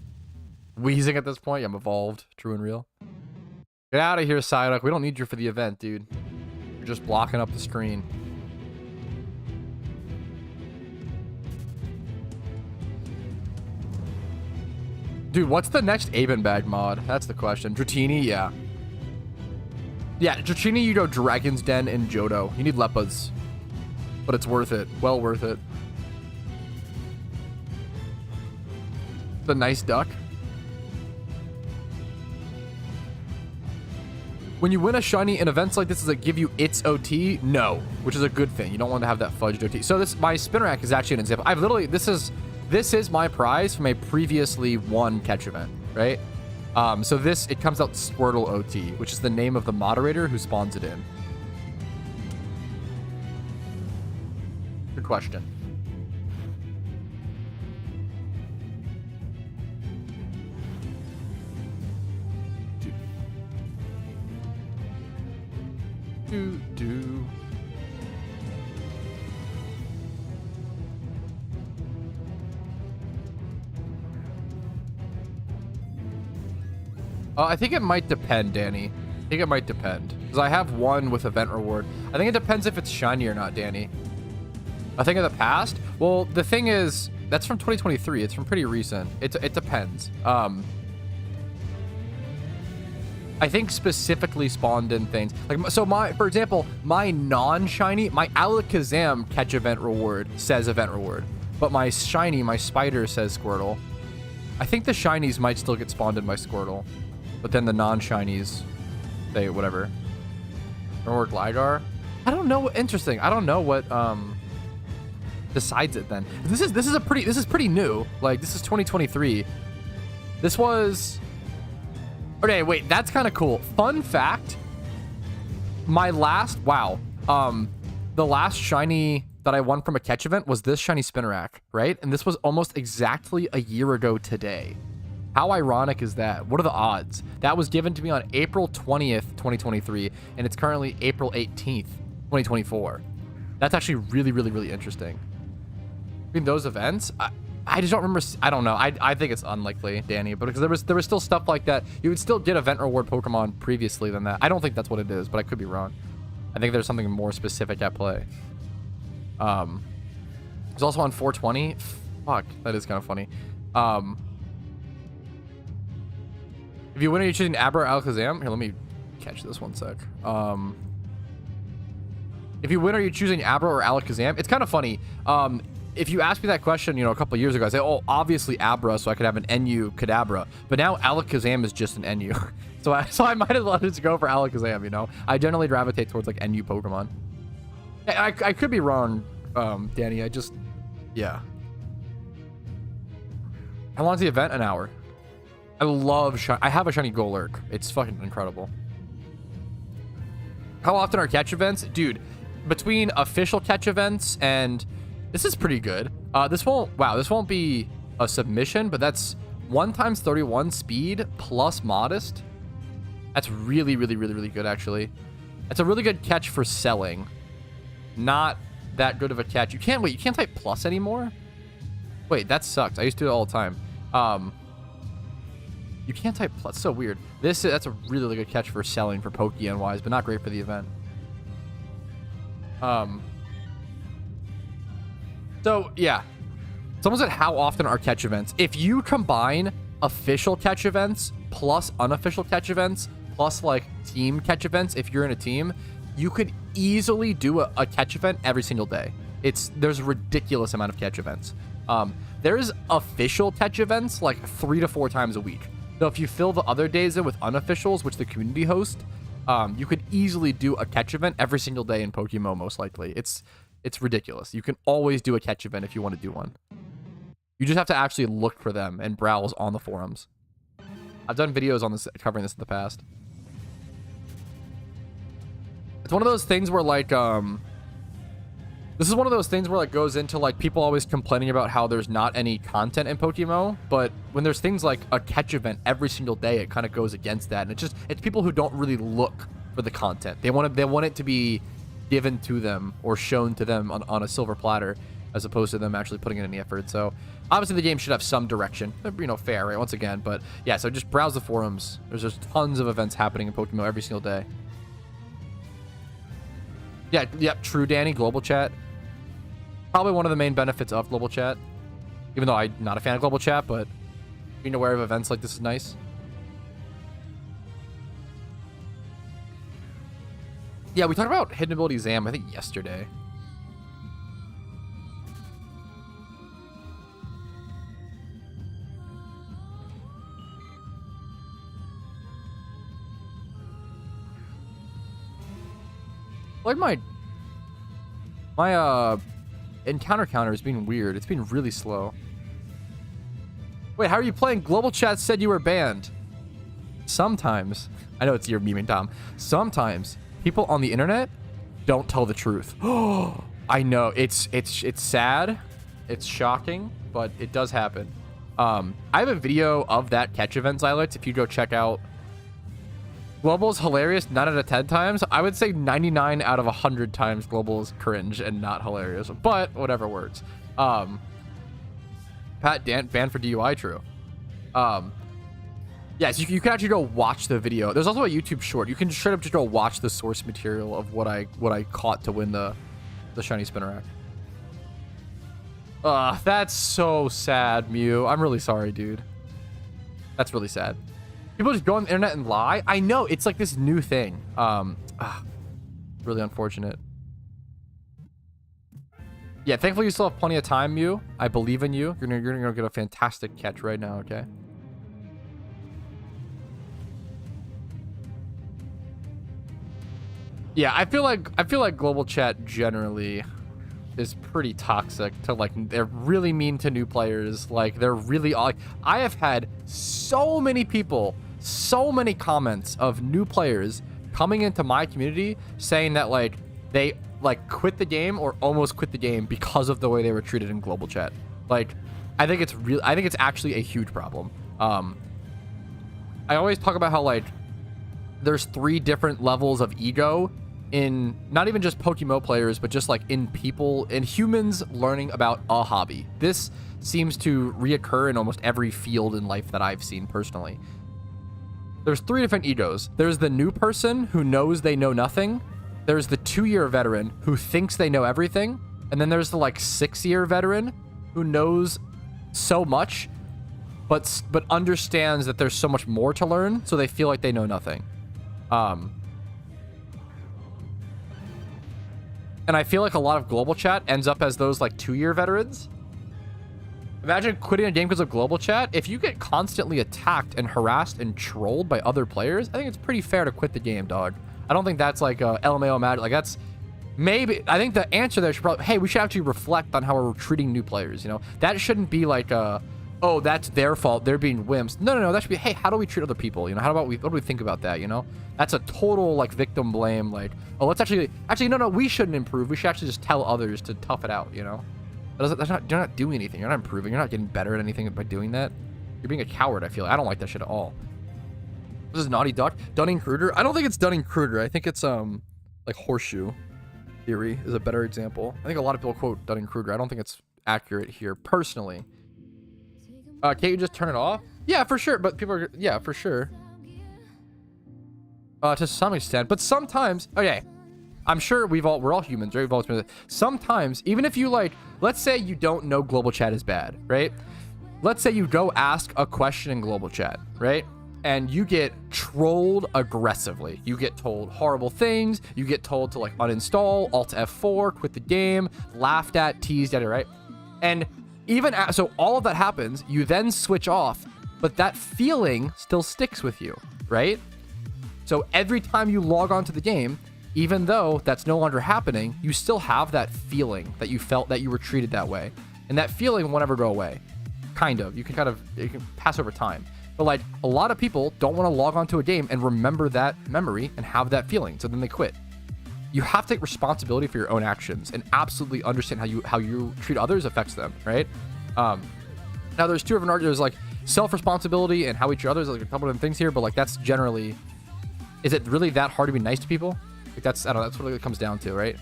Wheezing at this point. I'm evolved. True and real. Get out of here, Psyduck. We don't need you for the event, dude. You're just blocking up the screen. Dude, what's the next Aben bag mod? That's the question. Dratini, yeah. Yeah, Dratini, you go Dragon's Den and Johto. You need Leppas. But it's worth it. Well worth it. The nice duck. When you win a shiny in events like this, does it give you its OT? No, which is a good thing. You don't want to have that fudged OT. So this, my spin rack is actually an example. I've literally, this is my prize from a previously won catch event, right? So this, it comes out Squirtle OT, which is the name of the moderator who spawns it in. Good question. Do. I think it might depend, Danny. I think it might depend. Because I have one with event reward. I think it depends if it's shiny or not, Danny. I think in the past, well, the thing is, that's from 2023. It's from pretty recent. It depends. I think specifically spawned in things. Like, so for example, my non-shiny, my Alakazam catch event reward says event reward. But my shiny, my spider says Squirtle. I think the shinies might still get spawned in my Squirtle. But then the non-shinies, say whatever. Or Gligar. I don't know. Interesting. I don't know what decides it then. This is pretty new. Like, this is 2023. This was. Okay, wait, that's kind of cool. Fun fact. My last, the last shiny that I won from a catch event was this shiny Spinarak, right? And this was almost exactly a year ago today. How ironic is that? What are the odds? That was given to me on April 20th, 2023, and it's currently April 18th, 2024. That's actually really, really, really interesting. Between those events, I just don't remember. I don't know. I think it's unlikely, Danny, but because there was still stuff like that. You would still get event reward Pokemon previously than that. I don't think that's what it is, but I could be wrong. I think there's something more specific at play. It's also on 420. Fuck, that is kind of funny. If you win, are you choosing Abra or Alakazam? Here, let me catch this one sec. If you win, are you choosing Abra or Alakazam? It's kind of funny. If you asked me that question, you know, a couple of years ago, I say, oh, obviously Abra, so I could have an NU Kadabra. But now Alakazam is just an NU. so I might as well just go for Alakazam, you know? I generally gravitate towards, like, NU Pokemon. I could be wrong, Danny. Yeah. How long's the event? An hour. I love I have a shiny Golurk. It's fucking incredible. How often are catch events? Dude, between official catch events and... This is pretty good. This won't be a submission, but that's 1 × 31 speed plus modest. That's really, really, really, really good, actually. That's a really good catch for selling. Not that good of a catch. You can't type plus anymore? Wait, that sucks. I used to do it all the time. You can't type plus. So weird. That's a really, really good catch for selling for Pokeyen wise, but not great for the event. So, yeah. Someone said, how often are catch events? If you combine official catch events plus unofficial catch events plus, like, team catch events, if you're in a team, you could easily do a catch event every single day. There's a ridiculous amount of catch events. There's official catch events, like, 3 to 4 times a week. So if you fill the other days in with unofficials, which the community hosts, you could easily do a catch event every single day in PokeMMO, most likely. It's ridiculous. You can always do a catch event if you want to do one. You just have to actually look for them and browse on the forums. I've done videos on this, covering this in the past. It's one of those things where like, this is one of those things where like goes into like people always complaining about how there's not any content in PokeMMO, but when there's things like a catch event every single day, it kind of goes against that. And it's people who don't really look for the content. They want it to be given to them or shown to them on a silver platter, as opposed to them actually putting in any effort. So obviously the game should have some direction, you know, fair, right? Once again, but yeah, so just browse the forums. There's just tons of events happening in PokeMMO every single day. Yeah, yep, true, Danny. Global chat. Probably one of the main benefits of global chat. Even though I'm not a fan of global chat, but being aware of events like this is nice. Yeah, we talked about hidden ability Zam, I think, yesterday. Like my encounter counter is being weird. It's been really slow. Wait, how are you playing? Global chat said you were banned. Sometimes, I know it's your memeing, Tom. Sometimes people on the internet don't tell the truth. Oh, I know. It's sad. It's shocking, but it does happen. I have a video of that catch event, Xylix. If you go check out. Global is hilarious 9 out of 10 times. I would say 99 out of 100 times Global is cringe and not hilarious, but whatever works. Pat banned for DUI, true. Yes, you can actually go watch the video. There's also a YouTube short. You can straight up just go watch the source material of what I caught to win the shiny Spinnerack. That's so sad, Mew. I'm really sorry, dude. That's really sad. People just go on the internet and lie. I know, it's like this new thing. Really unfortunate. Yeah, thankfully you still have plenty of time, Mew. I believe in you. You're gonna get a fantastic catch right now, okay? Yeah, I feel like global chat generally is pretty toxic to like, they're really mean to new players. Like they're really, like, I have had so many people, so many comments of new players coming into my community saying that like they like quit the game or almost quit the game because of the way they were treated in global chat. Like I think it's actually a huge problem. I always talk about how like there's 3 different levels of ego in not even just PokeMMO players, but just like in people, in humans learning about a hobby. This seems to reoccur in almost every field in life that I've seen personally. There's 3 different egos. There's the new person who knows they know nothing. There's the 2-year veteran who thinks they know everything. And then there's the like 6-year veteran who knows so much, but understands that there's so much more to learn, so they feel like they know nothing. And I feel like a lot of global chat ends up as those like 2-year veterans. Imagine quitting a game because of global chat. If you get constantly attacked and harassed and trolled by other players, I think it's pretty fair to quit the game, dog. I don't think that's like a LMAO magic. Like that's maybe, I think the answer there should probably, hey, we should actually reflect on how we're treating new players. You know, that shouldn't be like oh, that's their fault, they're being wimps. No, that should be, hey, how do we treat other people? You know, what do we think about that? You know, that's a total like victim blame. Like, oh, let's actually no, we shouldn't improve. We should actually just tell others to tough it out. You know, you're not doing anything. You're not improving. You're not getting better at anything by doing that. You're being a coward. I feel like. I don't like that shit at all. This is Naughty Duck. Dunning-Kruger. I don't think it's Dunning-Kruger. I think it's like Horseshoe Theory is a better example. I think a lot of people quote Dunning-Kruger. I don't think it's accurate here personally. Can't you just turn it off? Yeah, for sure. But people are, yeah, for sure. To some extent, but sometimes, okay, I'm sure we're all humans, right? We've all experienced it. Sometimes, even if you like, let's say you don't know global chat is bad, right? Let's say you go ask a question in global chat, right? And you get trolled aggressively. You get told horrible things. You get told to like uninstall, Alt F4, quit the game, laughed at, teased at it, right? And even so all of that happens, you then switch off, but that feeling still sticks with you, right? So every time you log on to the game, even though that's no longer happening, you still have that feeling that you felt that you were treated that way. And that feeling won't ever go away. Kind of. You can pass over time. But like a lot of people don't want to log onto a game and remember that memory and have that feeling. So then they quit. You have to take responsibility for your own actions and absolutely understand how you treat others affects them, right? Now there's two different arguments, like self-responsibility and how we treat others, like a couple of things here, but like that's generally, is it really that hard to be nice to people? Like that's, I don't know, that's what it comes down to, right?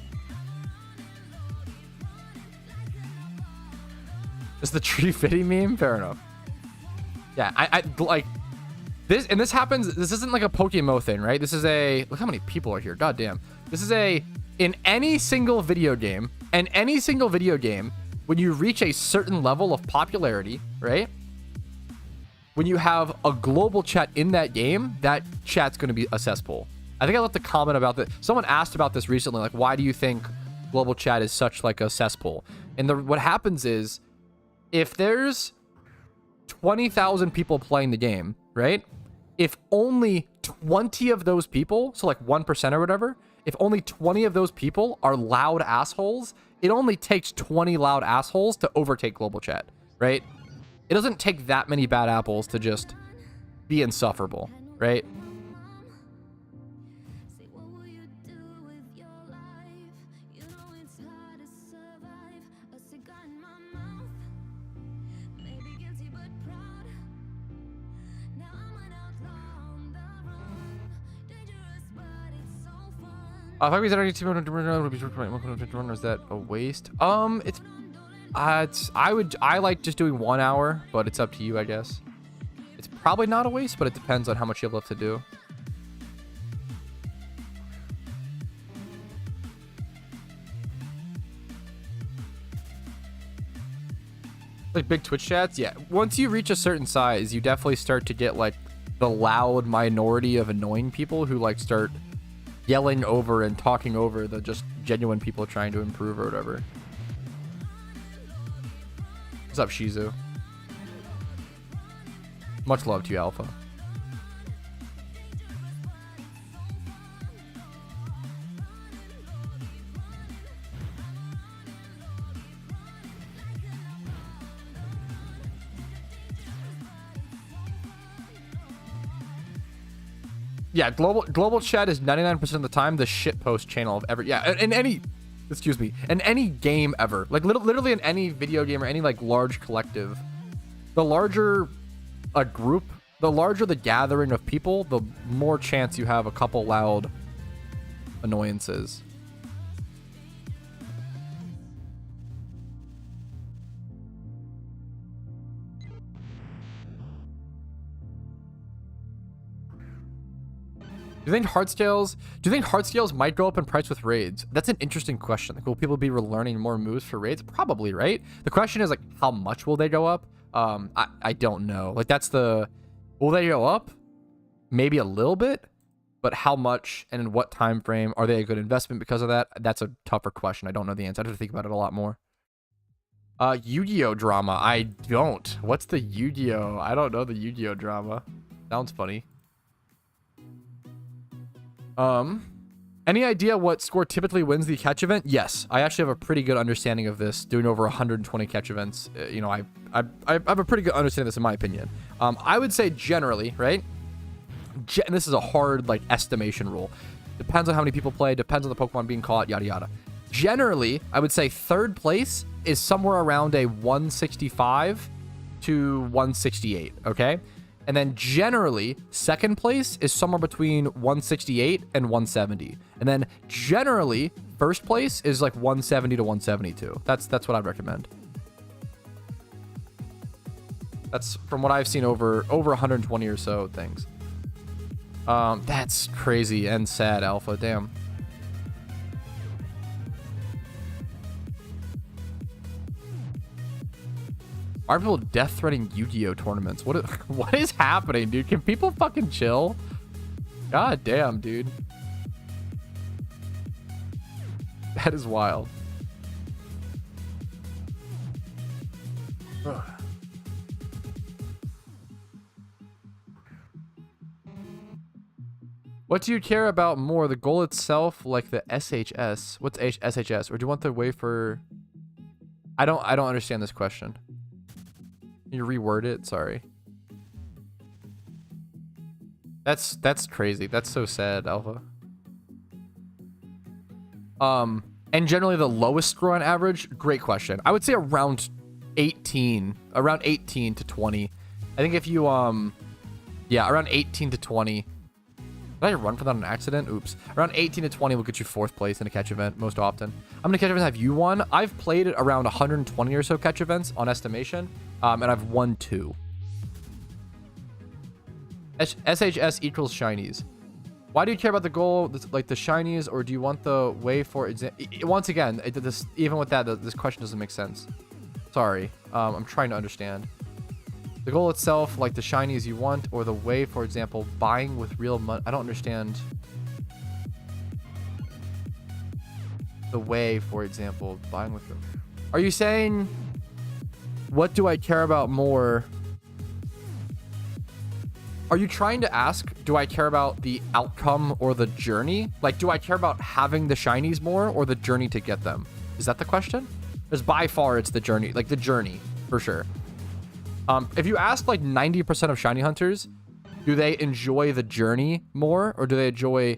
Is the tree fitting meme? Fair enough. Yeah, I like this, and this happens. This isn't like a PokeMMO thing, right? This is a, look how many people are here. God damn. This is a, in any single video game, when you reach a certain level of popularity, right? When you have a global chat in that game, that chat's going to be a cesspool. I think I left a comment about that. Someone asked about this recently, like, why do you think global chat is such like a cesspool? And what happens is, if there's 20,000 people playing the game, right? If only 20 of those people, so like 1% or whatever, if only 20 of those people are loud assholes, it only takes 20 loud assholes to overtake global chat, right? It doesn't take that many bad apples to just be insufferable, right? If I was at is that a waste? I like just doing 1 hour, but it's up to you, I guess. It's probably not a waste, but it depends on how much you have left to do. Like big Twitch chats, yeah. Once you reach a certain size, you definitely start to get like the loud minority of annoying people who like start yelling over and talking over the just genuine people trying to improve or whatever. What's up, Shizu? Much love to you, Alpha. Yeah, global chat is 99% of the time the shitpost channel of ever. Yeah, in any, excuse me, in any game ever. Like literally in any video game or any like large collective, the larger a group, the larger the gathering of people, the more chance you have a couple loud annoyances. Do you think hard scales might go up in price with raids? That's an interesting question. Like, will people be learning more moves for raids? Probably, right? The question is like, how much will they go up? I don't know. Like will they go up? Maybe a little bit, but how much and in what time frame? Are they a good investment because of that? That's a tougher question. I don't know the answer. I have to think about it a lot more. Yu-Gi-Oh drama. I don't. What's the Yu-Gi-Oh? I don't know the Yu-Gi-Oh drama. Sounds funny. Any idea what score typically wins the catch event? Yes, I actually have a pretty good understanding of this, doing over 120 catch events. You know, I have a pretty good understanding of this in my opinion. I would say generally, right? And this is a hard, like, estimation rule. Depends on how many people play, depends on the Pokemon being caught, yada, yada. Generally, I would say third place is somewhere around a 165 to 168, okay? And then generally, second place is somewhere between 168 and 170. And then generally, first place is like 170 to 172. That's what I'd recommend. That's from what I've seen over 120 or so things. That's crazy and sad, Alpha. Damn. Why are people death-threatening Yu-Gi-Oh tournaments? What is happening, dude? Can people fucking chill? God damn, dude. That is wild. Ugh. What do you care about more, the goal itself, like the SHS? What's SHS? Or do you want the way for... I don't understand this question. Can you reword it? Sorry. That's crazy. That's so sad, Alpha. And generally the lowest score on average, great question. I would say around 18 to 20. I think if you, yeah, around 18 to 20. Did I run for that on accident? Oops. Around 18 to 20 will get you 4th place in a catch event most often. How many catch events have you won? I've played around 120 or so catch events on estimation, and I've won 2. SHS equals shinies. Why do you care about the goal, like the shinies, or do you want the way for example? Once again, even with that, this question doesn't make sense. Sorry. I'm trying to understand. The goal itself, like the shinies you want, or the way, for example, buying with real money. I don't understand. The way, for example, buying with them. Are you saying, what do I care about more? Are you trying to ask, do I care about the outcome or the journey? Like, do I care about having the shinies more or the journey to get them? Is that the question? Because by far, it's the journey. Like, the journey, for sure. If you ask, like, 90% of shiny hunters, do they enjoy the journey more or do they enjoy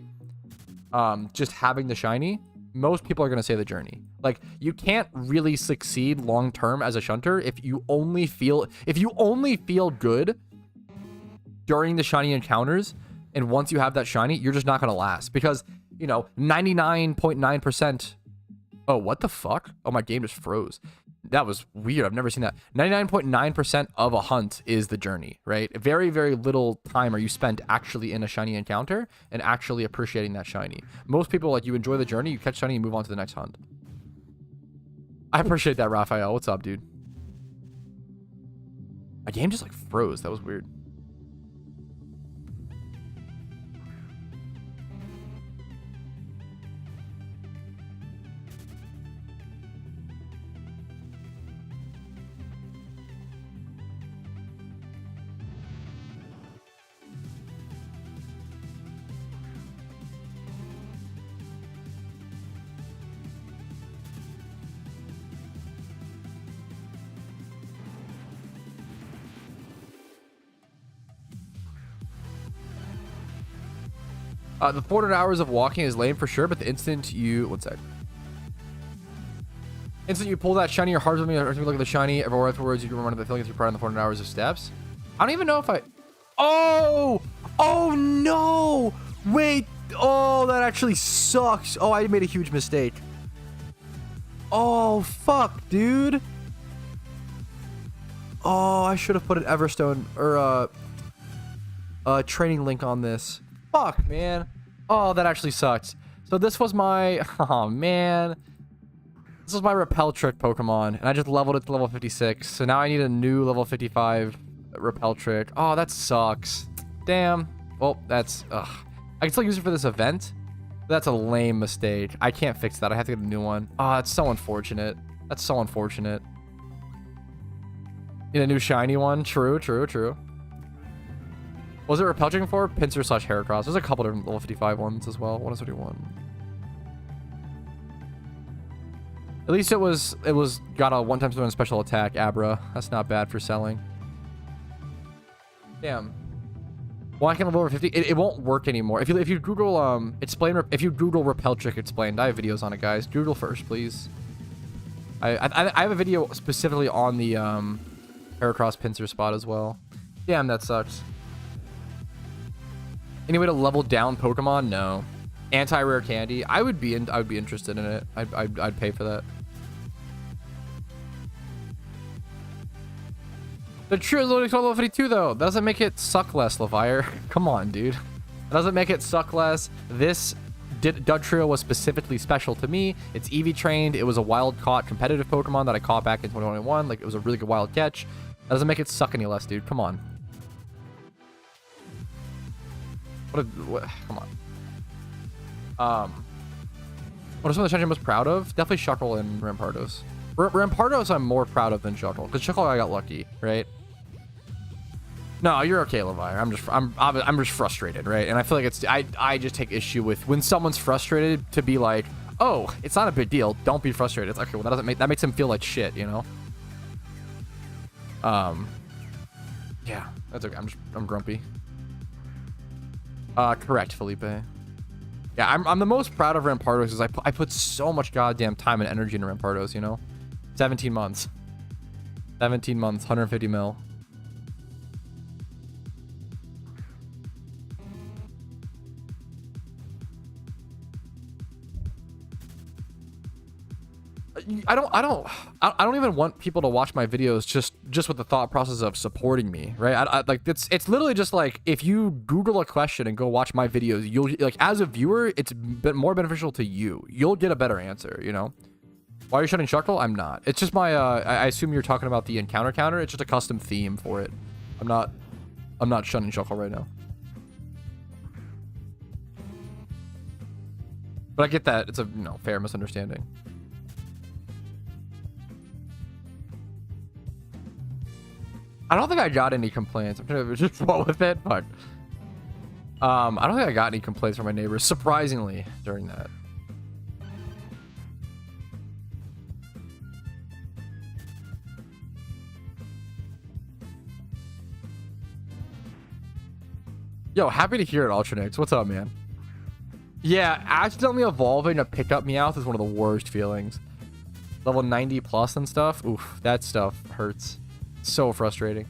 just having the shiny? Most people are going to say the journey. Like, you can't really succeed long-term as a shunter if you only feel good during the shiny encounters, and once you have that shiny, you're just not going to last because, you know, 99.9%. Oh, what the fuck? Oh, my game just froze. That was weird. I've never seen that. 99.9% of a hunt is the journey, right? Very, very little time are you spent actually in a shiny encounter and actually appreciating that shiny. Most people, like, you enjoy the journey, you catch shiny, you move on to the next hunt. I appreciate that, Raphael. What's up, dude? My game just, like, froze. That was weird. The 400 hours of walking is lame for sure, but the instant you... One sec. Instant you pull that shiny, your heart's with me, look at the shiny, everywhere afterwards, you can remember the feeling it's part of the 400 hours of steps. I don't even know if I... Oh! Oh, no! Wait! Oh, that actually sucks. Oh, I made a huge mistake. Oh, fuck, dude. Oh, I should have put an Everstone or a training link on this. Fuck, man. Oh, that actually sucks. So this was my... Oh, man. This was my Repel Trick Pokemon, and I just leveled it to level 56. So now I need a new level 55 Repel Trick. Oh, that sucks. Damn. Well, that's... Ugh. I can still use it for this event. But that's a lame mistake. I can't fix that. I have to get a new one. Oh, that's so unfortunate. That's so unfortunate. Need a new shiny one. True, true, true. Was it Repel Trick for? Pinsir / Heracross. There's a couple different level 55 ones as well. 171. At least it was got a one-time spin special attack, Abra. That's not bad for selling. Damn. Why can't level over 50? It won't work anymore. If you Google if you Google Repel Trick explained, I have videos on it, guys. Google first, please. I have a video specifically on the Heracross Pinsir spot as well. Damn, that sucks. Any way to level down Pokemon? No. Anti-rare candy? I would be interested in it. I'd pay for that. The true is loading level 52 though. That doesn't make it suck less, Levire. Come on, dude. That doesn't make it suck less. This Dugtrio was specifically special to me. It's EV trained. It was a wild caught competitive Pokemon that I caught back in 2021. Like, it was a really good wild catch. That doesn't make it suck any less, dude. Come on. What? Come on. What are some of the shinies I'm most proud of? Definitely Shuckle and Rampardos. Rampardos I'm more proud of than Shuckle, because Shuckle I got lucky, right? No, you're okay, Levi. I'm just frustrated, right? And I feel like I just take issue with when someone's frustrated to be like, oh, it's not a big deal. Don't be frustrated. It's okay. Well, that makes him feel like shit, you know? Yeah, that's okay. I'm grumpy. Correct, Felipe. Yeah, I'm the most proud of Rampardos because I put so much goddamn time and energy into Rampardos, you know? 17 months. 17 months, 150 mil. I don't even want people to watch my videos just with the thought process of supporting me, right? I like it's literally just like if you Google a question and go watch my videos, you'll like as a viewer, it's more beneficial to you. You'll get a better answer, you know. Why are you shutting Shuckle? I'm not. It's just my I assume you're talking about the encounter counter. It's just a custom theme for it. I'm not shutting Shuckle right now. But I get that it's a fair misunderstanding. I don't think I got any complaints. I'm trying to just roll with it, but I don't think I got any complaints from my neighbors, surprisingly, during that. Yo, happy to hear it, Ultranix. What's up, man? Yeah, accidentally evolving a pickup Meowth is one of the worst feelings. Level 90 plus and stuff. Oof, that stuff hurts. So frustrating.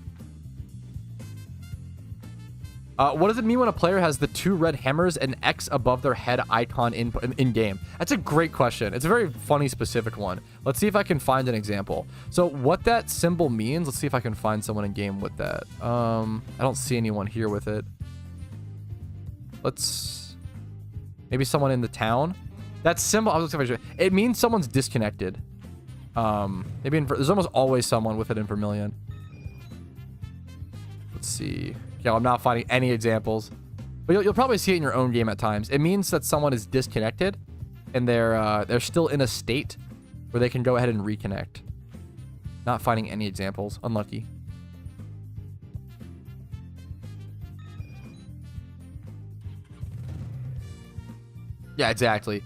What does it mean when a player has the 2 red hammers and X above their head icon in game? That's a great question. It's a very funny specific one. Let's see if I can find an example. So what that symbol means, let's see if I can find someone in game with that. I don't see anyone here with it. Let's maybe someone in the town. That symbol, it means someone's disconnected. Maybe there's almost always someone with it in Vermilion. Let's see. Yeah, I'm not finding any examples, but you'll probably see it in your own game at times. It means that someone is disconnected, and they're still in a state where they can go ahead and reconnect. Not finding any examples. Unlucky. Yeah, exactly.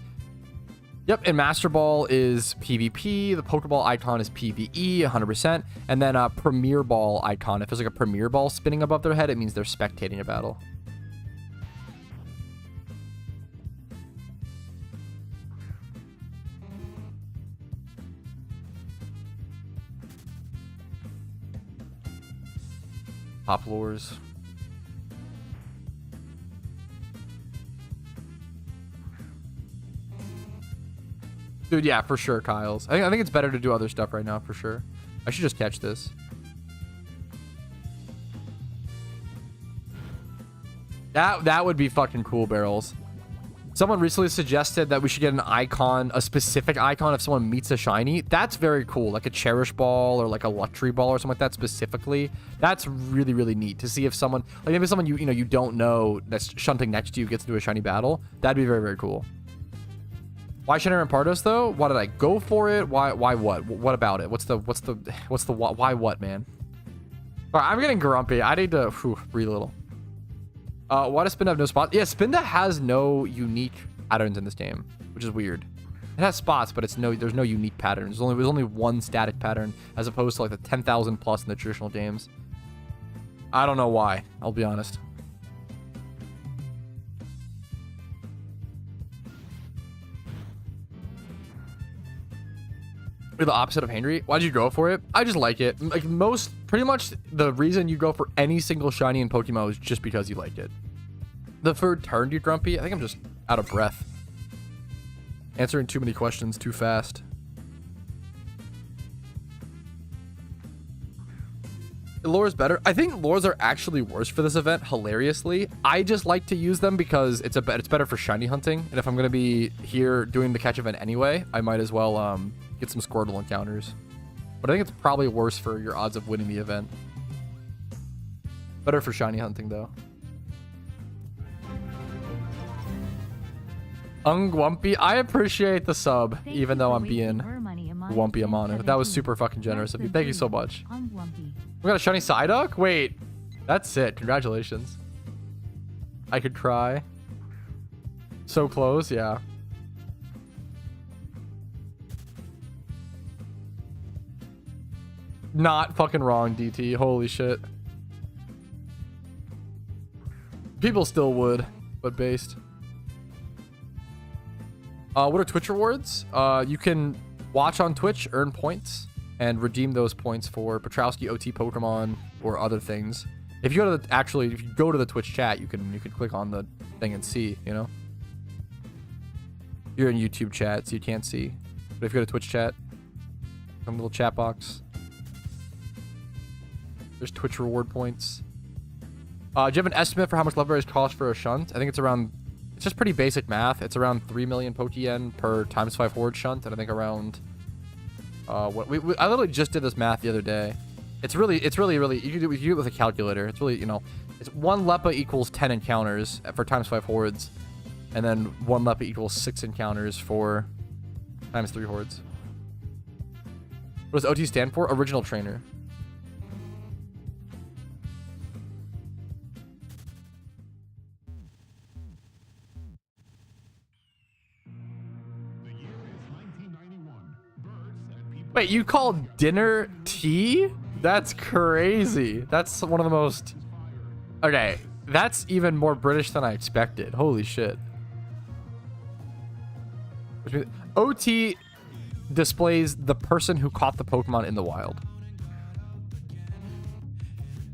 Yep, and Master Ball is PvP, the Pokeball icon is PvE, 100%, and then a Premier Ball icon. If there's like a Premier Ball spinning above their head, it means they're spectating a battle. Top lures. Dude, yeah, for sure, Kyles. I think it's better to do other stuff right now, for sure. I should just catch this. That would be fucking cool, Barrels. Someone recently suggested that we should get an icon, a specific icon if someone meets a shiny. That's very cool, like a Cherish Ball or like a Luxury Ball or something like that specifically. That's really, really neat to see if someone, like maybe someone you don't know that's shunting next to you gets into a shiny battle. That'd be very, very cool. Why Shedinja and Pardos though? Why did I go for it? Why what? What about it? What's the why what, man? All right, I'm getting grumpy. I need to breathe a little. Why does Spinda have no spots? Yeah, Spinda has no unique patterns in this game, which is weird. It has spots, but there's no unique patterns. There's only one static pattern as opposed to like the 10,000 plus in the traditional games. I don't know why. I'll be honest. You're the opposite of Henry. Why'd you go for it? I just like it. Like pretty much the reason you go for any single shiny in PokeMMO is just because you like it. The third turned you grumpy. I think I'm just out of breath. Answering too many questions too fast. Lures better. I think lures are actually worse for this event, hilariously. I just like to use them because it's better for shiny hunting. And if I'm going to be here doing the catch event anyway, I might as well get some Squirtle encounters. But I think it's probably worse for your odds of winning the event. Better for shiny hunting, though. Ungwumpy, I appreciate the sub, even though I'm being Wumpy Amanu. That was super fucking generous of you. Thank you so much. We got a shiny Psyduck? Wait. That's it. Congratulations. I could cry. So close, yeah. Not fucking wrong, DT. Holy shit. People still would, but based. What are Twitch rewards? You can watch on Twitch, earn points, and redeem those points for Patrouski, OT Pokemon, or other things. If you go to the if you go to the Twitch chat, you can click on the thing and see, you know. You're in YouTube chat, so you can't see. But if you go to Twitch chat, some little chat box. There's Twitch reward points. Do you have an estimate for how much level berries cost for a shunt? I think it's around. It's just pretty basic math. It's around 3 million Pokeyen per ×5 horde shunt, and I think around. I literally just did this math the other day. It's really. You can do it with a calculator. It's really, you know, it's 1 Leppa equals 10 encounters for ×5 hordes, and then 1 Leppa equals 6 encounters for ×3 hordes. What does OT stand for? Original Trainer. Wait, you call dinner tea? That's crazy. That's one of the most... Okay, that's even more British than I expected. Holy shit. Which means OT displays the person who caught the Pokemon in the wild.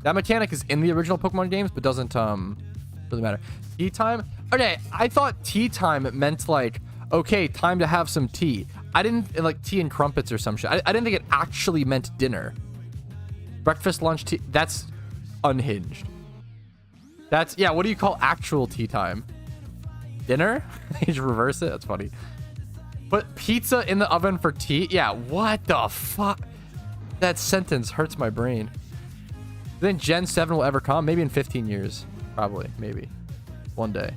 That mechanic is in the original Pokemon games, but doesn't really matter. Tea time? Okay, I thought tea time meant like, okay, time to have some tea. I didn't like tea and crumpets or some shit. I didn't think it actually meant dinner. Breakfast, lunch, tea. That's unhinged. That's, yeah, what do you call actual tea time? Dinner? You just reverse it? That's funny. But pizza in the oven for tea? Yeah, what the fuck? That sentence hurts my brain. Do you think Gen 7 will ever come? Maybe in 15 years. Probably. Maybe. One day.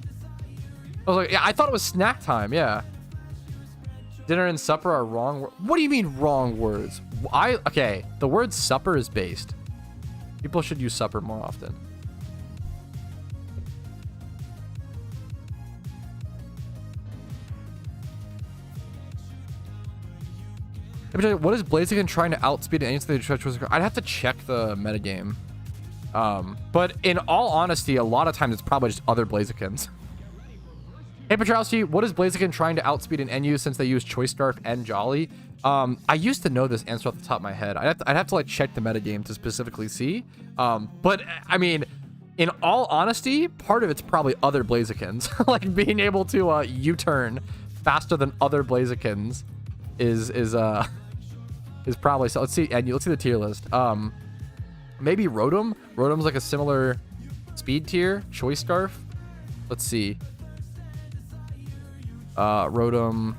I was like, yeah, I thought it was snack time. Yeah. Dinner and supper are wrong. What do you mean wrong words? Okay, the word supper is based. People should use supper more often. What is Blaziken trying to outspeed an instantly treacherous? I'd have to check the metagame. But in all honesty, a lot of times it's probably just other Blazikens. Hey Patrouski, what is Blaziken trying to outspeed an NU since they use Choice Scarf and Jolly? I used to know this answer off the top of my head. I'd have to like check the metagame to specifically see. But I mean, in all honesty, part of it's probably other Blazikens. Like being able to U-turn faster than other Blazikens is probably so. Let's see, and let's see the tier list. Maybe Rotom. Rotom's like a similar speed tier. Choice Scarf. Let's see. Rotom's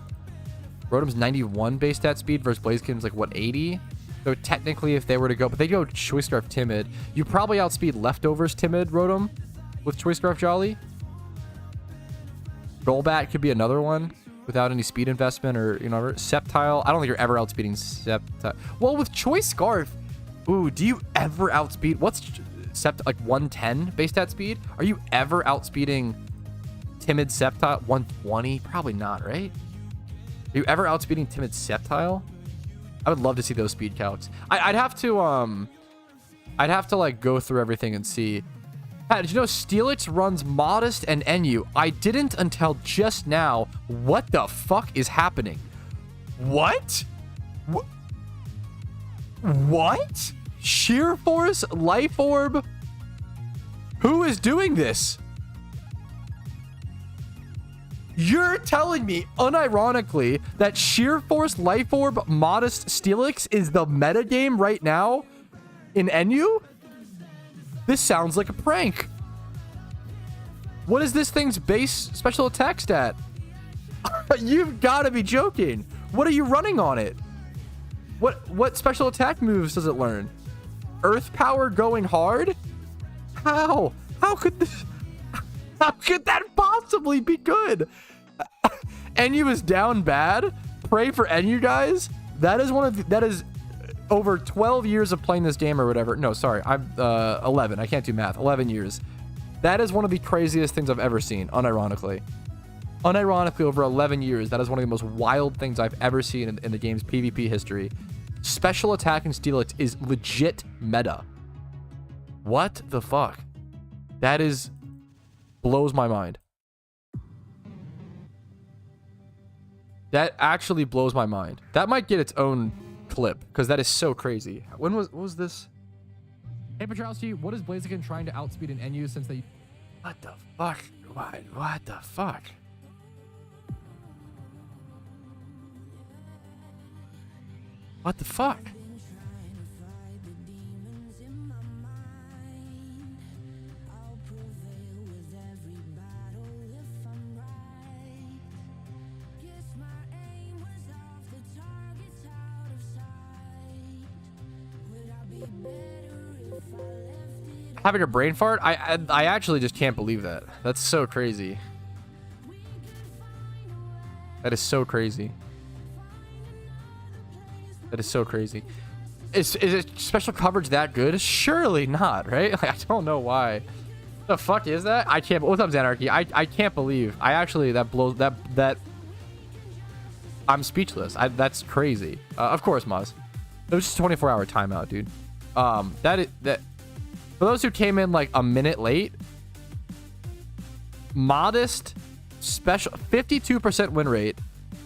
91 base stat speed versus Blaziken's like what, 80? So technically if they were to go, but they go Choice Scarf Timid, you probably outspeed Leftovers Timid Rotom with Choice Scarf Jolly. Golbat could be another one without any speed investment, or you know, Sceptile. I don't think you're ever outspeeding Sceptile. Well, with Choice Scarf, ooh, do you ever outspeed? What's like 110 base stat speed? Are you ever outspeeding Timid Sceptile? 120? Probably not, right? Are you ever outspeeding Timid Sceptile? I would love to see those speed calcs. I'd have to like go through everything and see. Pat, did you know Steelix runs Modest and NU? I didn't until just now. What the fuck is happening? What? What? Sheer Force? Life Orb? Who is doing this? You're telling me, unironically, that Sheer Force, Life Orb, Modest, Steelix is the metagame right now in NU? This sounds like a prank. What is this thing's base special attack stat? You've got to be joking. What are you running on it? What special attack moves does it learn? Earth Power going hard? How? How could this... How could that possibly be good? NU is down bad. Pray for NU, guys. That is one of the, that is over 12 years of playing this game or whatever. No, sorry, I'm 11. I can't do math. 11 years. That is one of the craziest things I've ever seen, unironically. Unironically, over 11 years, that is one of the most wild things I've ever seen in the game's PvP history. Special attack and Steelix is legit meta. What the fuck? That is... blows my mind. That actually blows my mind. That might get its own clip, because that is so crazy. What was this? Hey, Patrouski, what is Blaziken trying to outspeed an NU since they... What the fuck? What the fuck? What the fuck? Having a brain fart? I actually just can't believe that. That's so crazy. That is so crazy. That is so crazy. Is it special coverage that good? Surely not, right? Like, I don't know why. The fuck is that? I can't. What's up, Zanarchy? I can't believe. I actually, that blows, that I'm speechless. That's crazy. Of course, Maz. It was just a 24-hour timeout, dude. That for those who came in like a minute late, modest special 52% win rate,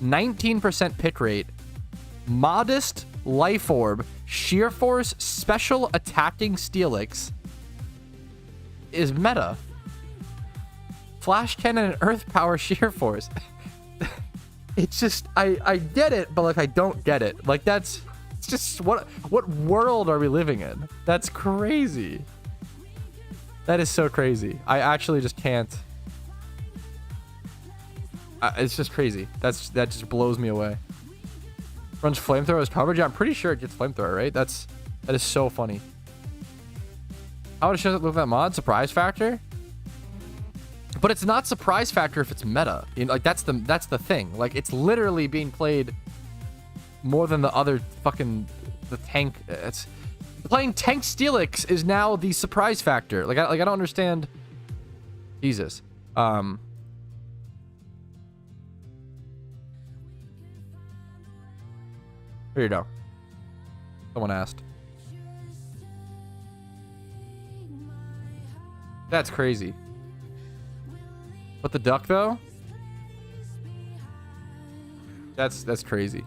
19% pick rate, modest life orb, sheer force, special attacking Steelix is meta. Flash cannon and earth power sheer force. It's just I get it, but like I don't get it. Like it's just what world are we living in? That's crazy. That is so crazy. I actually just can't. It's just crazy. That just blows me away. Runs flamethrower as coverage. Yeah, I'm pretty sure it gets flamethrower, right? That is so funny. How would it show with that mod? Surprise factor? But it's not surprise factor if it's meta. You know, like that's the thing. Like it's literally being played more than the other fucking the tank. It's playing tank Steelix is now the surprise factor. Like I don't understand. Jesus. Here you go. Someone asked. That's crazy. But the duck though? That's crazy.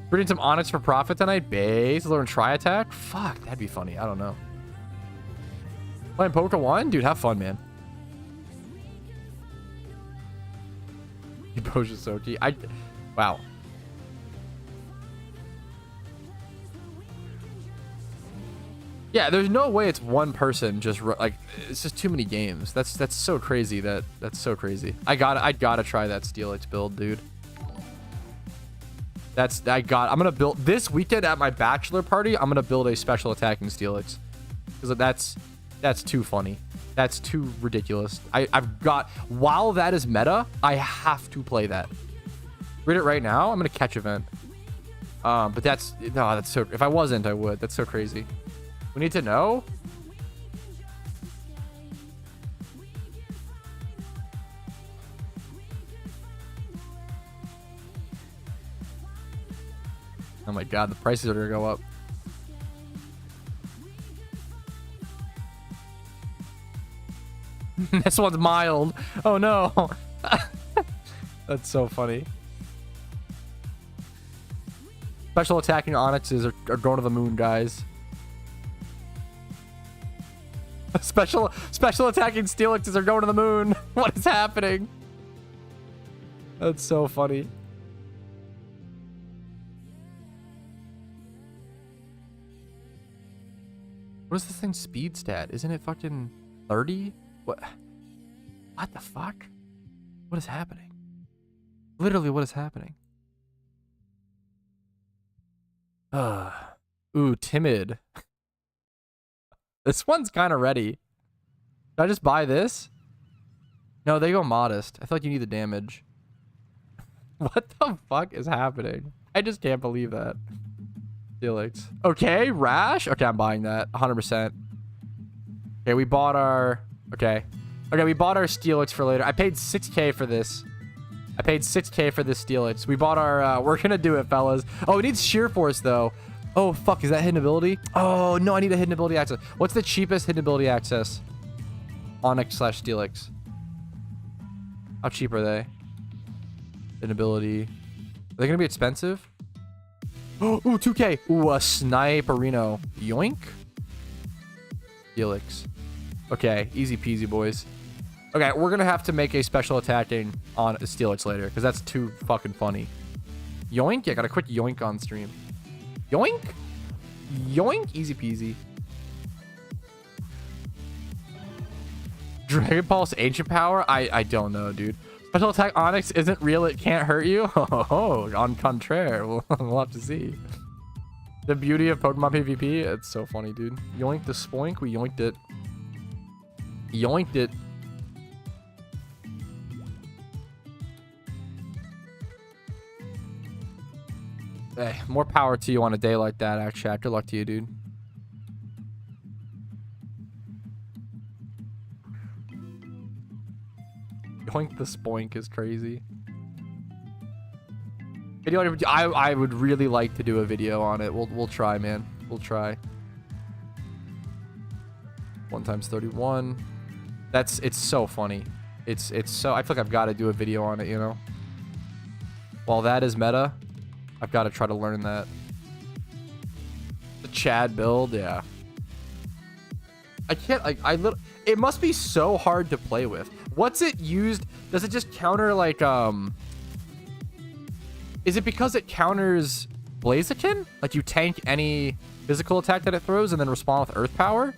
Breeding some Onyx for profit tonight. Base. Learn try attack. Fuck, that'd be funny. I don't know. Playing Pokeyen? Dude, have fun, man. Boja's so key. Wow. Yeah, there's no way it's one person just like it's just too many games. That's so crazy. That's so crazy. I gotta try that Steelix build, dude. I'm gonna build this weekend at my bachelor party. I'm gonna build a special attacking Steelix because that's too funny. That's too ridiculous. I've got while that is meta, I have to play that. Read it right now. I'm gonna catch event. But that's so. If I wasn't, I would. That's so crazy. We need to know. Oh my god, the prices are gonna go up. This one's mild. Oh no. That's so funny. Special attacking Onyxes are going to the moon, guys. Special attacking Steelixes are going to the moon. What is happening? That's so funny. What is this thing speed stat? Isn't it fucking 30? What the fuck? What is happening? Literally, what is happening? Ooh, timid. This one's kind of ready. Should I just buy this? No, they go modest. I feel like you need the damage. What the fuck is happening? I just can't believe that. Steelix. Okay, Rash. Okay, I'm buying that 100%. Okay, we bought our... Okay, we bought our Steelix for later. I paid 6K for this. I paid 6K for this Steelix. We bought our... we're gonna do it, fellas. Oh, it needs Sheer Force, though. Oh, fuck. Is that hidden ability? Oh, no, I need a hidden ability access. What's the cheapest hidden ability access? Onyx/Steelix. How cheap are they? Hidden ability. Are they gonna be expensive? Oh, ooh, 2K. Ooh, a Sniperino. Yoink. Steelix. Okay, easy peasy, boys. Okay, we're gonna have to make a special attacking on Steelix later, because that's too fucking funny. Yoink? Yeah, got a quick yoink on stream. Yoink? Yoink? Easy peasy. Dragon Pulse Ancient Power? I don't know, dude. Special attack Onyx isn't real, it can't hurt you? Oh, on contraire. We'll have to see. The beauty of Pokemon PvP? It's so funny, dude. Yoink the spoink? We yoinked it. Yoinked it. Hey, more power to you on a day like that, actually. Good luck to you, dude. Yoink the spoink is crazy. Video, I would really like to do a video on it. We'll try, man. We'll try. 1 times 31. It's so funny. It's so, I feel like I've got to do a video on it, you know. While that is meta, I've got to try to learn that. The Chad build, yeah. I can't, like, it must be so hard to play with. What's it used? Does it just counter, like, is it because it counters Blaziken? Like, you tank any physical attack that it throws and then respond with Earth Power?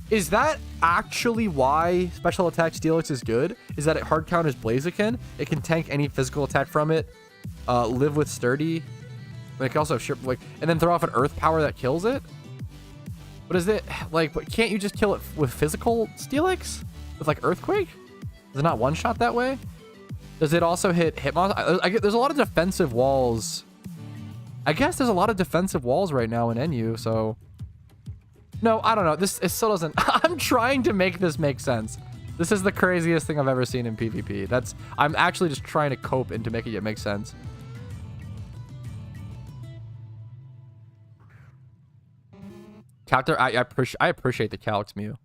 Is that actually why Special Attack Steelix is good? Is that it hard counters Blaziken? It can tank any physical attack from it, live with Sturdy, but it can also have like, and then throw off an Earth Power that kills it? But is it, like, but can't you just kill it with physical Steelix? With, like, Earthquake? Does it not one-shot that way? Does it also hit Hitmon? There's a lot of defensive walls. I guess there's a lot of defensive walls right now in NU, so... No, I don't know. This, it still doesn't... I'm trying to make this make sense. This is the craziest thing I've ever seen in PvP. I'm actually just trying to cope into making it make sense. Counter, I appreciate the Calyx Mew.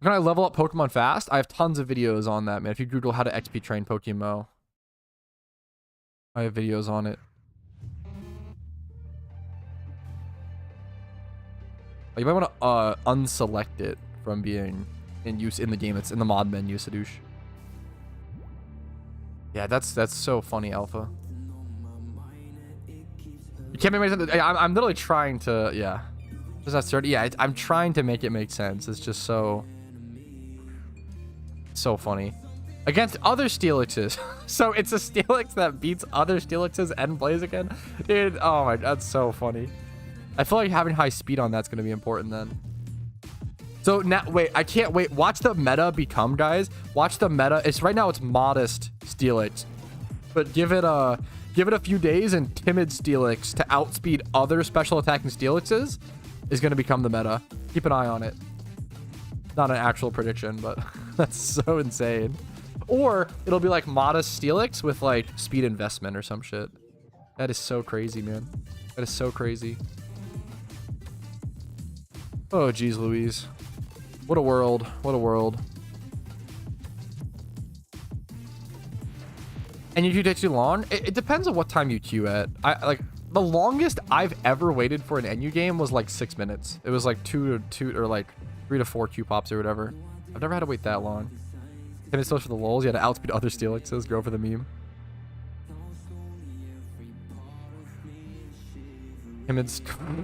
Can I level up Pokemon fast? I have tons of videos on that, man. If you Google how to XP train PokeMMO, I have videos on it. You might want to unselect it from being in use in the game. It's in the mod menu, Sadoosh. Yeah, that's so funny, Alpha. You can't make sense. I'm literally trying to, yeah. Does that start? Yeah, I'm trying to make it make sense. It's just so funny. Against other Steelixes. So it's a Steelix that beats other Steelixes and Blaziken? Dude, oh my, that's so funny. I feel like having high speed on that's going to be important then. So now, wait, I can't wait. Watch the meta become, guys. Watch the meta. It's right now it's modest Steelix. But give it a few days and timid Steelix to outspeed other special attacking Steelixes is going to become the meta. Keep an eye on it. Not an actual prediction, but that's so insane. Or it'll be like modest Steelix with like speed investment or some shit. That is so crazy, man. That is so crazy. Oh, geez, Louise. What a world. What a world. And you take too long? It depends on what time you queue at. Like the longest I've ever waited for an NU game was like 6 minutes. It was like 2 or like 3 to 4 queue pops or whatever. I've never had to wait that long. And it's still for the lulz. You had to outspeed other Steelixes. Go for the meme.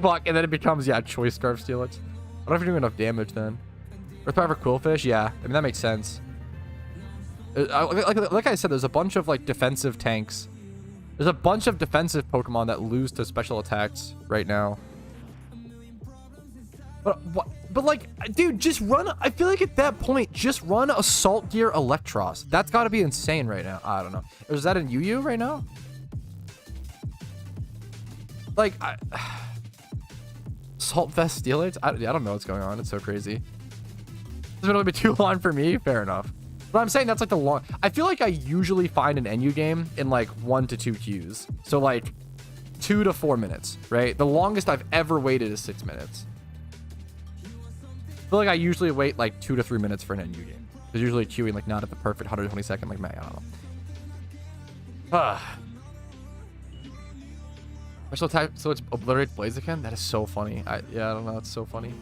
Fuck, and then it becomes, yeah, Choice Scarf Steelix. I don't know if you're doing enough damage then. Earth Power for Quillfish? Yeah, I mean, that makes sense. Like I said, there's a bunch of, like, defensive tanks. There's a bunch of defensive Pokemon that lose to special attacks right now. But like, dude, just run... I feel like at that point, just run Assault Gear Electros. That's got to be insane right now. I don't know. Is that in UU right now? like, Salt Vest Steelites? I don't know what's going on. It's so crazy. It's been a little bit too long for me. Fair enough. But I'm saying that's like the long... I feel like I usually find an NU game in like 1 to 2 queues. So like 2 to 4 minutes, right? The longest I've ever waited is 6 minutes. I feel like I usually wait like 2 to 3 minutes for an NU game. There's usually queuing like not at the perfect 120-second like Mag. I don't know. Special attack, so it's obliterate Blaziken? That is so funny. Yeah, I don't know. It's so funny.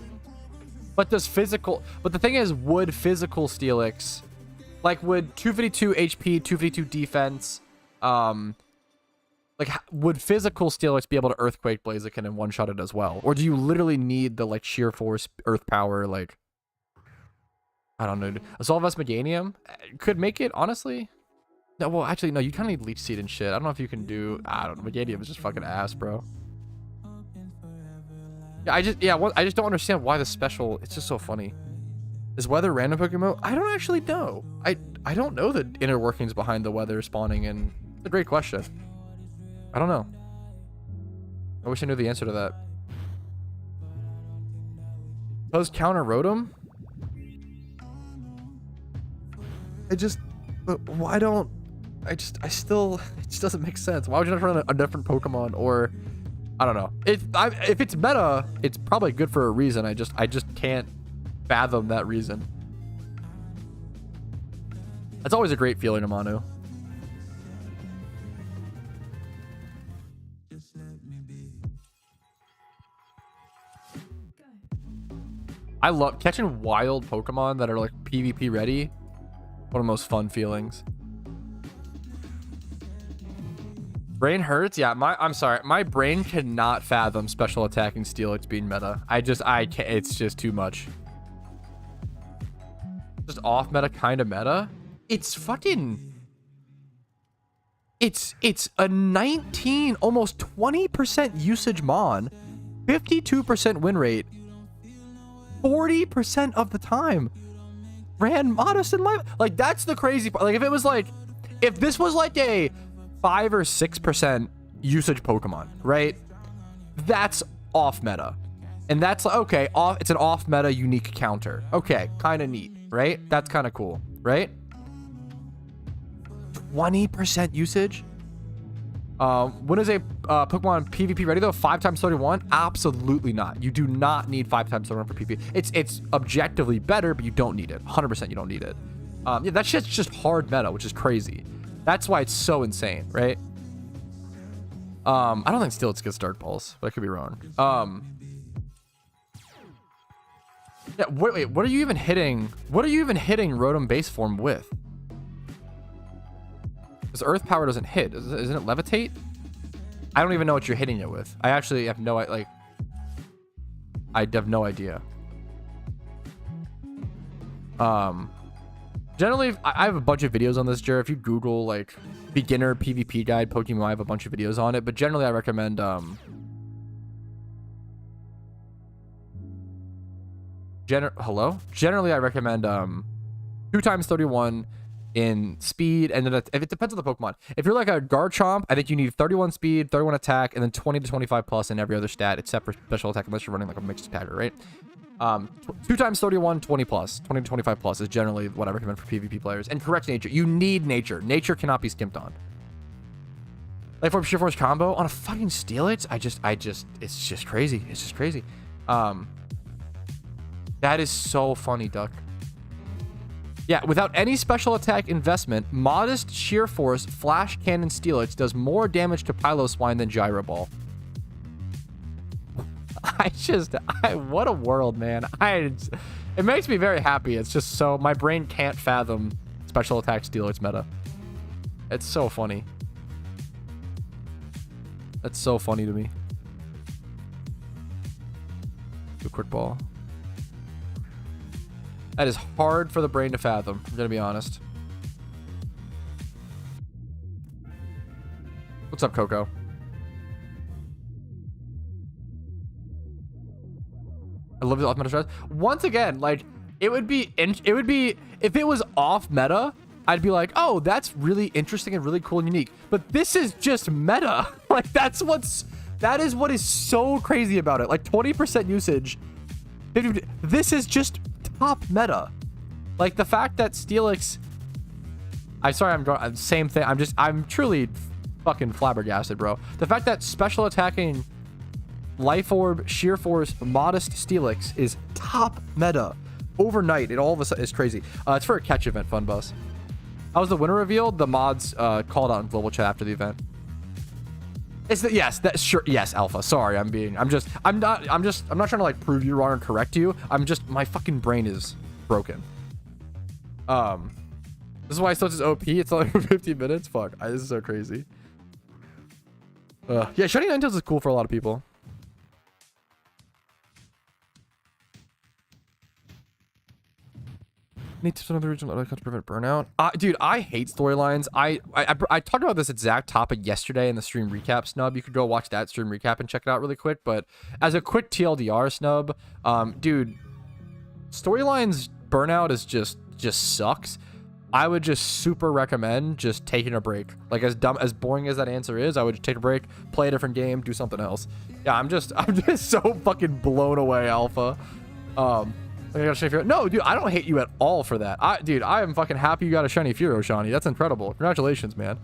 But does physical... But the thing is, would physical Steelix... Like, would 252 HP, 252 defense... Like, would physical Steelix be able to Earthquake Blaziken and one-shot it as well? Or do you literally need the, like, sheer force, earth power, like... I don't know. Assault Vest Meganium? Could make it, honestly... No, well, actually, no, you kind of need Leech Seed and shit. I don't know if you can do... I don't know. Meganium is just fucking ass, bro. Yeah, I just don't understand why the special... It's just so funny. Is weather random Pokemon? I don't actually know. I don't know the inner workings behind the weather spawning, and it's a great question. I don't know. I wish I knew the answer to that. Post counter Rotom? It just doesn't make sense. Why would you not run a different Pokemon? Or I don't know. If it's meta, it's probably good for a reason. I just can't fathom that reason. That's always a great feeling, Amanu. I love catching wild Pokemon that are like PvP ready. One of the most fun feelings. Brain hurts? Yeah, I'm sorry. My brain cannot fathom special attacking Steelix being meta. I can't. It's just too much. Just off meta, kind of meta. It's fucking... It's a 19, almost 20% usage mon. 52% win rate. 40% of the time. Ran modest in life. Like, that's the crazy part. Like, if it was like... If this was like a 5 or 6% usage Pokemon, right? That's off meta. And that's like, okay, it's an off meta unique counter. Okay, kind of neat, right? That's kind of cool, right? 20% usage? When is a Pokemon PvP ready though? 5 times 31? Absolutely not. You do not need 5 times 31 for PvP. It's objectively better, but you don't need it. 100% you don't need it. Yeah, that shit's just hard meta, which is crazy. That's why it's so insane, right? I don't think Steelix gets Dark Pulse, but I could be wrong. Yeah, wait, what are you even hitting? What are you even hitting Rotom base form with? Because Earth Power doesn't hit. Isn't it Levitate? I don't even know what you're hitting it with. I actually have no... I have no idea. Generally, I have a bunch of videos on this, Jer. If you Google, like, beginner PvP guide Pokemon, I have a bunch of videos on it. But generally, I recommend... Generally, I recommend 2 times 31 in speed, and then if it depends on the Pokemon. If you're like a Garchomp, I think you need 31 speed, 31 attack, and then 20 to 25 plus in every other stat except for special attack, unless you're running like a mixed attacker, right? 2 times 31, 20 plus, 20 to 25 plus is generally what I recommend for PvP players. And correct nature. You need nature. Nature cannot be skimped on. Like for Sheer Force combo on a fucking Steelix, it's just crazy. It's just crazy. That is so funny, Duck. Yeah, without any special attack investment, modest Sheer Force Flash Cannon Steelix does more damage to Piloswine than Gyro Ball. What a world, man. It makes me very happy. It's just so... My brain can't fathom special attack Steelix meta. It's so funny. That's so funny to me. Do a quick ball. That is hard for the brain to fathom, I'm gonna be honest. What's up, Coco? I love the off meta strats. Once again, like, it would be if it was off meta, I'd be like, oh, that's really interesting and really cool and unique. But this is just meta. Like, that's what's That is what is so crazy about it. Like 20% usage. This is just top meta. Like the fact that Steelix. I'm sorry, I'm same thing. I'm truly fucking flabbergasted, bro. The fact that special attacking Life Orb, Sheer Force, Modest Steelix is top meta overnight. It all of a sudden is crazy. It's for a catch event, Fun Bus. How was the winner revealed? The mods called out in global chat after the event. Yes, that's sure. Yes, Alpha. Sorry, I'm not trying to like prove you wrong or correct you. My fucking brain is broken. This is why Stutz is OP. It's only 15 minutes. Fuck, this is so crazy. Yeah, Shiny Ninetales is cool for a lot of people. Need tips on other regional to prevent burnout. Dude, I hate storylines. I talked about this exact topic yesterday in the stream recap snub. You could go watch that stream recap and check it out really quick. But as a quick TLDR snub, dude, storylines burnout is just sucks. I would just super recommend just taking a break. Like as boring as that answer is, I would just take a break, play a different game, do something else. Yeah, I'm just so fucking blown away, Alpha. No, dude, I don't hate you at all for that. Dude, I am fucking happy you got a shiny Furo, Shawnee. That's incredible. Congratulations, man.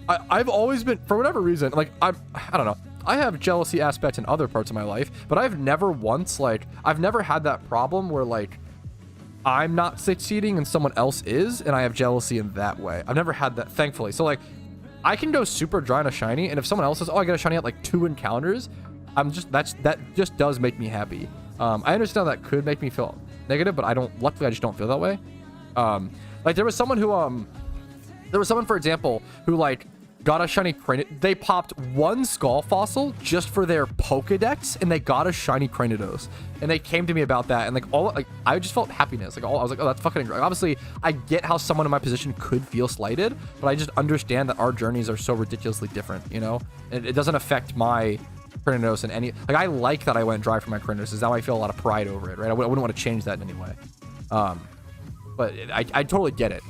I've always been, for whatever reason, like, I don't know. I have jealousy aspects in other parts of my life, but I've never had that problem where, like, I'm not succeeding and someone else is, and I have jealousy in that way. I've never had that, thankfully. So, like, I can go super dry on a shiny, and if someone else says, oh, I got a shiny at, like, 2 encounters, that just does make me happy. I understand that could make me feel negative, but luckily I just don't feel that way. Like there was someone, for example, who like got a shiny Cranidos. They popped 1 skull fossil just for their Pokedex, and they got a shiny Cranidos. And they came to me about that, and I just felt happiness. I was like, oh, that's fucking great. Obviously, I get how someone in my position could feel slighted, but I just understand that our journeys are so ridiculously different, you know? And it doesn't affect my Cranidos in any, like, I like that I went dry for my Cranidos, because now I feel a lot of pride over it, right? I wouldn't want to change that in any way. But I totally get it.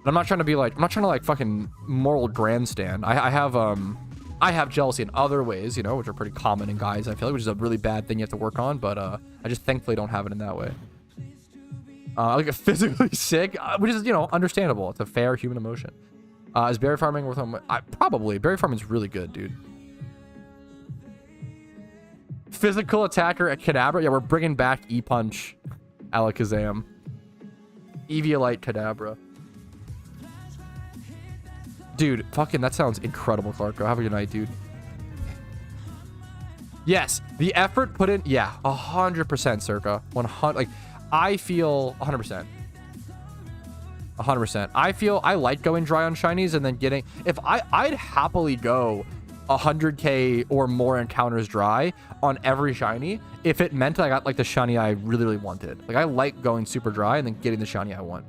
I'm not trying to fucking moral grandstand. I have jealousy in other ways, you know, which are pretty common in guys, I feel like, which is a really bad thing you have to work on, but I just thankfully don't have it in that way. Like physically sick, which is, you know, understandable. It's a fair human emotion. Is berry farming worth home? Probably. Berry farming is really good, dude. Physical attacker at Kadabra. Yeah, we're bringing back E-Punch Alakazam. Eviolite Kadabra. Dude, fucking that sounds incredible, Clarko. Have a good night, dude. Yes, the effort put in. Yeah, 100%, Circa. 100. Like, I feel 100%. 100%. I like going dry on shinies and then getting, if I'd happily go 100k or more encounters dry on every shiny if it meant I got like the shiny I really, really wanted. Like, I like going super dry and then getting the shiny I want.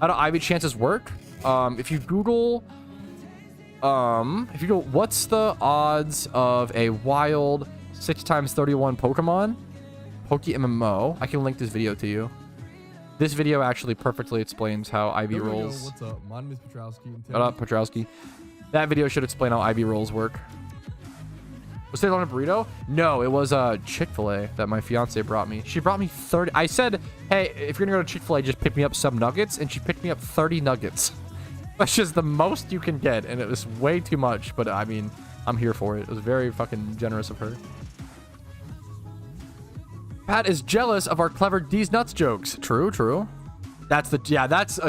How do Ivy chances work? If you Google what's the odds of a wild 6x31 Pokemon PokeMMO, I can link this video to you. This video actually perfectly explains how IB rolls. What's up? My name is Patrouski. Shut up, Patrouski. That video should explain how IB rolls work. Was it on a burrito? No, it was Chick-fil-A that my fiance brought me. She brought me 30. I said, hey, if you're gonna go to Chick-fil-A, just pick me up some nuggets, and she picked me up 30 nuggets. That's just the most you can get, and it was way too much, but I mean, I'm here for it. It was very fucking generous of her. Pat is jealous of our clever D's nuts jokes. True. That's a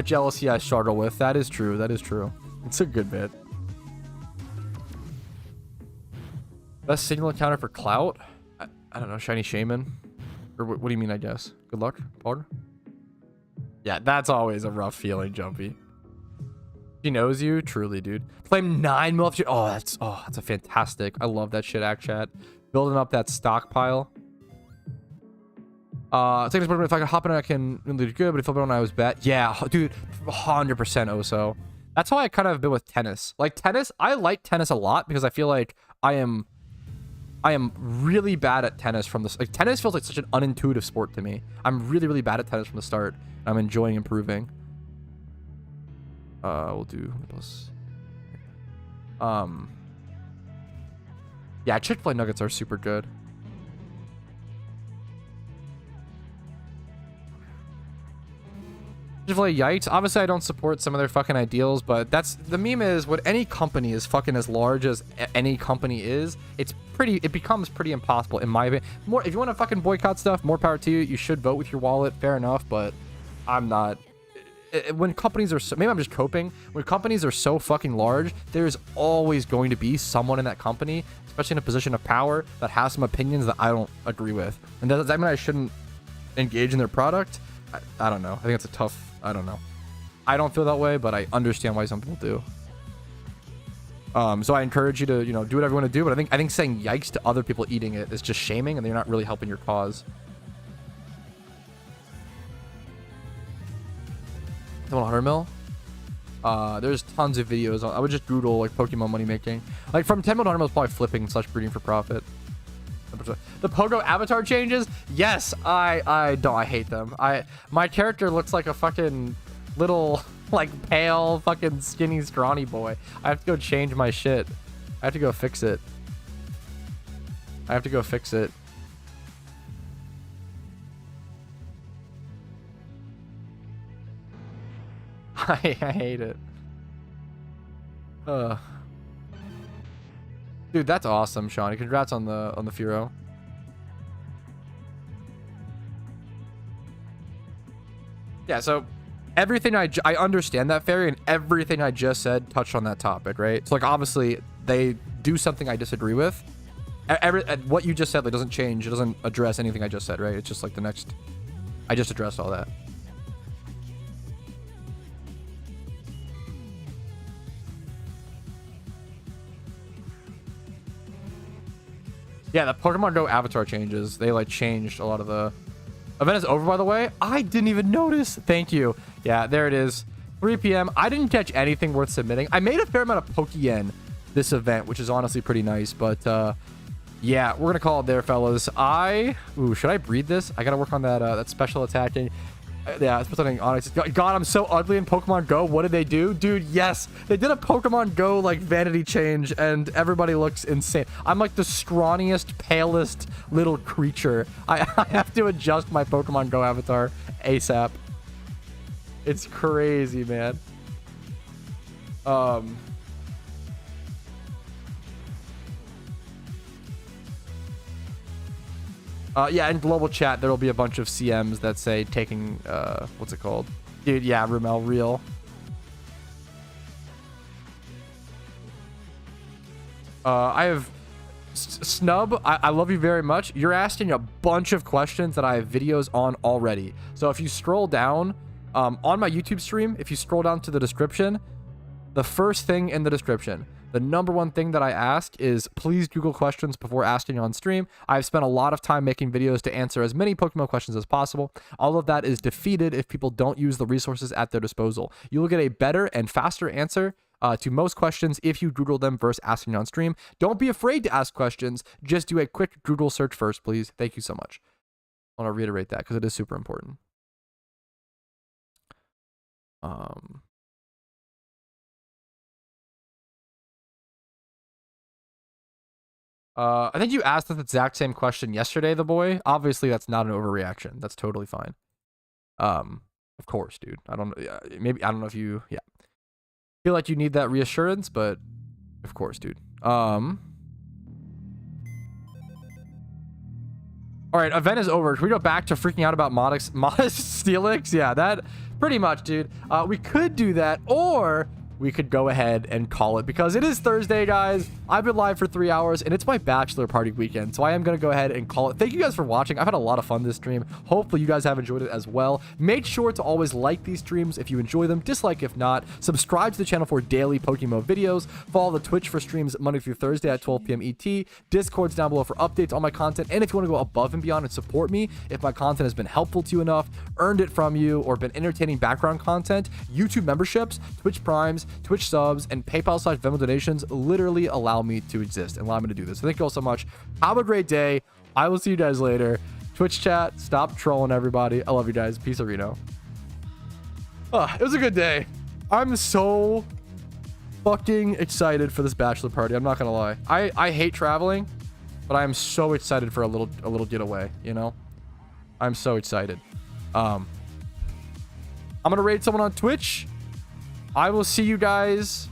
jealousy I struggle with. That is true. It's a good bit. Best signal encounter for clout? I don't know. Shiny Shaman? Or what do you mean, I guess? Good luck, Porter? Yeah, that's always a rough feeling, Jumpy. She knows you? Truly, dude. Claim 9 mil. Oh, that's a fantastic. I love that shit, Act Chat. Building up that stockpile. If I can hop in, I can do good, but if I when I was bad. Yeah, dude, 100% Oso. That's how I kind of been with tennis. Like tennis, I like tennis a lot because I feel like I am really bad at tennis from the like tennis feels like such an unintuitive sport to me. I'm really, really bad at tennis from the start. I'm enjoying improving. We'll do plus. Yeah, Chick-fil-A nuggets are super good. Chick-fil-A, yikes. Obviously, I don't support some of their fucking ideals, but that's the meme is when any company is fucking as large as any company is, it becomes pretty impossible in my opinion. More, if you want to fucking boycott stuff, more power to you. You should vote with your wallet, fair enough, but I'm not. When companies are so, maybe I'm just coping. When companies are so fucking large, there's always going to be someone in that company, especially in a position of power, that has some opinions that I don't agree with. And does that mean I shouldn't engage in their product? I don't know. I think it's a tough. I don't know. I don't feel that way, but I understand why some people do. So I encourage you to, do whatever you want to do. But I think saying yikes to other people eating it is just shaming, and they're not really helping your cause. 100 mil. There's tons of videos. I would just Google like Pokemon money making. Like from 10 mil to 100 mil is probably flipping / breeding for profit. The Pogo avatar changes? Yes, I don't. I hate them. My character looks like a fucking little like pale fucking skinny scrawny boy. I have to go change my shit. I have to go fix it. I hate it. Dude, that's awesome, Shawnee. Congrats on the Furo. Yeah, so everything I understand that, Fairy, and everything I just said touched on that topic, right? So like obviously they do something I disagree with. What you just said like doesn't change. It doesn't address anything I just said, right? It's just like the next. I just addressed all that. Yeah, the Pokemon Go avatar changes. They like changed a lot of the... Event is over, by the way. I didn't even notice. Thank you. Yeah, there it is. 3 p.m. I didn't catch anything worth submitting. I made a fair amount of Pokeyen this event, which is honestly pretty nice. But yeah, we're going to call it there, fellas. Ooh, should I breed this? I got to work on that special attacking. Yeah, it's something Onyx. God, I'm so ugly in Pokemon Go. What did they do? Dude, yes. They did a Pokemon Go, like, vanity change, and everybody looks insane. I'm, like, the scrawniest, palest little creature. I have to adjust my Pokemon Go avatar ASAP. It's crazy, man. Yeah, in global chat, there will be a bunch of CMs that say taking, what's it called? Dude, yeah, Rumel, real. I have Snub, I love you very much. You're asking a bunch of questions that I have videos on already. So if you scroll down, on my YouTube stream, if you scroll down to the description, the first thing in the description, the number one thing that I ask is please Google questions before asking on stream. I've spent a lot of time making videos to answer as many Pokemon questions as possible. All of that is defeated if people don't use the resources at their disposal. You will get a better and faster answer to most questions if you Google them versus asking on stream. Don't be afraid to ask questions. Just do a quick Google search first, please. Thank you so much. I want to reiterate that because it is super important. I think you asked the exact same question yesterday, the boy. Obviously, that's not an overreaction. That's totally fine. Of course, dude. I don't know. Maybe I don't know if you. Yeah. Feel like you need that reassurance, but of course, dude. All right, event is over. Can we go back to freaking out about modest Steelix? Yeah, that pretty much, dude. We could do that, or we could go ahead and call it because it is Thursday, guys. I've been live for 3 hours and it's my bachelor party weekend. So I am going to go ahead and call it. Thank you guys for watching. I've had a lot of fun this stream. Hopefully you guys have enjoyed it as well. Make sure to always like these streams if you enjoy them. Dislike if not. Subscribe to the channel for daily PokeMMO videos. Follow the Twitch for streams Monday through Thursday at 12 p.m. ET. Discord's down below for updates on my content. And if you want to go above and beyond and support me, if my content has been helpful to you enough, earned it from you, or been entertaining background content, YouTube memberships, Twitch Primes, Twitch subs, and PayPal/Venmo donations literally allow me to exist and allow me to do this. So thank you all so much. Have a great day. I will see you guys later. Twitch chat, stop trolling everybody. I love you guys. Peace, Reno. It was a good day. I'm so fucking excited for this bachelor party. I'm not gonna lie. I hate traveling, but I am so excited for a little getaway, you know? I'm so excited. I'm gonna raid someone on Twitch. I will see you guys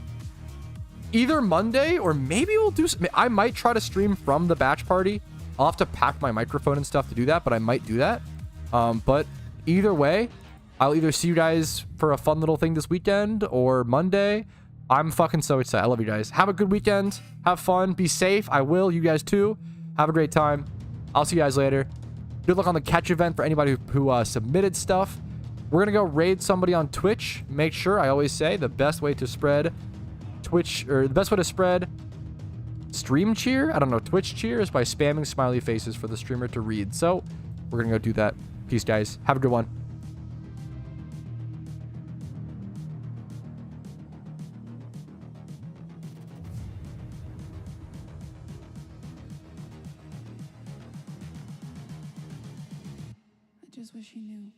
either Monday or maybe we'll do I might try to stream from the batch party. I'll have to pack my microphone and stuff to do that, but I might do that. But either way, I'll either see you guys for a fun little thing this weekend or Monday. I'm fucking so excited. I love you guys. Have a good weekend. Have fun. Be safe. I will. You guys too. Have a great time. I'll see you guys later. Good luck on the catch event for anybody who submitted stuff. We're going to go raid somebody on Twitch. Make sure, I always say, the best way to spread Twitch, or the best way to spread stream cheer, I don't know, Twitch cheer, is by spamming smiley faces for the streamer to read. So we're going to go do that. Peace, guys. Have a good one. I just wish he knew.